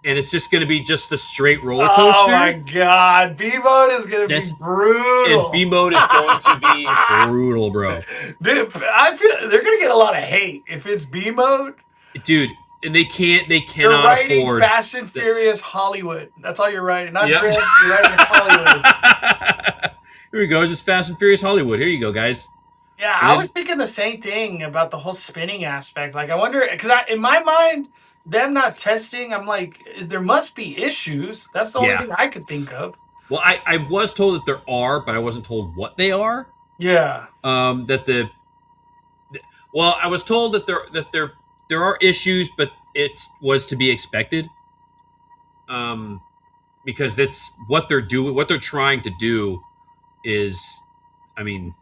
and it's just gonna be just the straight roller coaster. Oh my god, B mode is gonna be brutal. And B mode is going to be brutal, bro. Dude, I feel they're gonna get a lot of hate if it's B mode, dude. And they cannot you're writing afford Fast and Furious Hollywood. That's all you're writing. Not Drift, you're writing Hollywood. Here we go, just Fast and Furious Hollywood. Here you go, guys. Yeah, I was thinking the same thing about the whole spinning aspect. Like, I wonder, because in my mind, them not testing, I'm like, there must be issues. That's the only thing I could think of. Well, I was told that there are, but I wasn't told what they are. Yeah. I was told that there are issues, but it was to be expected. because that's what they're doing. What they're trying to do is, I mean,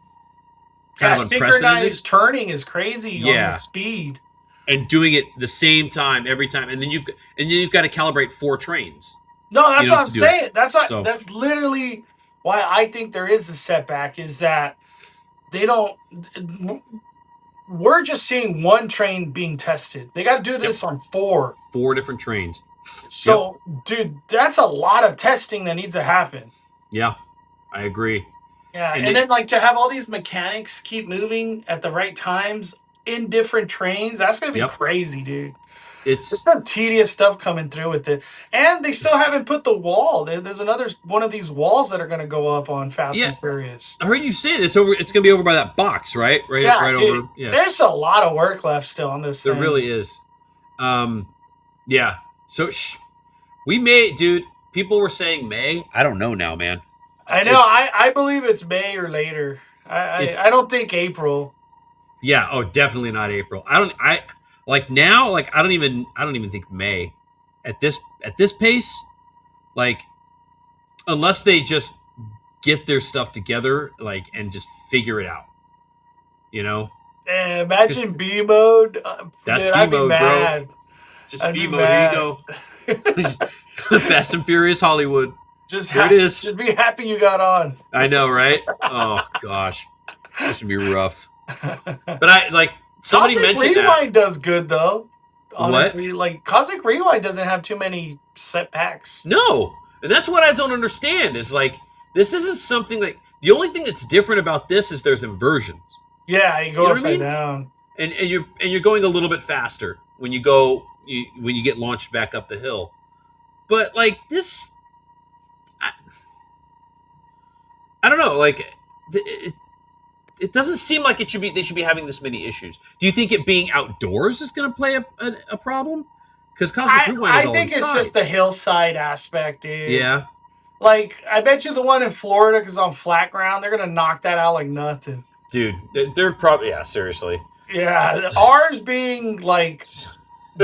kind Yeah, of unprecedented. synchronized turning is crazy on the Yeah, speed. and doing it the same time every time, and then you've got to calibrate 4 trains, No, that's what I'm to do it. saying. So That's literally why I think there is a setback is that they don't we're just seeing one train being tested. They got to do this on 4. 4 different trains. Yep. So, dude, that's a lot of testing that needs to happen. Yeah, I agree. Yeah, And and then like to have all these mechanics keep moving at the right times in different trains, that's going to be Yep. crazy, dude. It's There's some tedious stuff coming through with it, and they still haven't put the wall. There's another one of these walls that are going to go up on Fast Yeah. and Furious. I heard you say it's over. It's going to be over by that box, right? Right, Yeah, right dude, over. Yeah, there's a lot of work left still on this there thing. really is. Yeah. So we may, dude. People were saying May. I don't know now, man. I know. I believe it's May or later. I don't think April. Yeah. Oh, definitely not April. I like now. Like I don't even think May. At this pace, like unless they just get their stuff together, like and just figure it out. You know. Imagine B mode. That's dude, B I'd be mode, mad. bro. Just I'd B be mode. Here you mad. go. Fast and Furious Hollywood. There it is. Just be happy you got on. I know, right? Oh gosh, this would be rough. But I like somebody Cosmic mentioned Rewind does good though. Honestly, What? like Cosmic Rewind doesn't have too many setbacks. No, and that's what I don't understand. Is like this isn't something like the only thing that's different about this is there's inversions. Yeah, you go You know what I upside mean? down. And you're going a little bit faster when you go when you get launched back up the hill. But like this, I don't know. Like it doesn't seem like they should be having this many issues. Do you think it being outdoors is going to play a problem? Because Cosmic Rewind is all I think inside. it's just the hillside aspect, dude. Yeah. Like I bet you the one in Florida, because on flat ground, they're gonna knock that out like nothing. Dude, they're probably seriously. Yeah, ours being like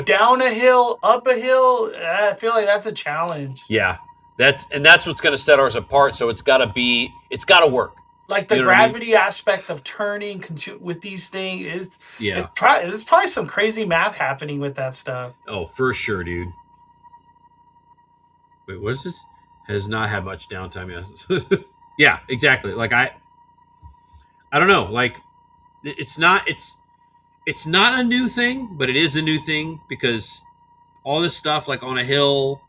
down a hill, up a hill, I feel like that's a challenge. Yeah, that's what's going to set ours apart. So it's got to work. Like the gravity aspect of turning with these things there's probably some crazy math happening with that stuff. Oh, for sure, dude. Wait, what is this? Has not had much downtime yet. Yeah, exactly. Like I don't know. Like it's not a new thing, but it is a new thing because all this stuff like on a hill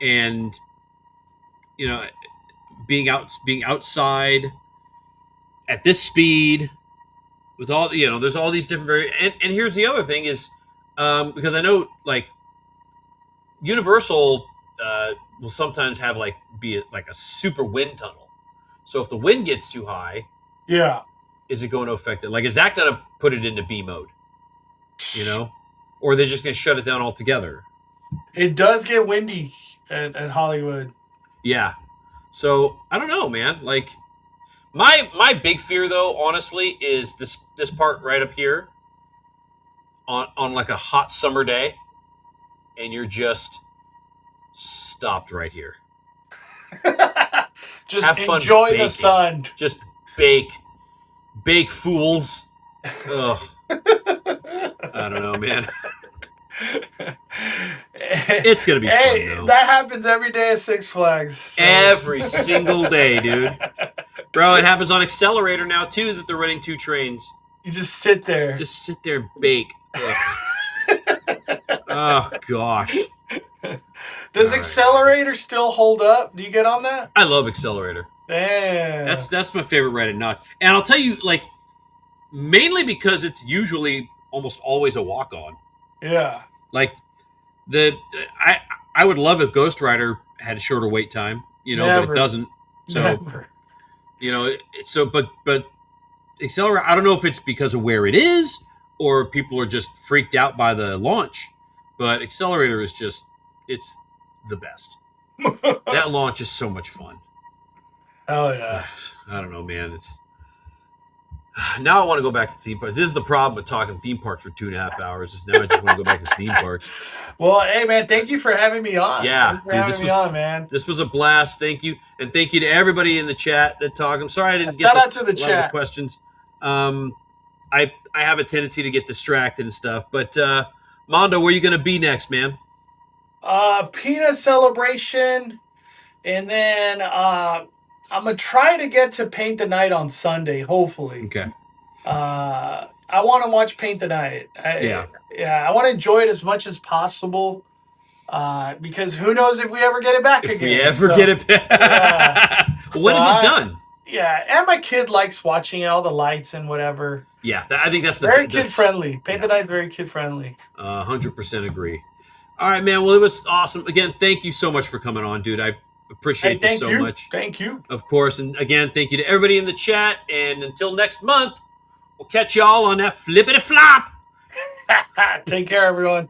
and being outside at this speed with all there's all these different and here's the other thing is because I know like Universal will sometimes have be like a super wind tunnel. So if the wind gets too high, yeah, is it going to affect it? Like, is that going to put it into B mode? Or are they just going to shut it down altogether? It does get windy at Hollywood. Yeah. So I don't know, man. Like, my big fear though, honestly, is this part right up here on like a hot summer day, and you're just stopped right here. Just have fun enjoy baking. The sun. Just bake fools. Ugh. I don't know, man. It's gonna be fun though. That happens every day at Six Flags. So. Every single day, dude. Bro, it happens on Accelerator now too that they're running 2 trains. You just sit there. Just sit there and bake. Oh gosh. Does Accelerator still hold up? Do you get on that? I love Accelerator. Yeah. That's my favorite ride at Knott's. And I'll tell you, like, mainly because it's usually almost always a walk-on. Yeah. Like I would love if Ghost Rider had a shorter wait time, but it doesn't. So Never. But Accelerator, I don't know if it's because of where it is or people are just freaked out by the launch, but Accelerator is it's the best. That launch is so much fun. Oh yeah. I don't know, man. Now I want to go back to theme parks. This is the problem with talking theme parks for 2.5 hours. Is now I just want to go back to theme parks. Well, hey man, thank you for having me on. Yeah, Thanks for dude, having me on, man. this was a blast. Thank you, and thank you to everybody in the chat that talked. I'm sorry I didn't get Shout out to the a lot of the chat. questions. I have a tendency to get distracted and stuff. But Mondo, where are you going to be next, man? Peanut celebration, and then I'm gonna try to get to Paint the Night on Sunday. Hopefully. Okay. I want to watch Paint the Night. Yeah. I want to enjoy it as much as possible. Because who knows if we ever get it back If again. we ever get it back. Yeah. When is it done? Yeah, and my kid likes watching all the lights and whatever. Yeah, I think that's Very kid friendly. Paint the Night's very kid friendly. 100% agree. All right, man. Well, it was awesome. Again, thank you so much for coming on, dude. I appreciate this so much. Thank you. Of course. And again, thank you to everybody in the chat. And until next month, we'll catch y'all on that flippity flop. Take care, everyone.